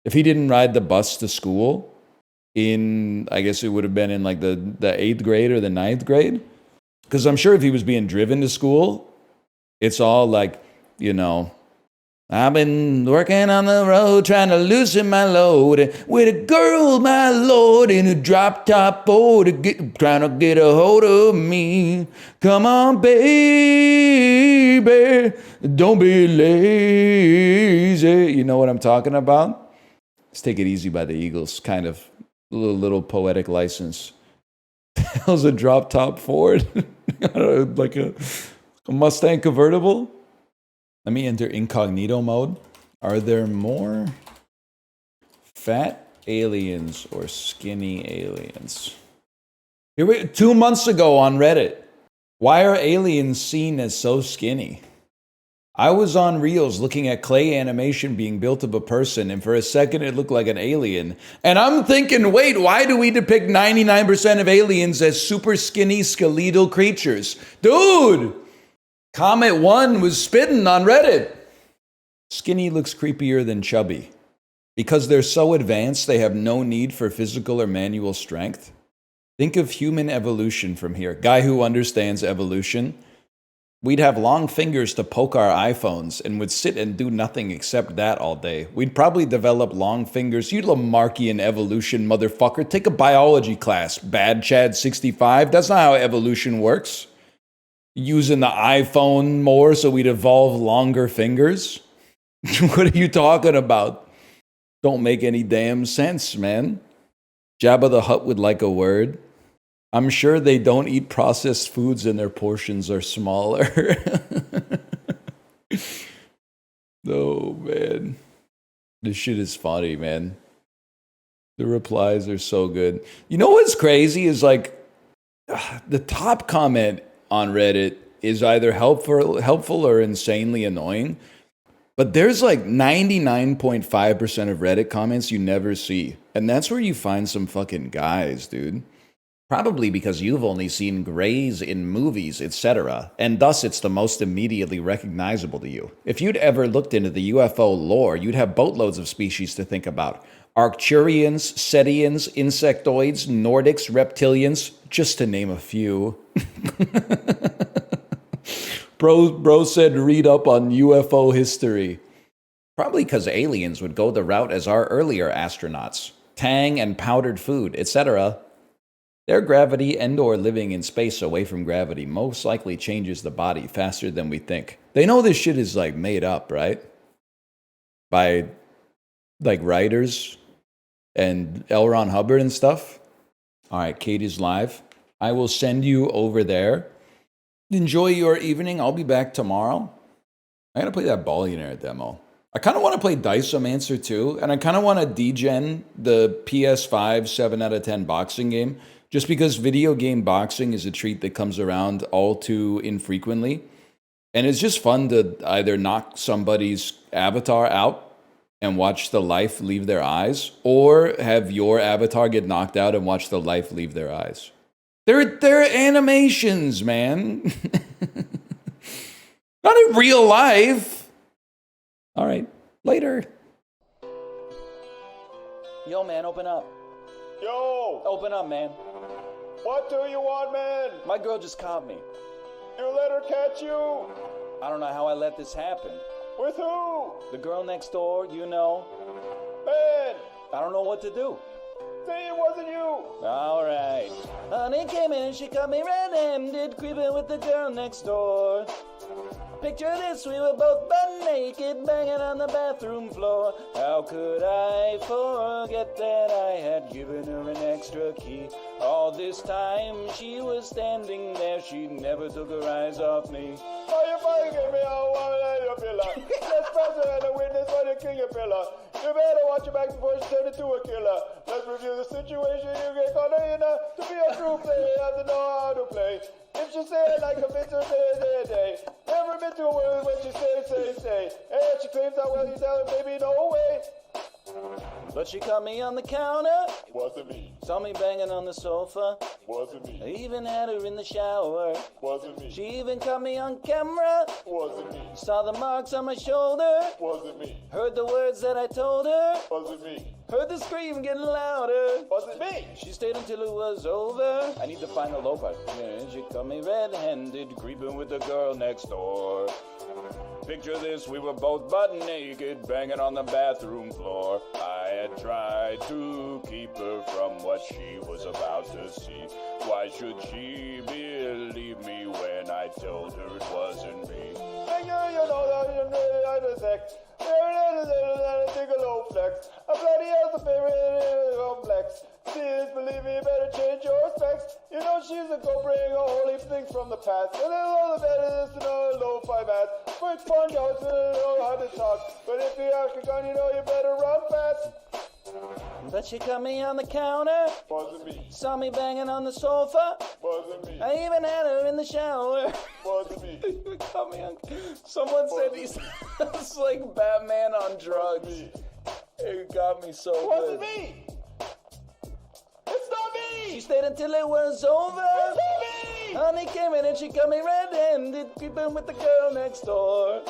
If he didn't ride the bus to school in, I guess it would have been in like the 8th grade or the 9th grade. Because I'm sure if he was being driven to school, it's all like, you know, I've been working on the road trying to loosen my load with a girl, my lord, in a drop top boat trying to get a hold of me. Come on, baby, don't be lazy. You know what I'm talking about? Let's Take It Easy by the Eagles, kind of a little poetic license. That was a drop top Ford, like a Mustang convertible. Let me enter incognito mode. Are there more fat aliens or skinny aliens? Here we 2 months ago on Reddit. Why are aliens seen as so skinny? I was on Reels looking at clay animation being built of a person, and for a second it looked like an alien. And I'm thinking, wait, why do we depict 99% of aliens as super skinny skeletal creatures? Dude! Comet 1 was spitting on Reddit. Skinny looks creepier than chubby. Because they're so advanced, they have no need for physical or manual strength. Think of human evolution from here. Guy who understands evolution. We'd have long fingers to poke our iPhones and would sit and do nothing except that all day. We'd probably develop long fingers. You Lamarckian evolution motherfucker. Take a biology class. Bad Chad 65. That's not how evolution works. Using the iPhone more so we'd evolve longer fingers? What are you talking about? Don't make any damn sense, man. Jabba the Hutt would like a word. I'm sure they don't eat processed foods and their portions are smaller. Oh, man. This shit is funny, man. The replies are so good. You know what's crazy is like the top comment on Reddit is either helpful or insanely annoying. But there's like 99.5% of Reddit comments you never see. And that's where you find some fucking guys, dude. Probably because you've only seen grays in movies, etc. And thus it's the most immediately recognizable to you. If you'd ever looked into the UFO lore, you'd have boatloads of species to think about. Arcturians, Setians, insectoids, Nordics, reptilians, just to name a few. Bro said read up on UFO history. Probably because aliens would go the route as our earlier astronauts. Tang and powdered food, etc. Their gravity and or living in space away from gravity most likely changes the body faster than we think. They know this shit is like made up, right? By like writers and L. Ron Hubbard and stuff. All right, Katie's live. I will send you over there. Enjoy your evening. I'll be back tomorrow. I gotta play that Billionaire demo. I kind of want to play Diceomancer too, and I kind of want to degen the PS5 7 out of 10 boxing game, just because video game boxing is a treat that comes around all too infrequently. And it's just fun to either knock somebody's avatar out and watch the life leave their eyes, or have your avatar get knocked out and watch the life leave their eyes. They're animations, man. Not in real life. All right, later. Yo, man, open up. Yo! Open up, man. What do you want, man? My girl just caught me. You let her catch you? I don't know how I let this happen. With who? The girl next door, you know. Man! I don't know what to do. Say it wasn't you! All right. Honey came in, she caught me red-handed, creeping with the girl next door. Picture this, we were both butt naked, banging on the bathroom floor. How could I forget that I had given her an extra key? All this time she was standing there, she never took her eyes off me. Oh, you fucking give me a one-legged pillar. Let's press her and the witness for the king of pillar. You better watch your back before she turns into a killer. Let's review the situation. You get caught in to be a true player. You have to know how to play. If she say it like a bitch, day. Never been to a world when she say. And she claims that well, you tell her, baby, no way. But she caught me on the counter. Wasn't me. Saw me banging on the sofa. Wasn't me. I even had her in the shower. Wasn't me. She even caught me on camera. Wasn't me. Saw the marks on my shoulder. Wasn't me. Heard the words that I told her. Wasn't me. Heard the scream getting louder. Wasn't me. She stayed until it was over. I need to find the low part. And she caught me red-handed, creeping with the girl next door. Picture this, we were both butt naked, banging on the bathroom floor. I had tried to keep her from what she was about to see. Why should she believe me when I told her it wasn't me? You know that I'm a sex. Take a low flex. I'm bloody as a favorite complex. Sis, believe me, better change your specs. You know she's a go bring a whole heap of things from the past. And then all the better is to know lo-fi math. Quick fun, y'all to know how to talk. But if you ask a gun, you know you better run fast. But she caught me on the counter. Wasn't me. Saw me banging on the sofa. Wasn't me. I even had her in the shower. Wasn't me. Caught me on... Someone said he sounds like Batman on drugs. It got me so good. Wasn't me. It's not me. She stayed until it was over. It's not me. Honey came in and she got me red-handed, creeping with the girl next door.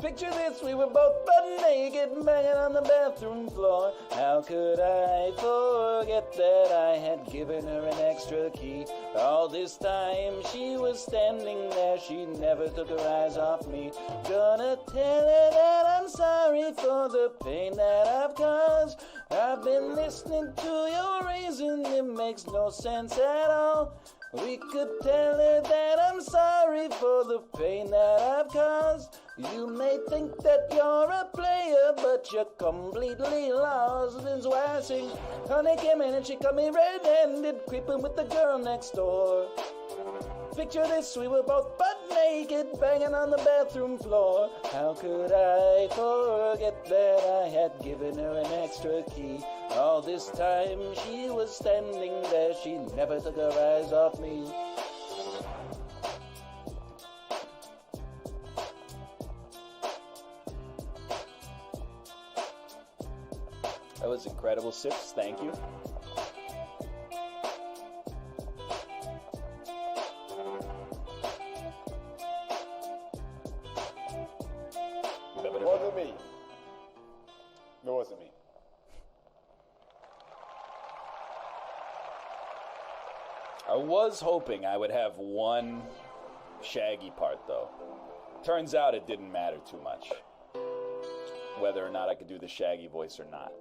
Picture this, we were both butt naked, banging on the bathroom floor. How could I forget that I had given her an extra key? All this time she was standing there, she never took her eyes off me. Gonna tell her that I'm sorry for the pain that I've caused. I've been listening to your reason, it makes no sense at all. We could tell her that I'm sorry for the pain that I've caused. You may think that you're a player, but you're completely lost. That's why I sing, honey came in and she got me red-handed, creeping with the girl next door. Picture this, we were both butt naked, banging on the bathroom floor. How could I forget that I had given her an extra key? All this time she was standing there, she never took her eyes off me. That was incredible, Sips, thank you. Wasn't me. No, it wasn't me. I was hoping I would have one Shaggy part, though. Turns out it didn't matter too much, whether or not I could do the Shaggy voice or not.